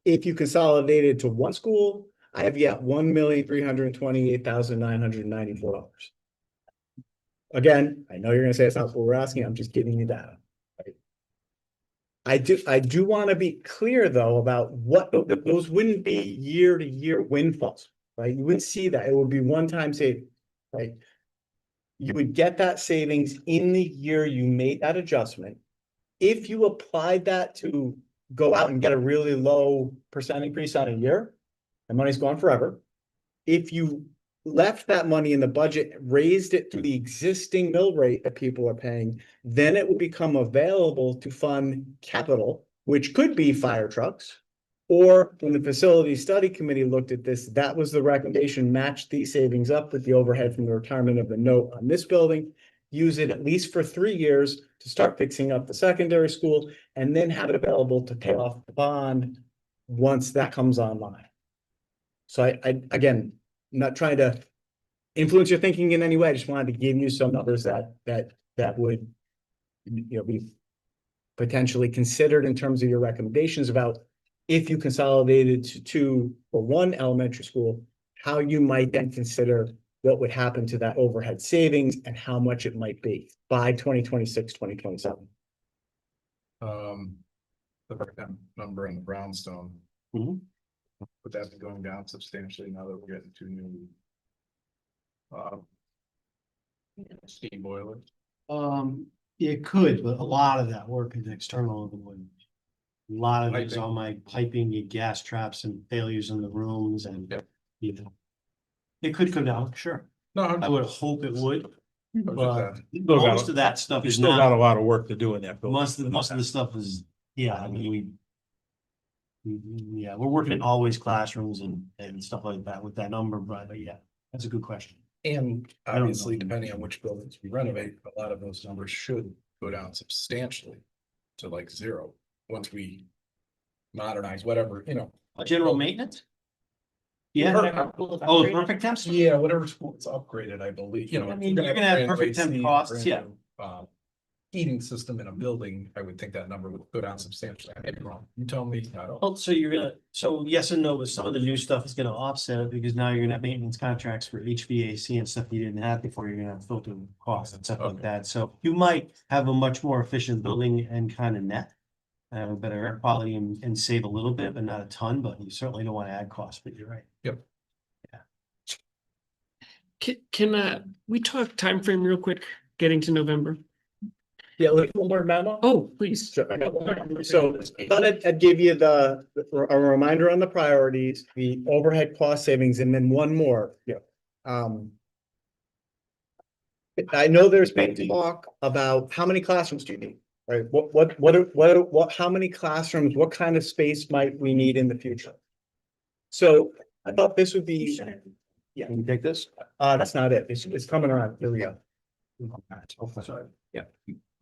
Speaker 8: If you consolidate it to 1 school, I have yet $1,328,994. Again, I know you're going to say it's not what we're asking. I'm just giving you data. Right? I do want to be clear though about what those wouldn't be year to year windfalls, right? You wouldn't see that. It would be one-time saving, right? You would get that savings in the year you made that adjustment. If you applied that to go out and get a really low percent increase on a year, the money's gone forever. If you left that money in the budget, raised it to the existing mill rate that people are paying, then it will become available to fund capital, which could be fire trucks. Or when the facility study committee looked at this, that was the recommendation, match these savings up with the overhead from the retirement of the note on this building, use it at least for 3 years to start fixing up the secondary school, and then have it available to pay off the bond once that comes online. So I again, I'm not trying to influence your thinking in any way. I just wanted to give you some numbers that would, be potentially considered in terms of your recommendations about if you consolidated to two or one elementary school, how you might then consider what would happen to that overhead savings and how much it might be by 2026, 2027.
Speaker 4: The breakdown number in the brownstone.
Speaker 5: Mhm.
Speaker 4: Would that be going down substantially now that we're getting two new steam boilers?
Speaker 5: It could, but a lot of that work is external of the wind. A lot of it is
Speaker 4: Piping.
Speaker 5: on my piping and gas traps and failures in the rooms and,
Speaker 4: Yep.
Speaker 5: you know. It could come down, sure.
Speaker 4: No,
Speaker 5: I would hope it would, but
Speaker 1: Still got
Speaker 5: most of that stuff
Speaker 1: You
Speaker 5: is
Speaker 1: still got a
Speaker 5: not,
Speaker 1: lot of work to do in that building.
Speaker 5: most of the stuff is, yeah, I mean, yeah, we're working in always classrooms and stuff like that with that number, but yeah, that's a good question.
Speaker 4: and
Speaker 5: I don't
Speaker 4: obviously,
Speaker 5: know.
Speaker 4: depending on which buildings we renovate, a lot of those numbers should go down substantially to like zero, once we modernize whatever, you know.
Speaker 5: General maintenance? Yeah, oh, the perfect temps?
Speaker 4: Yeah, whatever school it's upgraded, I believe, you know.
Speaker 5: I
Speaker 4: if
Speaker 5: mean,
Speaker 4: we're
Speaker 5: you're gonna have
Speaker 4: brand new
Speaker 5: perfect temp
Speaker 4: AC,
Speaker 5: costs,
Speaker 4: brand
Speaker 5: yeah.
Speaker 4: new, heating system in a building, I would think that number would go down substantially. I may be wrong. You tell me, I don't.
Speaker 5: Oh, so you're gonna, so yes and no, but some of the new stuff is gonna offset it because now you're gonna have maintenance contracts for HVAC and stuff you didn't have before. You're gonna have filter costs and stuff like
Speaker 4: Okay.
Speaker 5: that. So you might have a much more efficient building and kind of net. Have a better air quality and save a little bit, but not a ton, but you certainly don't want to add costs, but you're right.
Speaker 12: Can we talk time frame real quick, getting to November?
Speaker 8: Yeah, look, one more memo.
Speaker 12: Oh, please.
Speaker 8: So I thought I'd give you a reminder on the priorities, the overhead cost savings, and then one more. Yeah. I know there's been talk about how many classrooms do you need, right? How many classrooms, what kind of space might we need in the future? So I thought this would be, yeah,
Speaker 5: Can you take this?
Speaker 8: that's not it. It's coming around. Here we go. Sorry. Yeah.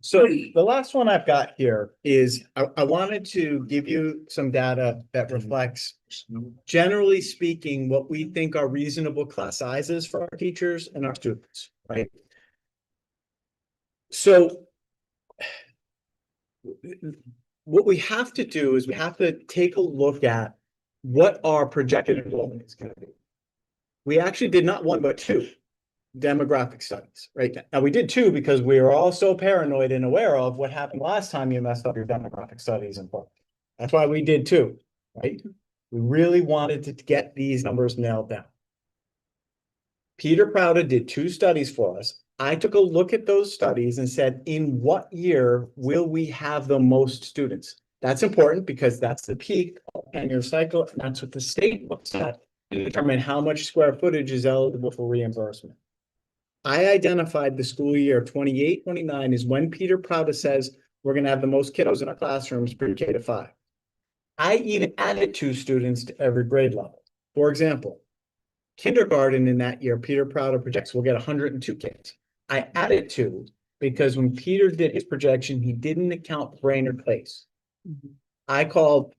Speaker 8: So the last one I've got here is, I wanted to give you some data that reflects, generally speaking, what we think are reasonable class sizes for our teachers and our students, right? So what we have to do is we have to take a look at what our projected enrollment is going to be. We actually did not one, but two demographic studies, right? Now, we did two because we were all so paranoid and aware of what happened last time you messed up your demographic studies and that's why we did two, right? We really wanted to get these numbers nailed down. Peter Prouda did two studies for us. I took a look at those studies and said, in what year will we have the most students? That's important because that's the peak annual cycle. And that's what the state looks at to determine how much square footage is eligible for reimbursement. I identified the school year 28-29 is when Peter Prouda says we're going to have the most kiddos in our classrooms pre-K to 5. I even added 2 students to every grade level. For example, kindergarten in that year, Peter Prouda projects we'll get 102 kids. I added 2 because when Peter did his projection, he didn't account Brainerd Place. I called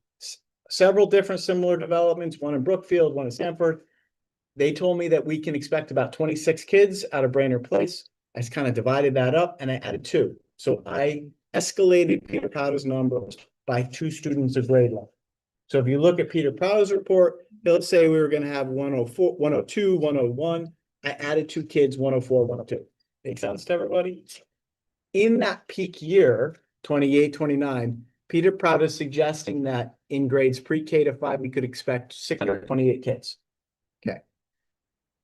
Speaker 8: several different similar developments, one in Brookfield, one in Sanford. They told me that we can expect about 26 kids out of Brainerd Place. I just kind of divided that up and I added 2. So I escalated Peter Prouda's numbers by 2 students of grade level. So if you look at Peter Prouda's report, he'll say we were going to have 104, 102, 101. I added 2 kids, 104, 102. Makes sense to everybody? In that peak year, 28-29, Peter Prouda is suggesting that in grades pre-K to 5, we could expect 628 kids. Okay.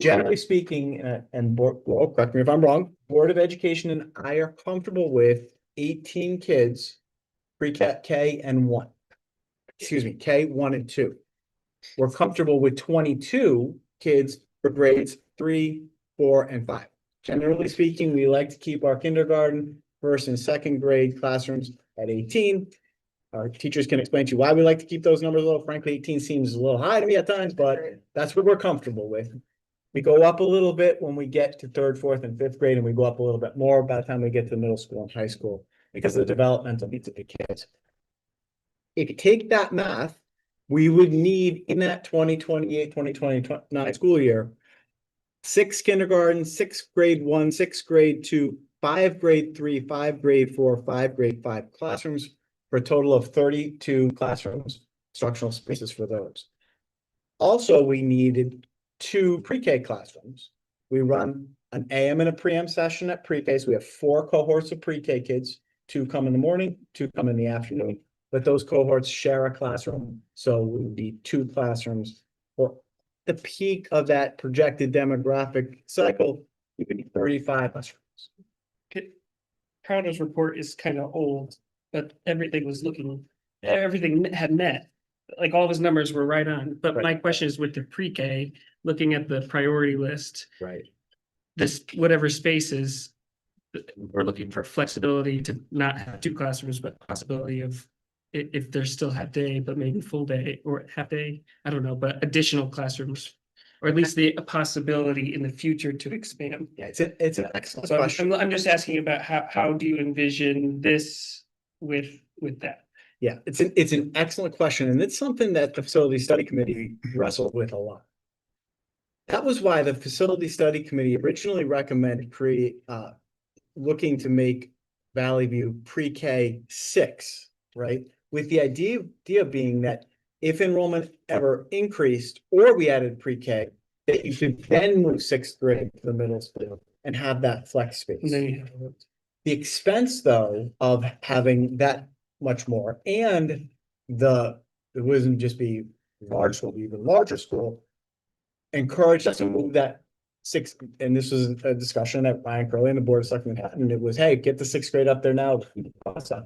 Speaker 8: Generally speaking, and board, well, correct me if I'm wrong, Board of Education and I are comfortable with 18 kids pre-K and 1. Excuse me, K, 1, and 2. We're comfortable with 22 kids for grades 3, 4, and 5. Generally speaking, we like to keep our kindergarten, first and second grade classrooms at 18. Our teachers can explain to you why we like to keep those numbers low. Frankly, 18 seems a little high to me at times, but that's what we're comfortable with. We go up a little bit when we get to 3rd, 4th, and 5th grade, and we go up a little bit more by the time we get to middle school and high school because of the developmental needs of the kids. If you take that math, we would need in that 2028, 2029 school year, 6 kindergarten, 6 grade 1, 6 grade 2, 5 grade 3, 5 grade 4, 5 grade 5 classrooms for a total of 32 classrooms, instructional spaces for those. Also, we needed 2 pre-K classrooms. We run an AM and a pre-M session at pre-K, so we have 4 cohorts of pre-K kids. 2 come in the morning, 2 come in the afternoon, but those cohorts share a classroom, so we would need 2 classrooms. For the peak of that projected demographic cycle, you would need 35 classrooms.
Speaker 12: Crowder's report is kind of old, but everything had met. Like all of his numbers were right on, but my question is with the pre-K, looking at the priority list,
Speaker 8: Right.
Speaker 12: this, whatever spaces. We're looking for flexibility to not have 2 classrooms, but possibility of if there's still half day, but maybe full day or half day, I don't know, but additional classrooms. Or at least the possibility in the future to expand.
Speaker 8: Yeah, it's an excellent
Speaker 12: So
Speaker 8: question.
Speaker 12: I'm just asking about how do you envision this with that?
Speaker 8: Yeah, it's an excellent question, and it's something that the facility study committee wrestled with a lot. That was why the facility study committee originally recommended looking to make Valley View pre-K 6, right? With the idea being that if enrollment ever increased or we added pre-K, that you should then move 6th grade to the middle school and have that flex space.
Speaker 12: And then you have
Speaker 8: The expense, though, of having that much more and it wouldn't just be large school, even larger school, encouraged us to move that 6th, and this was a discussion at Ryan Curley and the Board of Selectmen had, and it was, hey, get the 6th grade up there now. Awesome.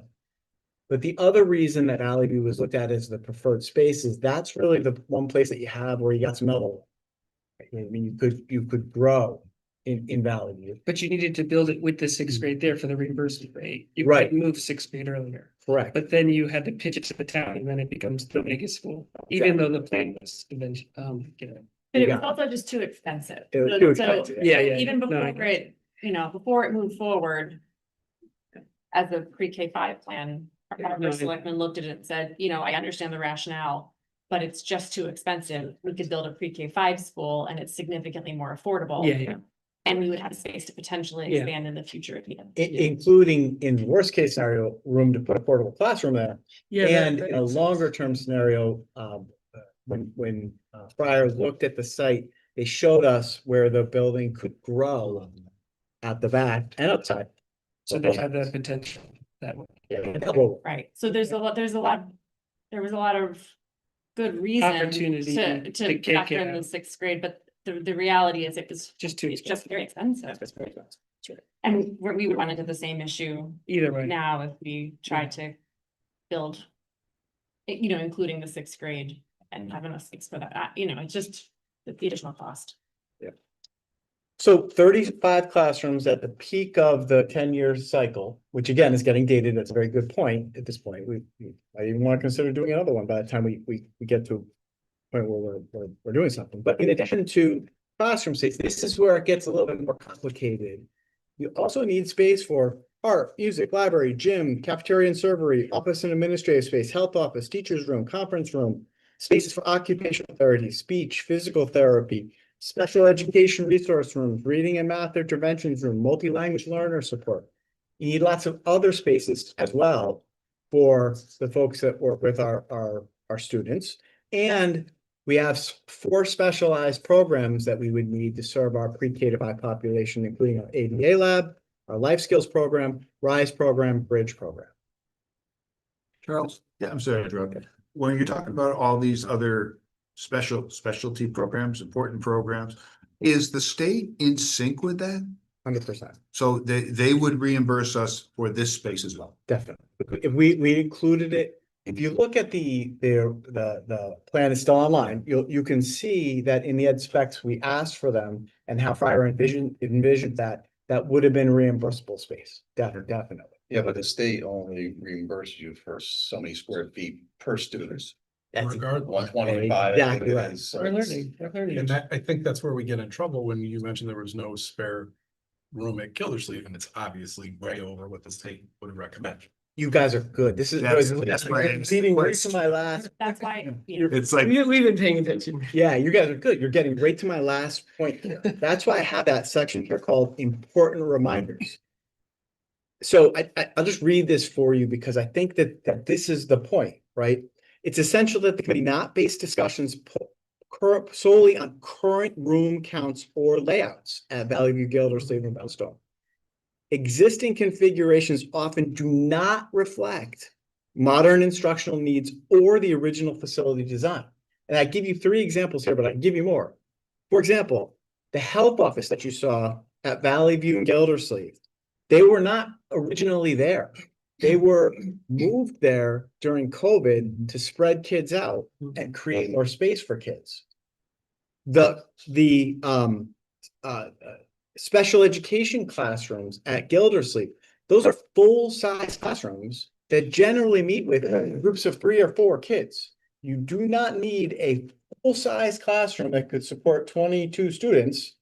Speaker 8: But the other reason that Valley View was looked at as the preferred space is that's really the one place that you have where you got some elbow. I mean, you could grow in Valley View.
Speaker 12: But you needed to build it with the 6th grade there for the reimbursement rate. You
Speaker 8: Right.
Speaker 12: could move 6th grade earlier,
Speaker 8: Correct.
Speaker 12: but then you had to pitch it to the town and then it becomes the biggest school, even though the plan was eventually,
Speaker 7: But it was
Speaker 8: Yeah.
Speaker 7: also just too expensive.
Speaker 8: It was too
Speaker 7: So-
Speaker 8: expensive.
Speaker 12: Yeah.
Speaker 7: Even
Speaker 12: No,
Speaker 7: before
Speaker 12: I get
Speaker 7: it, before it moved forward. As a pre-K 5 plan, our selectmen looked at it and said, I understand the rationale. But it's just too expensive. We could build a pre-K 5 school and it's significantly more affordable.
Speaker 12: Yeah.
Speaker 7: And we would have space to potentially
Speaker 12: Yeah.
Speaker 7: expand in the future if needed.
Speaker 8: Including in the worst case scenario, room to put a portable classroom there.
Speaker 12: Yeah.
Speaker 8: And in a longer term scenario, when Fryer looked at the site, they showed us where the building could grow at the back and outside.
Speaker 12: So they have that potential that way.
Speaker 7: Right, so there was a lot of good reason
Speaker 12: Opportunity
Speaker 7: to
Speaker 12: to kick
Speaker 7: factor
Speaker 12: it
Speaker 7: in the
Speaker 12: out.
Speaker 7: 6th grade, but the reality is it's
Speaker 12: Just too
Speaker 7: it's just
Speaker 12: expensive.
Speaker 7: very expensive. And we would run into the same issue
Speaker 12: Either way.
Speaker 7: now if we tried to build. Including the 6th grade and having a space for that, it's just the additional cost.
Speaker 8: So 35 classrooms at the peak of the 10-year cycle, which again is getting dated. That's a very good point at this point. I even want to consider doing another one by the time we get to a point where we're doing something. But in addition to classroom space, this is where it gets a little bit more complicated. You also need space for art, music, library, gym, cafeteria and servery, office and administrative space, health office, teacher's room, conference room, spaces for occupational therapy, speech, physical therapy, special education resource rooms, reading and math interventions room, multi-language learner support. You need lots of other spaces as well for the folks that work with our students. And we have 4 specialized programs that we would need to serve our pre-K to 5 population, including our ADA lab, our life skills program, RISE program, Bridge program.
Speaker 3: Charles, yeah, I'm sorry to interrupt. When you're talking about all these other specialty programs, important programs, is the state in sync with that?
Speaker 8: 100%.
Speaker 3: So they would reimburse us for this space as well?
Speaker 8: Definitely. If we included it, if you look at the plan is still online, you can see that in the ed specs, we asked for them and how Fryer envisioned that would have been reimbursable space. Definitely.
Speaker 6: Yeah, but the state only reimburses you for so many square feet per student.
Speaker 8: That's
Speaker 4: Regardless.
Speaker 6: 125.
Speaker 8: Exactly right.
Speaker 6: So
Speaker 12: We're
Speaker 6: it's-
Speaker 12: learning, we're learning.
Speaker 4: And I think that's where we get in trouble when you mentioned there was no spare room at Gildersleeve, and it's obviously way over what the state would recommend.
Speaker 8: You guys are good. This is
Speaker 3: That's right.
Speaker 8: leading right to my last.
Speaker 7: That's why.
Speaker 3: It's like,
Speaker 12: We've been paying attention.
Speaker 8: Yeah, you guys are good. You're getting right to my last point here. That's why I have that section here called important reminders. So I'll just read this for you because I think that this is the point, right? It's essential that the committee not base discussions solely on current room counts or layouts at Valley View, Gildersleeve, and Bellstone. Existing configurations often do not reflect modern instructional needs or the original facility design. And I give you 3 examples here, but I can give you more. For example, the health office that you saw at Valley View and Gildersleeve, they were not originally there. They were moved there during COVID to spread kids out and create more space for kids. The special education classrooms at Gildersleeve, those are full-size classrooms that generally meet with groups of 3 or 4 kids. You do not need a full-size classroom that could support 22 students.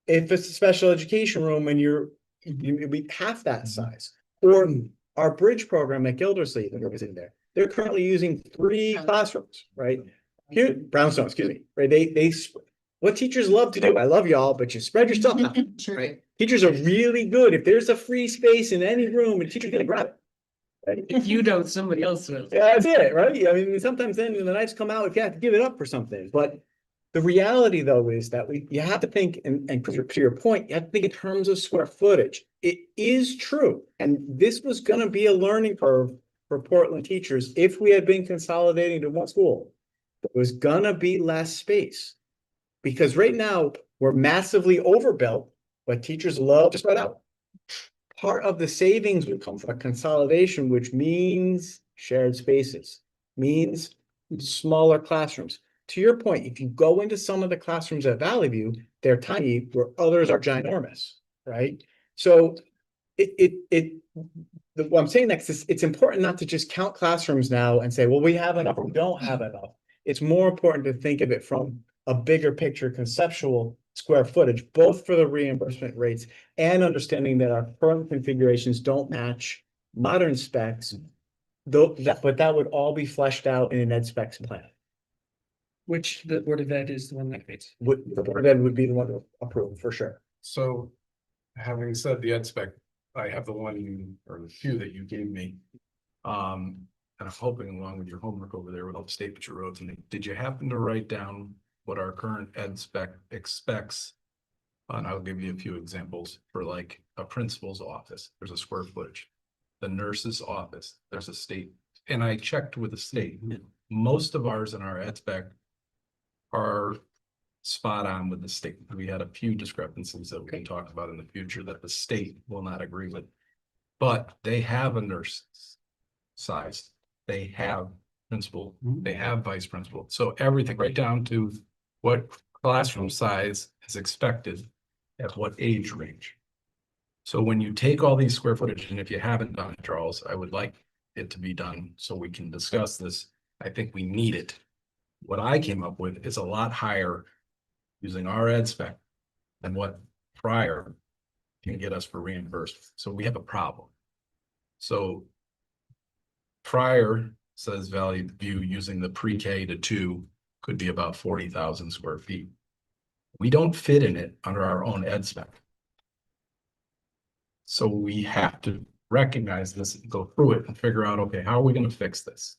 Speaker 8: If it's a special education room and you'd be half that size. Or our bridge program at Gildersleeve, is in there. They're currently using 3 classrooms, right? Here, Brownstone, excuse me, right? What teachers love to do, I love y'all, but you spread your stuff out, right? Teachers are really good. If there's a free space in any room, a teacher's gonna grab it. Right?
Speaker 12: If you don't, somebody else will.
Speaker 8: Yeah, that's it, right? I mean, sometimes then the nights come out, if you have to give it up for something, but the reality though is that you have to think, and to your point, you have to think in terms of square footage. It is true, and this was gonna be a learning curve for Portland teachers if we had been consolidating to one school. There was gonna be less space. Because right now, we're massively overbuilt, but teachers love to spread out. Part of the savings would come from a consolidation, which means shared spaces, means smaller classrooms. To your point, if you go into some of the classrooms at Valley View, they're tiny, where others are ginormous, right? So what I'm saying next is it's important not to just count classrooms now and say, well, we have enough or we don't have enough. It's more important to think of it from a bigger picture conceptual square footage, both for the reimbursement rates and understanding that our current configurations don't match modern specs. But that would all be fleshed out in an ed specs plan.
Speaker 12: Which the Board of Ed is the one that creates.
Speaker 8: The Board of Ed would be the one to approve for sure.
Speaker 4: So having said the ed spec, I have the one or the few that you gave me. And I'm hoping along with your homework over there will help state what you wrote to me. Did you happen to write down what our current ed spec expects? And I'll give you a few examples for like a principal's office. There's a square footage. The nurse's office, there's a state. And I checked with the state. Most of ours in our ed spec are spot on with the state. We had a few discrepancies that we can talk about in the future that the state will not agree with. But they have a nurse size. They have principal, they have vice principal. So everything right down to what classroom size is expected at what age range. So when you take all these square footage, and if you haven't done it, Charles, I would like it to be done so we can discuss this. I think we need it. What I came up with is a lot higher using our ed spec than what Prior can get us for reimbursement. So we have a problem. So Prior says Valley View using the pre-K to 2 could be about 40,000 square feet. We don't fit in it under our own ed spec. So we have to recognize this, go through it and figure out, okay, how are we going to fix this?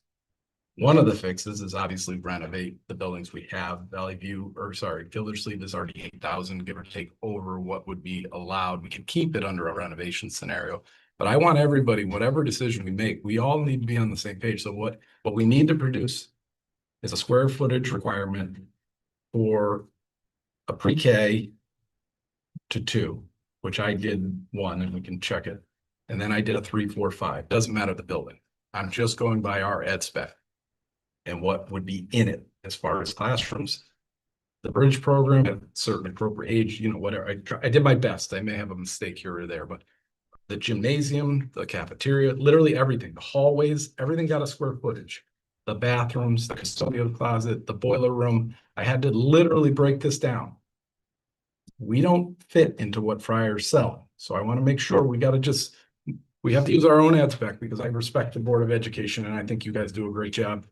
Speaker 4: One of the fixes is obviously renovate the buildings we have. Valley View, or sorry, Gildersleeve is already 8,000, give or take, over what would be allowed. We can keep it under a renovation scenario. But I want everybody, whatever decision we make, we all need to be on the same page. So what we need to produce is a square footage requirement for a pre-K to 2, which I did 1, and we can check it. And then I did a 3, 4, 5. Doesn't matter the building. I'm just going by our ed spec and what would be in it as far as classrooms. The bridge program at certain appropriate age, you know, whatever. I did my best. I may have a mistake here or there, but the gymnasium, the cafeteria, literally everything, the hallways, everything got a square footage. The bathrooms, the custodial closet, the boiler room. I had to literally break this down. We don't fit into what Friar's selling. So I want to make sure we have to use our own ed spec because I respect the Board of Education and I think you guys do a great job.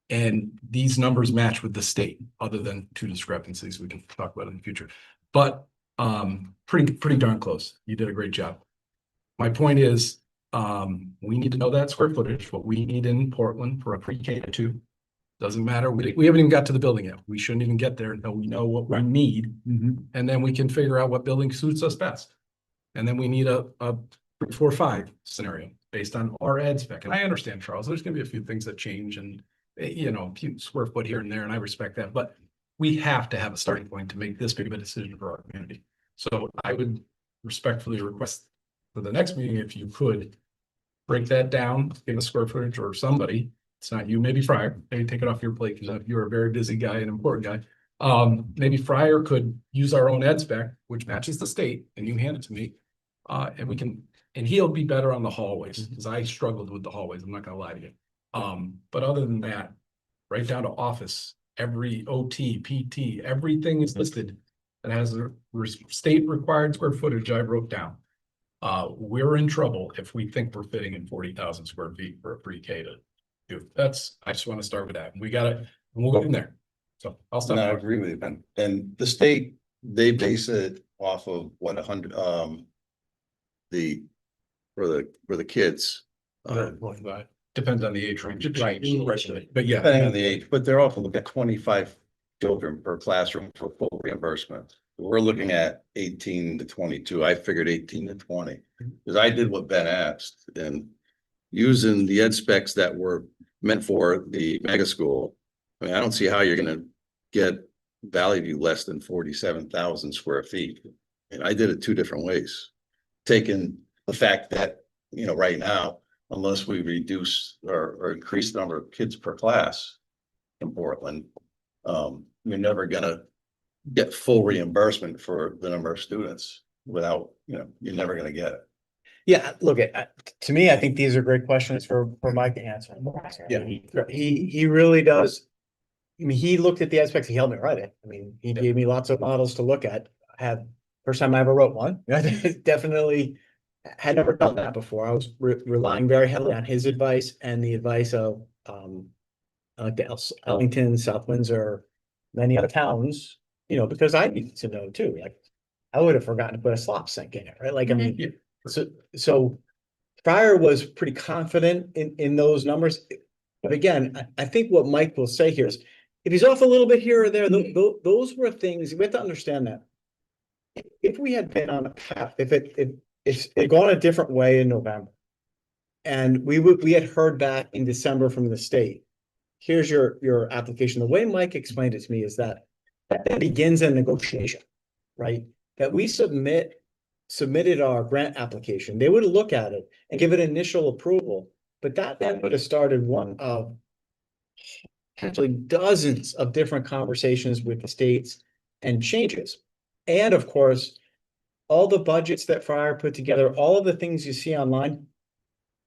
Speaker 4: And these numbers match with the state, other than 2 discrepancies we can talk about in the future. But pretty darn close. You did a great job. My point is, we need to know that square footage, what we need in Portland for a pre-K to 2. Doesn't matter, we haven't even got to the building yet, we shouldn't even get there until we know what we need. And then we can figure out what building suits us best. And then we need a 4-5 scenario based on our ed spec. And I understand, Charles, there's gonna be a few things that change and, a few square foot here and there, and I respect that, but we have to have a starting point to make this big of a decision for our community. So I would respectfully request for the next meeting, if you could break that down, give a square footage or somebody. It's not you, maybe Fryer, maybe take it off your plate because you're a very busy guy and important guy. Maybe Fryer could use our own ed spec, which matches the state, and you hand it to me. And we can, and he'll be better on the hallways, because I struggled with the hallways, I'm not gonna lie to you. But other than that, right down to office, every OT, PT, everything is listed that has a state required square footage I wrote down. We're in trouble if we think we're fitting in 40,000 square feet for a pre-K to do. I just want to start with that. We got it, we'll go from there. So I'll stop.
Speaker 6: No, I
Speaker 4: there.
Speaker 6: agree with you, Ben. And the state, they base it off of what 100, for the kids.
Speaker 4: Depends on the age range. Right. But yeah.
Speaker 6: Depending on the age, but they're also looking at 25 children per classroom for full reimbursement. We're looking at 18 to 22. I figured 18 to 20, because I did what Ben asked, and using the ed specs that were meant for the mega school. I mean, I don't see how you're gonna get Valley View less than 47,000 square feet. And I did it 2 different ways. Taking the fact that, right now, unless we reduce or increase the number of kids per class in Portland, you're never gonna get full reimbursement for the number of students without, you're never gonna get it.
Speaker 8: Yeah, look, to me, I think these are great questions for Mike to answer.
Speaker 6: Yeah.
Speaker 8: He really does. I mean, he looked at the aspects, he helped me write it. I mean, he gave me lots of models to look at. First time I ever wrote one. Definitely had never done that before. I was relying very heavily on his advice and the advice of like the Ellington, South Windsor, many other towns, because I needed to know too. Like, I would have forgotten to put a slop sink in it, right? Like, I mean, so Fryer was pretty confident in those numbers. But again, I think what Mike will say here is, if he's off a little bit here or there, those were things, we have to understand that. If we had been on a path, if it gone a different way in November, and we had heard back in December from the state, here's your application. The way Mike explained it to me is that begins a negotiation, right? That we submitted our grant application. They would look at it and give it initial approval, but that then would have started one of actually dozens of different conversations with the states and changes. And of course, all the budgets that Fryer put together, all of the things you see online,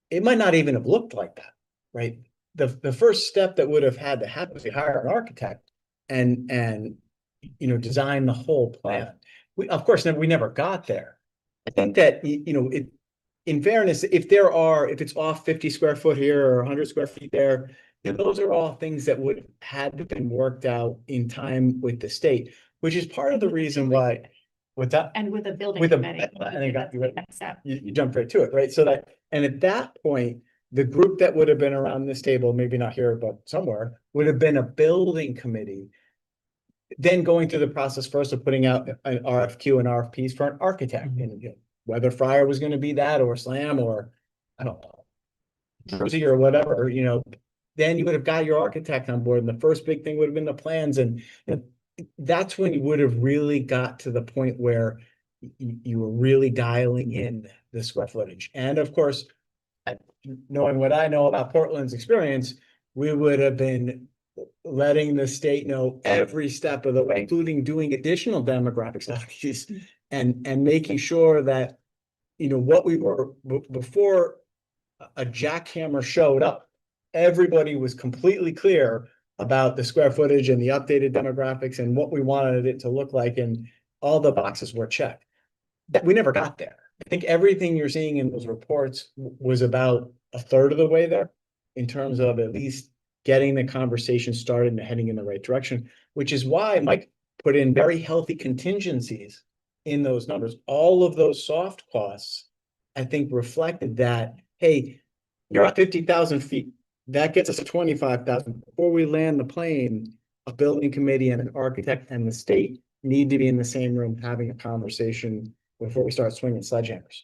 Speaker 8: it might not even have looked like that, right? The first step that would have had to happen is to hire an architect and design the whole plan. We, of course, we never got there. I think that, in fairness, if it's off 50 square foot here or 100 square feet there, those are all things that would had to been worked out in time with the state, which is part of the reason why. With that,
Speaker 7: And with a building
Speaker 8: with a,
Speaker 7: committee.
Speaker 8: and
Speaker 7: That's the next step.
Speaker 8: you jumped right to it, right? So that, and at that point, the group that would have been around this table, maybe not here, but somewhere, would have been a building committee. Then going through the process first of putting out an RFQ and RFPs for an architect, and whether Fryer was going to be that or Slam or I don't know, Jersey or whatever, then you would have got your architect on board, and the first big thing would have been the plans, and that's when you would have really got to the point where you were really dialing in the square footage. And of course, knowing what I know about Portland's experience, we would have been letting the state know every step of the way, including doing additional demographic studies and making sure that, what we were before a jackhammer showed up, everybody was completely clear about the square footage and the updated demographics and what we wanted it to look like, and all the boxes were checked. We never got there. I think everything you're seeing in those reports was about a third of the way there in terms of at least getting the conversation started and heading in the right direction, which is why Mike put in very healthy contingencies in those numbers. All of those soft costs I think, reflected that, hey, you're at 50,000 feet. That gets us to 25,000. Before we land the plane, a building committee and an architect and the state need to be in the same room having a conversation before we start swinging sledgehammers.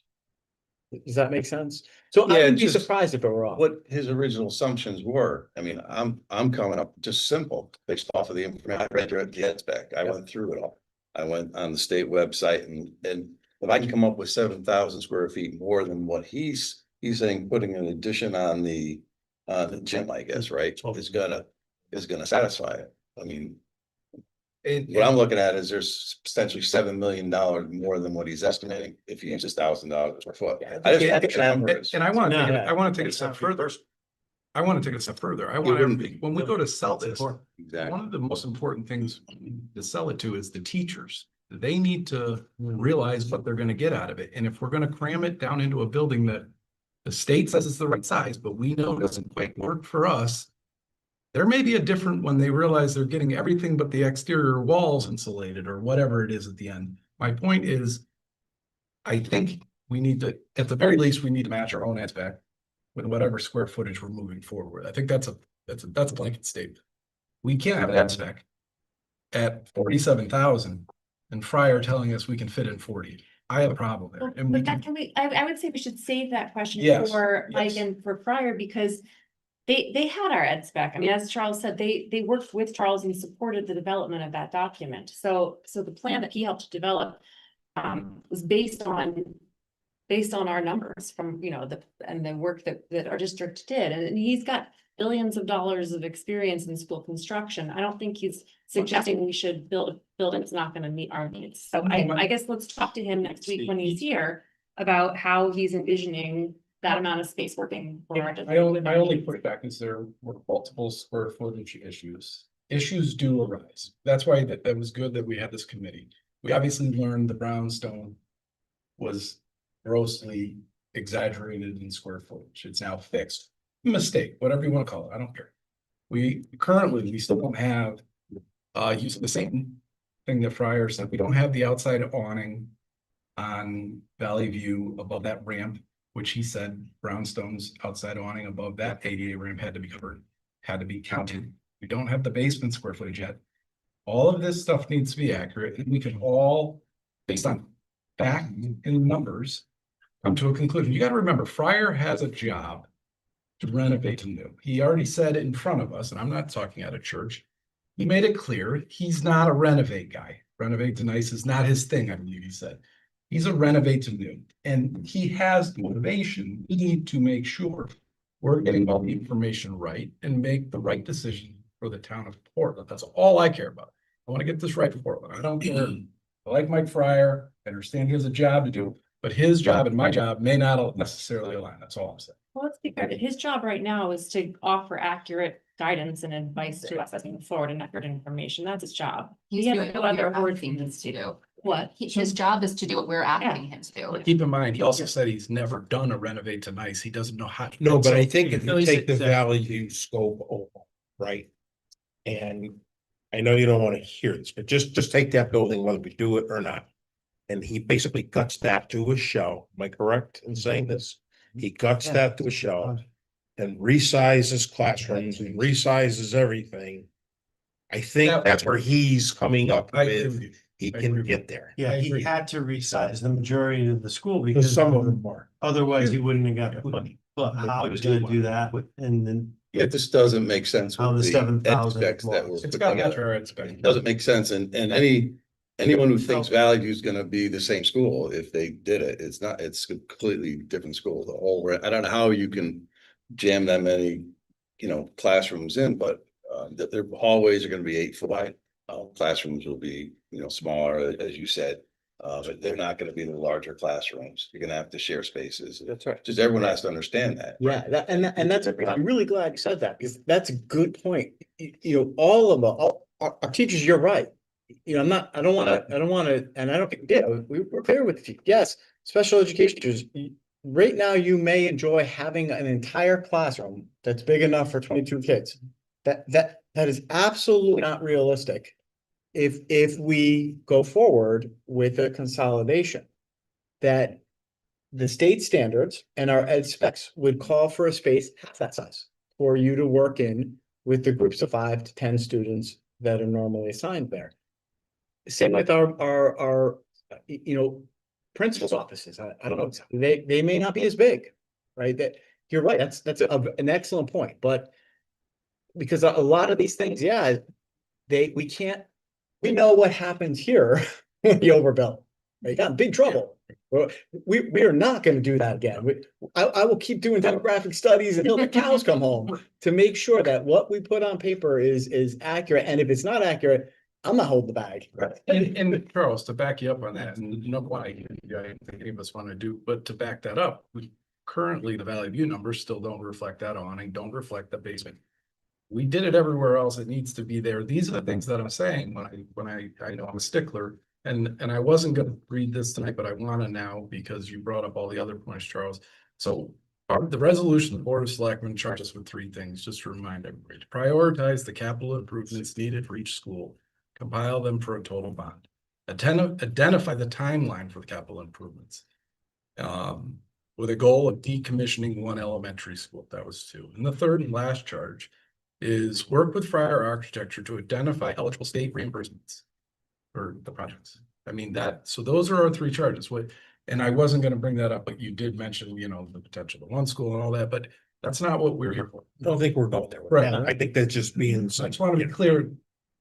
Speaker 8: Does that make sense? So I
Speaker 6: Yeah,
Speaker 8: wouldn't be
Speaker 6: just
Speaker 8: surprised if it were off.
Speaker 6: what his original assumptions were. I mean, I'm coming up just simple, based off of the information I read at the EdSpec. I went through it all. I went on the state website and if I can come up with 7,000 square feet more than what he's saying, putting an addition on the gym, I guess, right, is gonna satisfy it. I mean, what I'm looking at is there's potentially $7 million more than what he's estimating if he uses $1,000 per foot. I just think the number is.
Speaker 4: And I want
Speaker 5: No,
Speaker 4: to take it a step further. I want to take it a step further. I want
Speaker 6: wouldn't
Speaker 4: to,
Speaker 6: be.
Speaker 4: when we go to sell this,
Speaker 6: Exactly.
Speaker 4: one of the most important things to sell it to is the teachers. They need to realize what they're gonna get out of it. And if we're gonna cram it down into a building that the state says it's the right size, but we know doesn't quite work for us. There may be a different when they realize they're getting everything but the exterior walls insulated or whatever it is at the end. My point is, I think we need to, at the very least, we need to match our own SBAC with whatever square footage we're moving forward. I think that's a blanket statement. We can't have an SBAC at 47,000 and Fryer telling us we can fit in 40. I have a problem there. And we
Speaker 7: But that
Speaker 4: can,
Speaker 7: I would say we should save that question
Speaker 4: Yes,
Speaker 7: for Mike
Speaker 4: yes.
Speaker 7: and for Fryer, because they had our ed spec. I mean, as Charles said, they worked with Charles and supported the development of that document. So the plan that he helped to develop was based on our numbers from, you know, the work that our district did. And he's got billions of dollars of experience in school construction. I don't think he's suggesting we should build it's not gonna meet our needs. So I guess let's talk to him next week when he's here about how he's envisioning that amount of space working for our district.
Speaker 4: my only pushback is there were multiple square footage issues. Issues do arise. That's why that was good that we had this committee. We obviously learned the brownstone was grossly exaggerated in square footage. It's now fixed. Mistake, whatever you want to call it. I don't care. We still don't have using the same thing that Fryer said. We don't have the outside awning on Valley View above that ramp, which he said brownstone's outside awning above that ADA ramp had to be covered, had to be counted. We don't have the basement square footage yet. All of this stuff needs to be accurate, and we can all, based on fact and numbers, come to a conclusion. You got to remember, Fryer has a job to renovate and new. He already said in front of us, and I'm not talking out of church. He made it clear he's not a renovate guy. Renovate to nice is not his thing, I believe he said. He's a renovate to new, and he has the motivation. We need to make sure we're getting all the information right and make the right decision for the town of Portland. That's all I care about. I want to get this right for Portland. I don't care. I like Mike Fryer. I understand he has a job to do, but his job and my job may not necessarily align. That's all I'm saying.
Speaker 7: Well, let's be fair. His job right now is to offer accurate guidance and advice to us as we move forward and accurate information. That's his job.
Speaker 11: He's
Speaker 7: He has
Speaker 11: doing
Speaker 7: no
Speaker 11: what
Speaker 7: other
Speaker 11: we're
Speaker 7: word.
Speaker 11: asking him to do.
Speaker 7: What?
Speaker 11: His job is to do what we're asking him to do.
Speaker 4: Keep in mind, he also said he's never done a renovate to nice. He doesn't know how. to.
Speaker 1: No, but I
Speaker 4: So-
Speaker 1: think if
Speaker 12: No,
Speaker 1: you
Speaker 12: he
Speaker 1: take
Speaker 12: said
Speaker 1: the
Speaker 12: that-
Speaker 1: Valley View scope over, right? And I know you don't want to hear this, but just take that building, whether we do it or not. And he basically cuts that to a shell. Am I correct in saying this? He cuts that to a shell and resizes classrooms and resizes everything. I think
Speaker 4: Yeah.
Speaker 1: that's where he's coming up
Speaker 4: I agree with
Speaker 1: with,
Speaker 4: you.
Speaker 1: he
Speaker 4: I agree
Speaker 1: can
Speaker 4: with you.
Speaker 1: get there.
Speaker 5: Yeah,
Speaker 4: I
Speaker 5: he
Speaker 4: agree.
Speaker 5: had to resize the majority of the school
Speaker 1: Because
Speaker 5: because
Speaker 1: some of them are.
Speaker 5: otherwise he wouldn't have got the money. But how he was gonna do that and then
Speaker 6: Yeah, this doesn't make sense.
Speaker 5: How
Speaker 6: with
Speaker 5: the
Speaker 6: ed
Speaker 5: 7,000
Speaker 6: specs that were
Speaker 5: was.
Speaker 4: It's
Speaker 6: put
Speaker 4: got
Speaker 6: together.
Speaker 4: much our expectation.
Speaker 6: Doesn't make sense, and anyone who thinks Valley View is gonna be the same school, if they did it, it's not, it's a completely different school, the whole, I don't know how you can jam that many, classrooms in, but their hallways are gonna be 8 foot wide. Classrooms will be, smaller, as you said, but they're not gonna be the larger classrooms, you're gonna have to share spaces.
Speaker 8: That's right.
Speaker 6: Just everyone has to understand that.
Speaker 8: Yeah, and that's, I'm really glad you said that, because that's a good point. All of our teachers, you're right. I don't wanna, and I don't think, yeah, we're clear with you. Yes, special education teachers, right now you may enjoy having an entire classroom that's big enough for 22 kids. That is absolutely not realistic. If we go forward with a consolidation, that the state standards and our ed specs would call for a space half that size for you to work in with the groups of 5 to 10 students that are normally assigned there. Same with our, principal's offices. I don't know, exactly. They may not be as big, right? That, you're right, that's an excellent point, but because a lot of these things, yeah, we know what happens here when you overbill. Right? You got in big trouble. Well, we are not gonna do that again. I will keep doing demographic studies until the cows come home to make sure that what we put on paper is accurate, and if it's not accurate, I'm not holding the bag.
Speaker 4: And Charles, to back you up on that, and you know why, I don't think any of us want to do, but to back that up, currently the Valley View numbers still don't reflect that awning, don't reflect the basement. We did it everywhere else. It needs to be there. These are the things that I'm saying when I know I'm a stickler. And I wasn't gonna read this tonight, but I wanna now because you brought up all the other points, Charles. So the resolution, the Board of Selectmen charged us with 3 things, just to remind everybody. To prioritize the capital improvements needed for each school, compile them for a total bond. Identify the timeline for the capital improvements. With a goal of decommissioning 1 elementary school, that was 2. And the third and last charge is work with Friar Architecture to identify eligible state reimbursements for the projects. I mean so those are our 3 charges. And I wasn't gonna bring that up, but you did mention, the potential of 1 school and all that, but that's not what we're here for.
Speaker 1: I don't think we're going there. with
Speaker 4: Right.
Speaker 1: that. I think that's just being.
Speaker 4: I just want to be clear,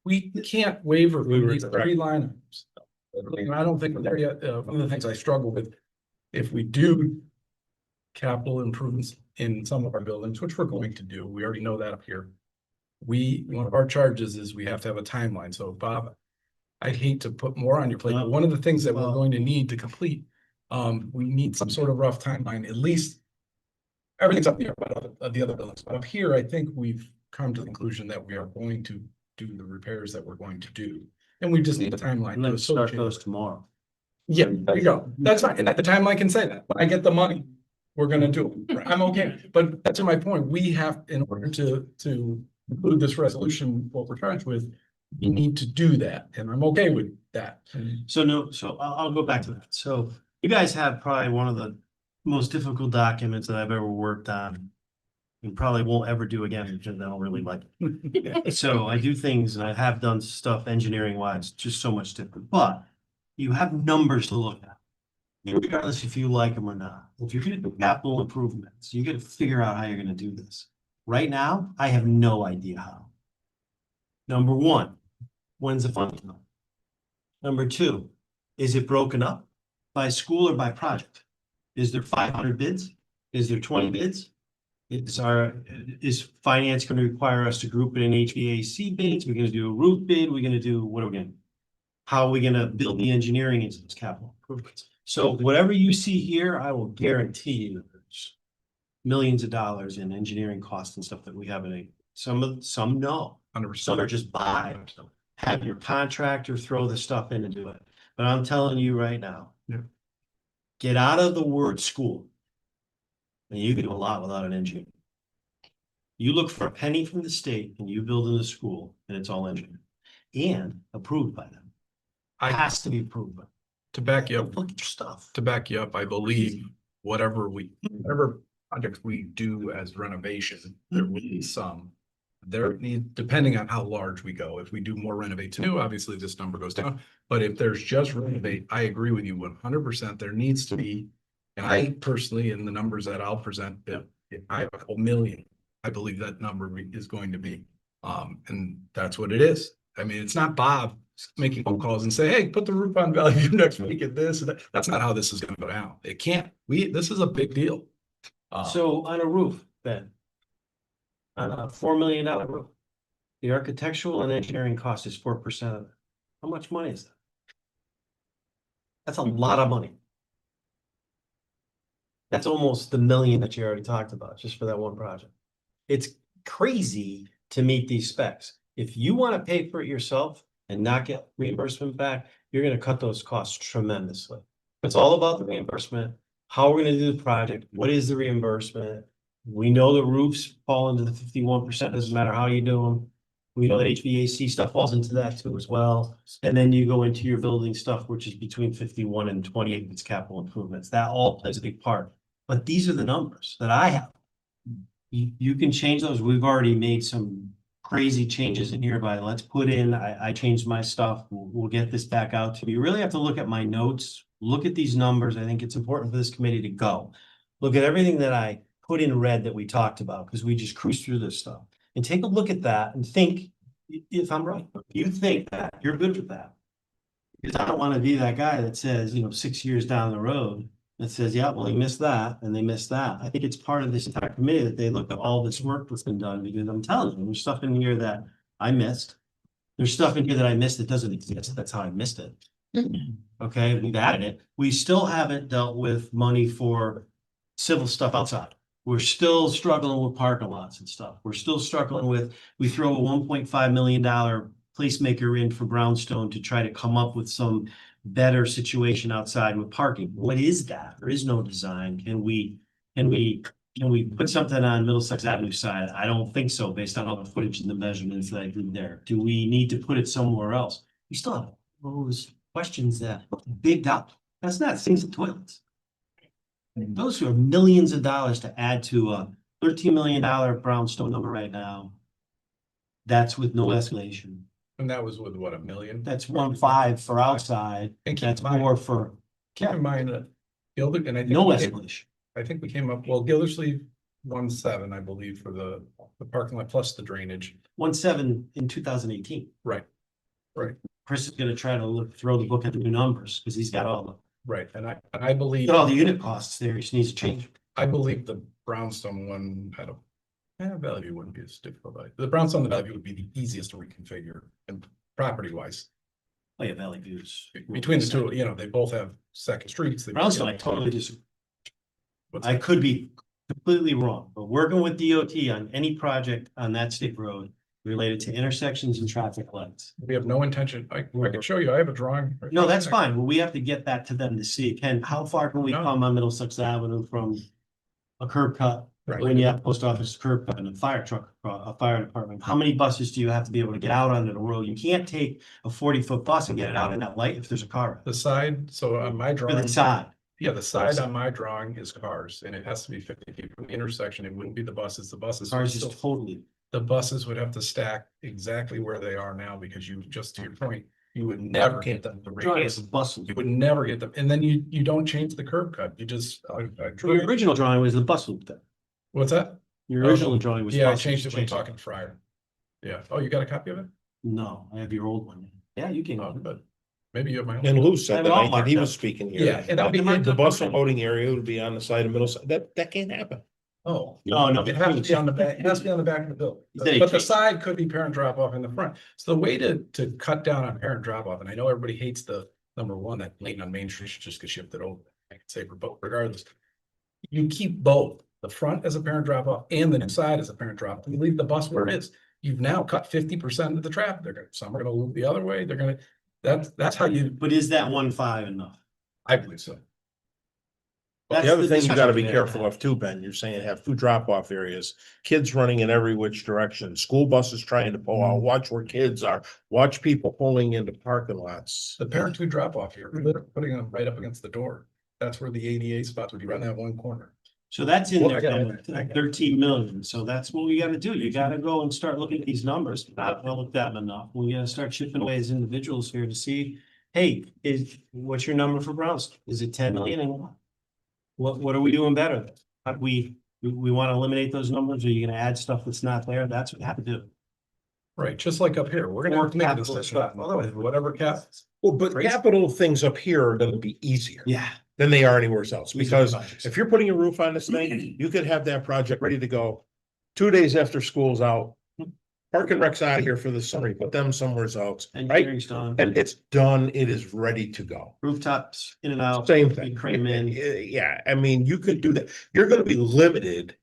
Speaker 4: we can't waver from these 3 line items. And I don't think we're there yet. One of the things I struggle with, if we do capital improvements in some of our buildings, which we're going to do, we already know that up here. One of our charges is we have to have a timeline. So Bob, I'd hate to put more on your plate, but one of the things that we're going to need to complete, we need some sort of rough timeline, at least. Everything's up here, but the other buildings, but up here, I think we've come to the conclusion that we are going to do the repairs that we're going to do. And we just need a timeline.
Speaker 5: Let's start those tomorrow.
Speaker 4: Yeah, there you go. That's fine. And the timeline can say that. When I get the money, we're gonna do it. I'm okay. But that's my point. We have, in order to include this resolution, what we're charged with, you need to do that. And I'm okay with that.
Speaker 5: So I'll go back to that. So you guys have probably one of the most difficult documents that I've ever worked on. And probably won't ever do again because I don't really like it. So I do things and I have done stuff engineering wise, just so much different, but you have numbers to look at. Regardless if you like them or not. If you're gonna do capital improvements, you gotta figure out how you're gonna do this. Right now, I have no idea how. Number 1, when's the funding come? Number 2, is it broken up by school or by project? Is there 500 bids? Is there 20 bids? Is finance gonna require us to group it in HVAC bids? We're gonna do a roof bid? We're gonna do, what are we gonna? How are we gonna build the engineering into this capital improvements? So whatever you see here, I will guarantee you there's millions of dollars in engineering costs and stuff that we haven't. Some no,
Speaker 4: 100%.
Speaker 5: some are just buy. Have your contractor throw the stuff in and do it. But I'm telling you right now.
Speaker 4: Yeah.
Speaker 5: Get out of the word school. And you can do a lot without an engineer. You look for a penny from the state and you build in the school and it's all engineered and approved by them. It has to be approved by them.
Speaker 4: To back you up,
Speaker 5: Look at your stuff.
Speaker 4: I believe whatever projects we do as renovation, there will be some. Depending on how large we go, if we do more renovate to new, obviously this number goes down. But if there's just renovate, I agree with you 100%. There needs to be, and I personally, in the numbers that I'll present, if I have a million, I believe that number is going to be. And that's what it is. I mean, it's not Bob making phone calls and say, hey, put the roof on Valley View next week at this. And that's not how this is going to go down. It can't. This is a big deal.
Speaker 5: So on a roof, Ben. On a $4 million roof. The architectural and engineering cost is 4% of it. How much money is that? That's a lot of money. That's almost the million that you already talked about, just for that one project. It's crazy to meet these specs. If you want to pay for it yourself and not get reimbursement back, you're going to cut those costs tremendously. It's all about the reimbursement, how we're going to do the project, what is the reimbursement. We know the roofs fall into the 51%, doesn't matter how you do them. We know that HVAC stuff falls into that too as well. And then you go into your building stuff, which is between 51 and 28, it's capital improvements. That all plays a big part. But these are the numbers that I have. You can change those. We've already made some crazy changes in here by let's put in, I changed my stuff. We'll get this back out to you. You really have to look at my notes, look at these numbers. I think it's important for this committee to go. Look at everything that I put in red that we talked about, because we just cruised through this stuff. And take a look at that and think, if I'm right, you think that you're good with that. Because I don't want to be that guy that says, 6 years down the road, that says, yeah, well, they missed that and they missed that. I think it's part of this entire committee that they look at all this work that's been done, because I'm telling you, there's stuff in here that I missed. There's stuff in here that I missed that doesn't exist. That's how I missed it. Okay, we've added it. We still haven't dealt with money for civil stuff outside. We're still struggling with parking lots and stuff. We're still struggling with, we throw a $1.5 million placemaker in for Brownstone to try to come up with some better situation outside with parking. What is that? There is no design. Can we put something on Middlesex Avenue side? I don't think so, based on all the footage and the measurements that I did there. Do we need to put it somewhere else? We still have those questions that big up. That's not things and toilets. Those are millions of dollars to add to a $13 million Brownstone number right now. That's with no escalation.
Speaker 4: And that was with what, $1 million?
Speaker 5: That's 1.5 for outside.
Speaker 4: And keep
Speaker 5: That's
Speaker 4: in mind-
Speaker 5: more for
Speaker 4: Keep in mind that Gilder, and I think.
Speaker 5: no
Speaker 4: we came-
Speaker 5: escalation.
Speaker 4: I think we came up, well, Gildersleeve 1.7, I believe, for the parking lot plus the drainage.
Speaker 5: 1.7 in 2018.
Speaker 4: Right.
Speaker 5: Chris is gonna try to throw the book at the new numbers, because he's got all
Speaker 4: Right, and I believe.
Speaker 5: the unit costs there. He just needs to change.
Speaker 4: I believe the Brownstone one had Bellevue wouldn't be as difficult. The Brownstone, the Bellevue would be the easiest to reconfigure and property wise.
Speaker 5: Oh yeah, Valley Views.
Speaker 4: Between the two, they both have second streets. They-
Speaker 5: Brownstone, I totally disagree.
Speaker 4: What's
Speaker 5: I
Speaker 4: that?
Speaker 5: could be completely wrong, but working with DOT on any project on that state road related to intersections and traffic lights.
Speaker 4: We have no intention. I can show you. I have a drawing. right
Speaker 5: No,
Speaker 4: there.
Speaker 5: that's fine. Well, we have to get that to them to see. How far can we
Speaker 4: No.
Speaker 5: come on Middlesex Avenue from a curb cut?
Speaker 4: Right.
Speaker 5: When you have post office curb cut and a fire truck, a fire department, how many buses do you have to be able to get out onto the road? You can't take a 40-foot bus and get it out in that light if there's a car.
Speaker 4: The side, so on my
Speaker 5: For
Speaker 4: drawing.
Speaker 5: the side.
Speaker 4: Yeah, the side on my drawing is cars and it has to be 50 feet from the intersection. It wouldn't be the buses. The buses. would
Speaker 5: Cars is
Speaker 4: still-
Speaker 5: totally.
Speaker 4: The buses would have to stack exactly where they are now because you, just to your point, you would never get them to
Speaker 5: Drawing is
Speaker 4: radius.
Speaker 5: a bus.
Speaker 4: You would never get them. And then you don't change the curb cut. You just,
Speaker 5: The original drawing was the bus loop then.
Speaker 4: what's that?
Speaker 5: Your
Speaker 4: Oh,
Speaker 5: original drawing was.
Speaker 4: Yeah, I
Speaker 5: bus
Speaker 4: changed
Speaker 5: loop.
Speaker 4: it when talking to Fryer. Yeah. Oh, you got a copy of it?
Speaker 5: No, I have your old one. Yeah, you can.
Speaker 4: Oh, good. Maybe you have my. own.
Speaker 1: And Lou
Speaker 5: I
Speaker 1: said
Speaker 5: have
Speaker 1: that
Speaker 5: it all
Speaker 1: night that he
Speaker 5: marked
Speaker 1: was
Speaker 5: up.
Speaker 1: speaking here.
Speaker 4: Yeah, and I'll be.
Speaker 1: The bus loading area would be on the side of Middlesex. That can't happen.
Speaker 4: Oh.
Speaker 5: No, no.
Speaker 4: It has to be on the back, it has to be on the back of the building,
Speaker 5: He said he
Speaker 4: but the
Speaker 5: changed.
Speaker 4: side could be parent drop off in the front. So the way to cut down on parent drop off, and I know everybody hates the number one, that lane on Main Street should just get shifted over. I can say for both regardless. You keep both, the front as a parent drop off and the side as a parent drop, and you leave the bus where it is. You've now cut 50% of the traffic. Some are gonna loop the other way. They're gonna, that's how you,
Speaker 5: But is that 1.5 enough?
Speaker 4: I believe so.
Speaker 1: But the
Speaker 5: That's
Speaker 1: other thing you
Speaker 5: discussion
Speaker 1: gotta be
Speaker 5: we
Speaker 1: careful
Speaker 5: have.
Speaker 1: of too, Ben, you're saying have two drop-off areas, kids running in every which direction, school buses trying to pull out, watch where kids are, watch people pulling into parking lots.
Speaker 4: The parent two drop off here, we're literally putting them right up against the door. That's where the ADA spots would be, right in that one corner.
Speaker 5: So that's in
Speaker 4: Well,
Speaker 5: there,
Speaker 4: I got
Speaker 5: Kevin,
Speaker 4: it. I got it.
Speaker 5: 13 million. So that's what we gotta do. You gotta go and start looking at these numbers. Not looked at them enough. We gotta start chipping away as individuals here to see, hey, what's your number for Brownstone? Is it 10 million and what are we doing better? How do we wanna eliminate those numbers? Are you gonna add stuff that's not there? That's what you have to do.
Speaker 4: Right, just like up here, we're gonna
Speaker 5: Or
Speaker 4: have to make a
Speaker 5: capital
Speaker 4: decision,
Speaker 5: stuff.
Speaker 4: otherwise, whatever cap.
Speaker 1: Well, but
Speaker 5: Crazy.
Speaker 1: capital things up here are gonna be easier
Speaker 5: Yeah.
Speaker 1: than they are anywhere else, because if you're putting a roof on this thing, you could have that project ready to go 2 days after school's out. Park and Rec's out of here for the summer, put them somewhere else, right?
Speaker 5: Engineering's done.
Speaker 1: And it's done, it is ready to go.
Speaker 5: Rooftops in and out.
Speaker 1: Same
Speaker 5: You
Speaker 1: thing.
Speaker 5: Crane in.
Speaker 1: Yeah, I mean, you could do that. You're gonna be limited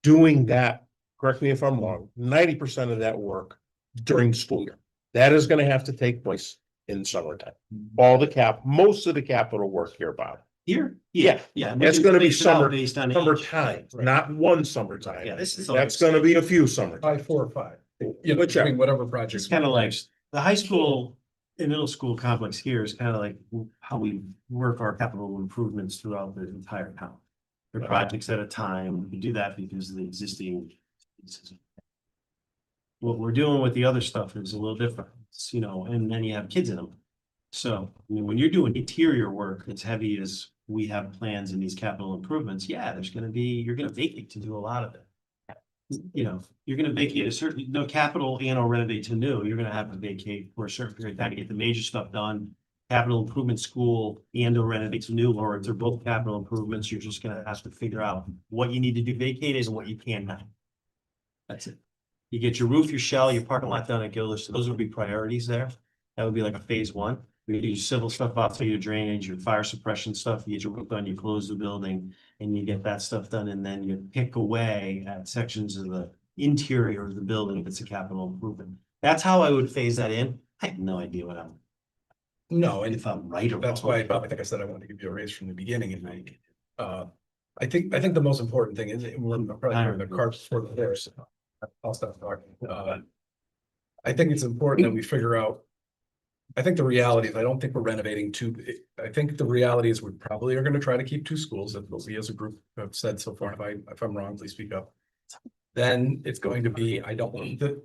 Speaker 1: doing that, correct me if I'm wrong, 90% of that work during the school year. That is gonna have to take place in summertime. Most of the capital work here, Bob.
Speaker 5: Here?
Speaker 1: Yeah.
Speaker 5: Yeah.
Speaker 1: It's gonna be
Speaker 5: Based it out
Speaker 1: summer-
Speaker 5: Based on. age.
Speaker 1: Summertime,
Speaker 5: Right.
Speaker 1: not one summertime.
Speaker 5: Yeah, this is.
Speaker 1: That's gonna be a few summer.
Speaker 4: Probably 4 or 5. You know,
Speaker 1: Whichever.
Speaker 4: between whatever projects.
Speaker 5: It's kind of like the high school and middle school complex here is kind of like how we work our capital improvements throughout the entire town. They're projects at a time. We do that because of the existing. What we're doing with the other stuff is a little different, It's, you know, and then you have kids in them. So, I mean, when you're doing interior work as heavy as we have plans in these capital improvements, yeah, there's gonna be, you're gonna vacate to do a lot of it. You know, you're gonna vacate a certain, no capital and or renovate to new, you're gonna have to vacate for a certain period of time to get the major stuff done. Capital improvement school and or renovate to new, or if they're both capital improvements, you're just gonna have to figure out what you need to do vacated and what you cannot. That's it. You get your roof, your shell, your parking lot done at Gillis, those would be priorities there. That would be like a phase one. We do your civil stuff out, so your drainage, your fire suppression stuff, you get your roof done, you close the building. And you get that stuff done, and then you pick away at sections of the interior of the building if it's a capital improvement. That's how I would phase that in. I have no idea what I'm,
Speaker 4: No, and
Speaker 5: if I'm right or wrong.
Speaker 4: that's why I think I said I wanted to give you a raise from the beginning and make. I think the most important thing is we're probably hearing the carts before the horse. I'll stop talking. I think it's important that we figure out. I think the reality is, I don't think we're renovating two. I think the reality is we probably are gonna try to keep two schools. That's what we as a group have said so far. If I'm wrong, please speak up. Then it's going to be, I don't want that.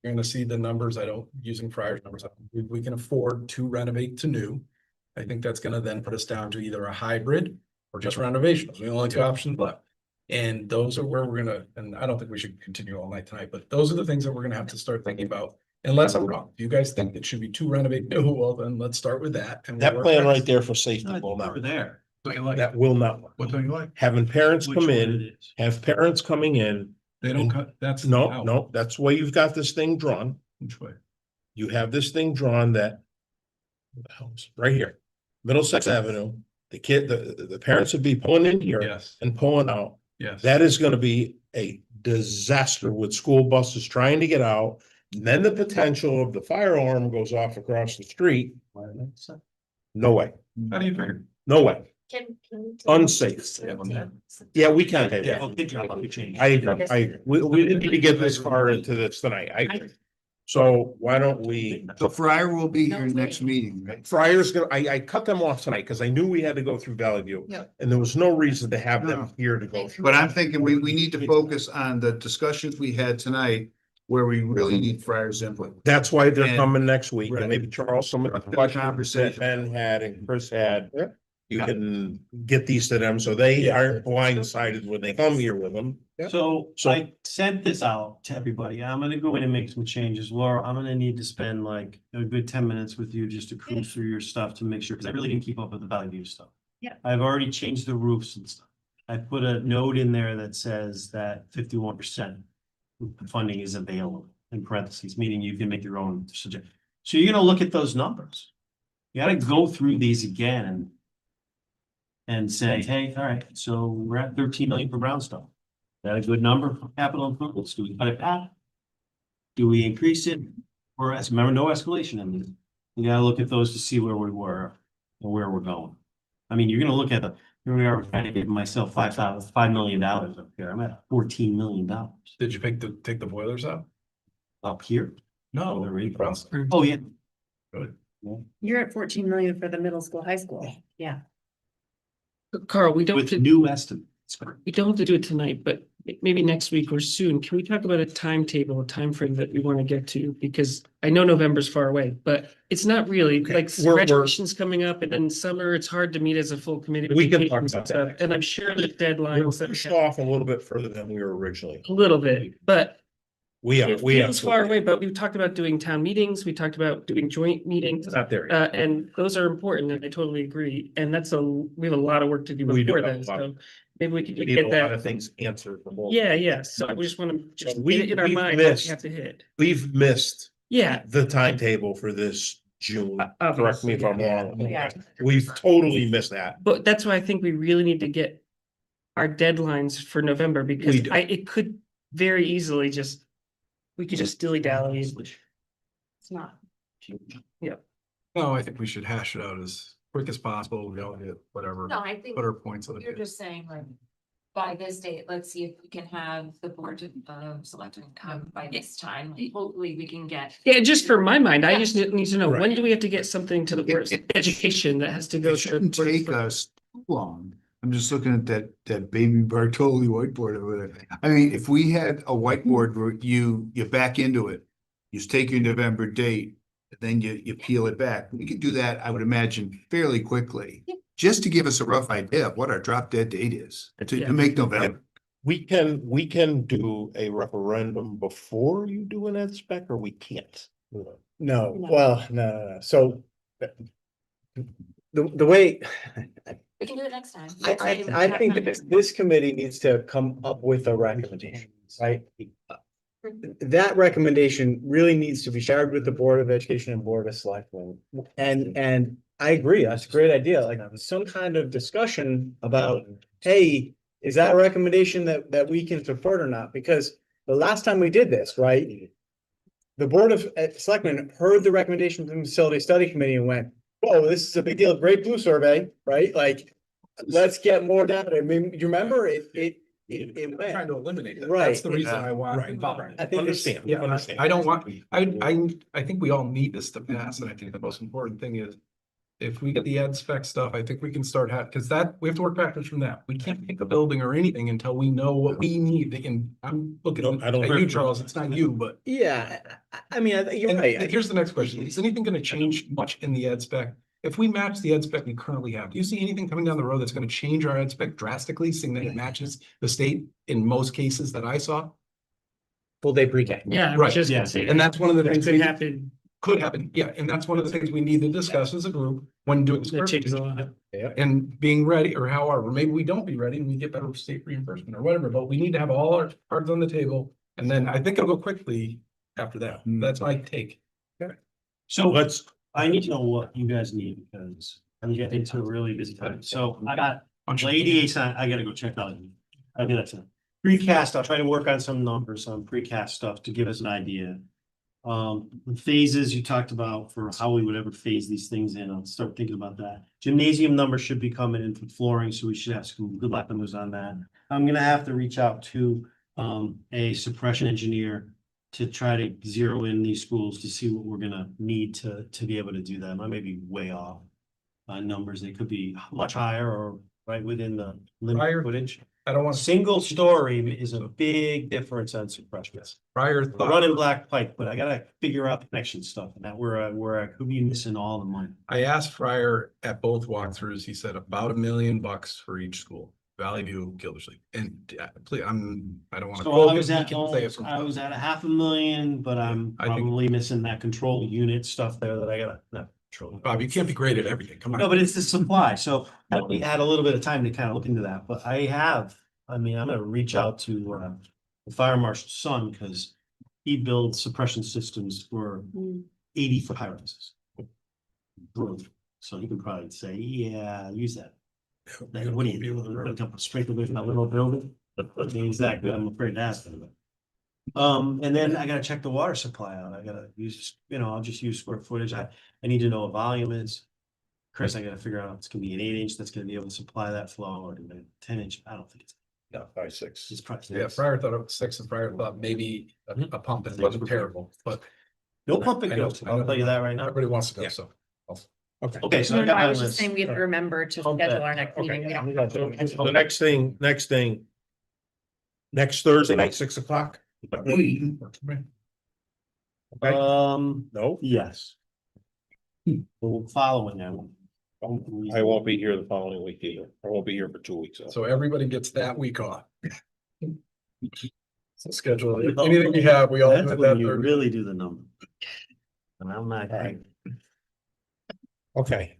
Speaker 4: You're gonna see the numbers. I don't, using Friar's numbers, we can afford to renovate to new. I think that's gonna then put us down to either a hybrid or just renovations. The only two options left. And those are where we're gonna, and I don't think we should continue all night tonight, but those are the things that we're gonna have to start thinking about. Unless I'm wrong. If you guys think it should be two renovate new, well, then let's start with that. And we'll
Speaker 1: That
Speaker 4: work
Speaker 1: plan
Speaker 4: back.
Speaker 1: right there for safety
Speaker 5: No,
Speaker 1: will not,
Speaker 5: we're there.
Speaker 1: that will not work.
Speaker 4: What don't you like?
Speaker 1: Having parents
Speaker 5: Which
Speaker 1: come
Speaker 5: one
Speaker 1: in,
Speaker 5: it is.
Speaker 1: have parents coming in.
Speaker 4: They don't cut, that's.
Speaker 1: No,
Speaker 4: out.
Speaker 1: no, that's why you've got this thing drawn.
Speaker 4: Which way?
Speaker 1: You have this thing drawn that. What the hell is it? Right here, Middlesex Avenue, the parents would be pulling in here
Speaker 4: Yes,
Speaker 1: and pulling out.
Speaker 4: yes.
Speaker 1: That is gonna be a disaster with school buses trying to get out. And then the potential of the fire alarm goes off across the street. No way,
Speaker 4: How do you figure?
Speaker 1: no way,
Speaker 9: Can.
Speaker 1: unsafe. Yeah, we can't have
Speaker 4: Yeah.
Speaker 1: that.
Speaker 5: Oh, good job, you changed.
Speaker 1: I agree. We didn't need to get this far into this tonight. I agree. So why don't we,
Speaker 3: So Fryer will be here next meeting, right?
Speaker 1: Friar's gonna, I cut them off tonight because I knew we had to go through Valley View.
Speaker 11: Yeah.
Speaker 1: And there was no reason to have them
Speaker 3: No.
Speaker 1: here to go through.
Speaker 3: But I'm thinking we need to focus on the discussions we had tonight where we really need Fryer's input.
Speaker 1: That's why they're
Speaker 3: And-
Speaker 1: coming next week, and
Speaker 3: Right.
Speaker 1: maybe Charles, some of the
Speaker 3: Good
Speaker 1: questions that
Speaker 3: conversation.
Speaker 1: Ben had and Chris had. You can get these to them, so they aren't blindsided when they come here with them.
Speaker 5: So
Speaker 1: So-
Speaker 5: I sent this out to everybody. I'm gonna go in and make some changes. Laura, I'm gonna need to spend like a good 10 minutes with you just to cruise through your stuff to make sure, because I really didn't keep up with the Valley View stuff.
Speaker 2: Yeah.
Speaker 5: I've already changed the roofs and stuff. I put a note in there that says that 51% funding is available in parentheses, meaning you can make your own suggestion. So you're gonna look at those numbers. You gotta go through these again and say, hey, all right, so we're at 13 million for brownstone. Is that a good number for capital improvements? Do we cut it back? Do we increase it? Or remember, no escalation in this. You gotta look at those to see where we were and where we're going. I mean, you're gonna look at here we are, trying to give myself $5 million up here. I'm at $14 million
Speaker 4: Did you take the boilers out?
Speaker 5: up here.
Speaker 4: No,
Speaker 5: they're really
Speaker 4: Brownstone.
Speaker 5: Oh, yeah.
Speaker 4: Good.
Speaker 2: You're at 14 million for the middle school, high school. Yeah.
Speaker 12: Carl, we don't,
Speaker 5: With
Speaker 12: have to-
Speaker 5: new estimates.
Speaker 12: we don't have to do it tonight, but maybe next week or soon. Can we talk about a timetable, a timeframe that we want to get to? Because I know November's far away, but it's not really
Speaker 1: Okay,
Speaker 12: like
Speaker 1: we're-
Speaker 12: graduation's coming up and then summer, it's hard to meet as a full committee. with
Speaker 1: We can talk
Speaker 12: vacations and
Speaker 1: about that
Speaker 12: stuff, And I'm sure the
Speaker 1: We're
Speaker 12: deadlines that we
Speaker 1: pushed
Speaker 12: have
Speaker 1: off a little bit further than we were originally.
Speaker 12: a little bit, but
Speaker 1: We are,
Speaker 12: it feels far away, but we've talked about doing town meetings. We talked about doing joint meetings.
Speaker 1: It's not there. yet.
Speaker 12: And those are important, and I totally agree, and we have a lot of work to do
Speaker 1: We do
Speaker 12: before
Speaker 1: have a
Speaker 12: then,
Speaker 1: lot.
Speaker 12: so maybe we could
Speaker 1: We need a
Speaker 12: get
Speaker 1: lot
Speaker 12: that.
Speaker 1: of things answered. from both.
Speaker 12: Yeah, so we just wanna just
Speaker 1: we-
Speaker 12: get it in our
Speaker 1: we've
Speaker 12: mind, what we
Speaker 1: missed-
Speaker 12: have to hit.
Speaker 1: We've missed
Speaker 12: Yeah,
Speaker 1: the timetable for this June. Correct me if I'm wrong.
Speaker 11: Yeah.
Speaker 1: We've totally missed that.
Speaker 12: but that's why I think we really need to get our deadlines for November, because
Speaker 1: We do.
Speaker 12: it could very easily we could just dilly-dally.
Speaker 2: It's not.
Speaker 4: No, I think we should hash it out as quick as possible. We all get whatever,
Speaker 9: No, I think
Speaker 4: put our points on
Speaker 9: you're
Speaker 4: it.
Speaker 9: just saying like, by this date, let's see if we can have the board of selectmen come by this time. Hopefully we can get.
Speaker 12: Yeah, just for my mind, I
Speaker 9: Yeah.
Speaker 12: just need to know, when
Speaker 3: Right.
Speaker 12: do we have to get something to the board of education that has to go
Speaker 3: It
Speaker 12: to?
Speaker 3: shouldn't take us too long. I'm just looking at that baby Bartoli whiteboard over there. I mean, if we had a whiteboard where you back into it, you just take your November date, then you peel it back. We could do that, I would imagine, fairly quickly. Just to give us a rough idea of what our drop dead date is, to
Speaker 12: Yeah.
Speaker 3: make November.
Speaker 1: We can do a referendum before you do an ed spec, or we can't.
Speaker 8: No, well, no. So the way,
Speaker 9: We can do it next time.
Speaker 8: I think that this committee needs to come up with a recommendation, right? That recommendation really needs to be shared with the Board of Education and Board of Selectmen. And I agree, that's a great idea, like some kind of discussion about, hey, is that a recommendation that we can support or not? Because the last time we did this, right? The Board of Selectmen heard the recommendation from the Facility Study Committee and went, whoa, this is a big deal, Great Blue Survey, right? Like, let's get more data. I mean, you remember it
Speaker 4: Trying
Speaker 8: went.
Speaker 4: to eliminate that.
Speaker 8: Right.
Speaker 4: That's the reason I want.
Speaker 1: Right.
Speaker 8: I think
Speaker 1: Understand,
Speaker 4: Yeah,
Speaker 1: understand.
Speaker 4: I don't want, I think we all need this to pass, and I think the most important thing is. If we get the ed spec stuff, I think we can start because we have to work backwards from that. We can't pick a building or anything until we know what we need. I'm looking
Speaker 1: I don't
Speaker 4: at you, Charles, it's not you, but.
Speaker 8: Yeah, I mean, you're
Speaker 4: And
Speaker 8: right.
Speaker 4: here's the next question. Is anything gonna change much in the ed spec? If we match the ed spec we currently have, do you see anything coming down the road that's gonna change our ed spec drastically, seeing that it matches the state in most cases that I saw?
Speaker 8: Full day pre-K.
Speaker 12: Yeah, I
Speaker 4: Right,
Speaker 12: was just
Speaker 5: yeah.
Speaker 12: gonna say.
Speaker 4: And that's one of the
Speaker 12: that
Speaker 4: things
Speaker 12: could
Speaker 4: we
Speaker 12: happen.
Speaker 4: could happen, yeah, and that's one of the things we need to discuss as a group when doing.
Speaker 12: That changes a lot.
Speaker 4: And being ready, or however, maybe we don't be ready and we get better state reimbursement or whatever, but we need to have all our cards on the table. And then I think it'll go quickly after that. That's my take.
Speaker 5: So
Speaker 1: Let's,
Speaker 5: I need to know what you guys need because I'm getting into a really busy time. So I got lady, I gotta go check out. I mean, that's a precast. I'll try to work on some numbers on precast stuff to give us an idea. The phases you talked about for how we would ever phase these things in, I'll start thinking about that. Gymnasium numbers should be coming in for flooring, so we should have some good luck numbers on that. I'm gonna have to reach out to a suppression engineer to try to zero in these schools to see what we're gonna need to be able to do that. I may be way off on numbers. They could be much higher or right within the limit
Speaker 4: Higher.
Speaker 5: footage.
Speaker 4: I don't want
Speaker 5: Single story is a big difference on suppression.
Speaker 4: prior
Speaker 5: I
Speaker 4: thought.
Speaker 5: run in black pipe, but I gotta figure out the connection stuff and that where I could be missing all the money.
Speaker 4: I asked Fryer at both walkthroughs, he said about $1 million for each school, Valley View, Gildersleeve, and please, I don't wanna.
Speaker 5: So
Speaker 4: quote
Speaker 5: I
Speaker 4: it,
Speaker 5: was
Speaker 4: he
Speaker 5: at,
Speaker 4: can say it from-
Speaker 5: I was at 500,000, but I'm
Speaker 4: I think-
Speaker 5: probably missing that control unit stuff there that I gotta, not control.
Speaker 4: Bob, you can't be great at everything, come on.
Speaker 5: No, but it's the supply, so we had a little bit of time to kind of look into that, but I'm gonna reach out to the fire marshal's son, because he builds suppression systems for 80-foot high rises. So he can probably say, yeah, use that. Like, what do you do? A couple of sprinklers in that little building? Exactly, I'm afraid to ask them. And then I gotta check the water supply out. I gotta use, I'll just use square footage. I need to know what volume is. Chris, I gotta figure out if it's gonna be an 8-inch that's gonna be able to supply that flow or a 10-inch. I don't think it's.
Speaker 6: Yeah, 5, 6.
Speaker 5: It's probably.
Speaker 4: Yeah, Fryer thought it was 6 and Fryer thought maybe a pump, it wasn't terrible, but.
Speaker 5: No pumping
Speaker 4: I know-
Speaker 5: goes, I'll tell you that right now.
Speaker 4: Everybody wants to
Speaker 1: Yeah.
Speaker 4: go, so.
Speaker 5: Okay, so
Speaker 2: No,
Speaker 5: I
Speaker 2: no,
Speaker 5: got
Speaker 2: I
Speaker 5: my
Speaker 2: was just
Speaker 5: list.
Speaker 2: saying we have to remember to
Speaker 5: Pump
Speaker 2: schedule
Speaker 5: that.
Speaker 2: our next
Speaker 5: Okay.
Speaker 2: meeting. We don't-
Speaker 1: so the next thing. Next Thursday night, 6 o'clock? Okay, no,
Speaker 5: Yes. Well, following that one.
Speaker 1: I won't be here the following week either. I won't be here for 2 weeks.
Speaker 4: So everybody gets that week off. So schedule, anything we have, we all.
Speaker 5: That's
Speaker 4: do it
Speaker 5: when
Speaker 4: that
Speaker 5: you
Speaker 4: Thursday.
Speaker 5: really do the number. And I'm not.
Speaker 1: Okay,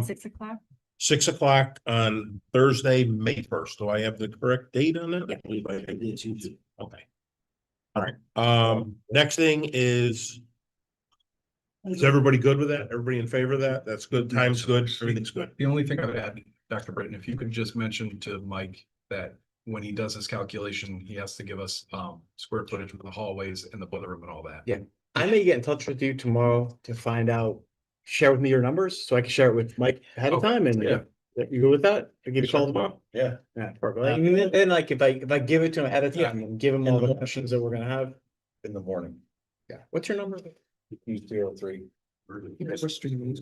Speaker 2: 6 o'clock?
Speaker 1: 6 o'clock on Thursday, May 1st. Do I have the correct date on that?
Speaker 5: I believe I did too.
Speaker 1: Okay. All right, next thing is everybody good with that? Everybody in favor of that? That's good, time's good, everything's good.
Speaker 4: The only thing I would add, Dr. Britton, if you could just mention to Mike that when he does his calculation, he has to give us square footage of the hallways and the boiler room and all that.
Speaker 8: Yeah. I may get in touch with you tomorrow to find out, share with me your numbers so I can share it with Mike ahead of
Speaker 4: Okay,
Speaker 8: time and
Speaker 4: yeah.
Speaker 8: You go with that? I give you a call tomorrow?
Speaker 6: Yeah.
Speaker 8: Yeah, perfect. Like, and then like if I give it to him ahead of time and give him all the questions that we're gonna have.
Speaker 6: In the morning.
Speaker 8: Yeah, what's your number?
Speaker 6: 03.
Speaker 12: We're streaming.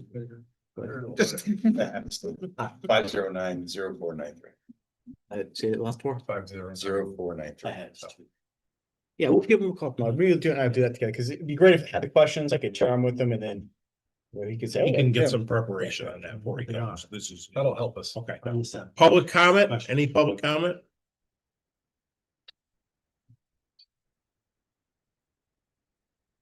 Speaker 6: 509-0493.
Speaker 8: Say it last four.
Speaker 6: 0493.
Speaker 8: Yeah, we'll give him a call tomorrow. We'll do that together, because it'd be great if I had the questions, I could share them with him and then. Well, he could say.
Speaker 1: You
Speaker 8: okay,
Speaker 1: can get
Speaker 8: yeah.
Speaker 1: some preparation on that before he comes. This is,
Speaker 4: That'll help us.
Speaker 1: okay. Public comment, any public comment?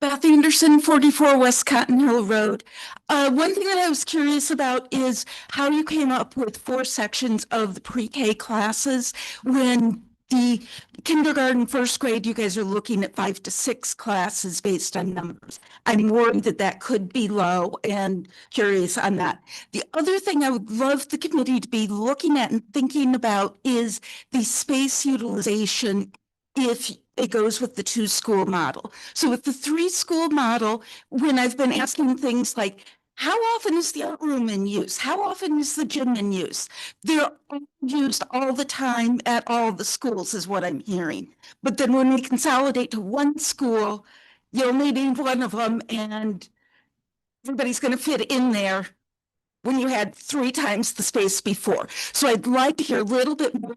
Speaker 13: Beth Anderson, 44 West Cotton Hill Road. One thing that I was curious about is how you came up with 4 sections of the pre-K classes when the kindergarten, first grade, you guys are looking at 5 to 6 classes based on numbers. I'm worried that that could be low and curious on that. The other thing I would love the committee to be looking at and thinking about is the space utilization if it goes with the 2-school model. So with the 3-school model, when I've been asking things like, how often is the art room in use? How often is the gym in use? They're all used all the time at all the schools is what I'm hearing. But then when we consolidate to one school, you only need one of them and everybody's going to fit in there when you had 3 times the space before. So I'd like to hear a little bit more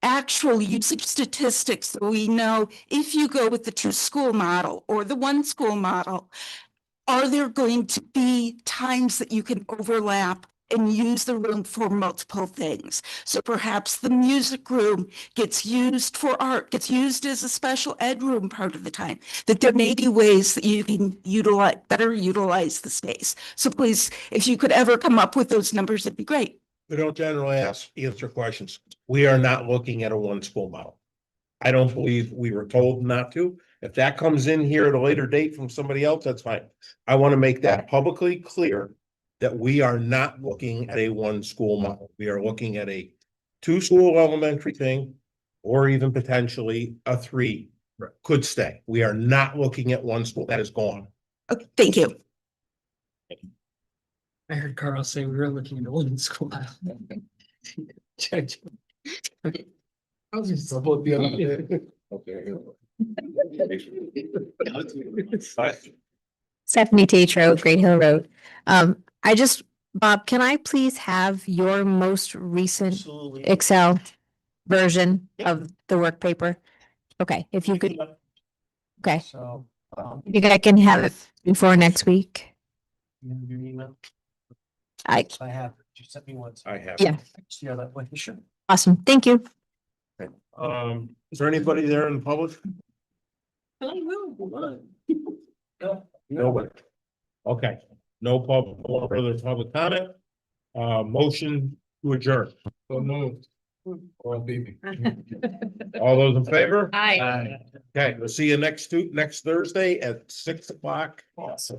Speaker 13: actual usage statistics so we know if you go with the 2-school model or the 1-school model, are there going to be times that you can overlap and use the room for multiple things? So perhaps the music room gets used for art, gets used as a special ed room part of the time, that there may be ways that you can better utilize the space. So please, if you could ever come up with those numbers, it'd be great.
Speaker 1: We don't generally answer questions. We are not looking at a 1-school model. I don't believe we were told not to. If that comes in here at a later date from somebody else, that's fine. I want to make that publicly clear that we are not looking at a 1-school model. We are looking at a 2-school elementary thing, or even potentially a 3 could stay. We are not looking at 1 school. That is gone.
Speaker 13: Okay, thank you.
Speaker 12: I heard Carl say we were looking at a 1-school. I was just about the other day.
Speaker 14: Stephanie Tatro, Great Hill Road. Bob, can I please have your most recent
Speaker 5: Absolutely.
Speaker 14: Excel version of the work paper? Okay, if you could, okay,
Speaker 5: So,
Speaker 14: you think I can have it before next week?
Speaker 5: you have your email?
Speaker 14: I,
Speaker 5: I have, just sent me one.
Speaker 1: I have.
Speaker 14: yeah,
Speaker 5: Yeah, that way, sure.
Speaker 14: awesome, thank you.
Speaker 1: Is there anybody there in the public? Nobody. Okay, no further public comment. Motion to adjourn.
Speaker 4: So moved. Or BB.
Speaker 1: All those in favor?
Speaker 2: Aye.
Speaker 1: Okay, we'll see you next Thursday at 6 o'clock.
Speaker 5: Awesome.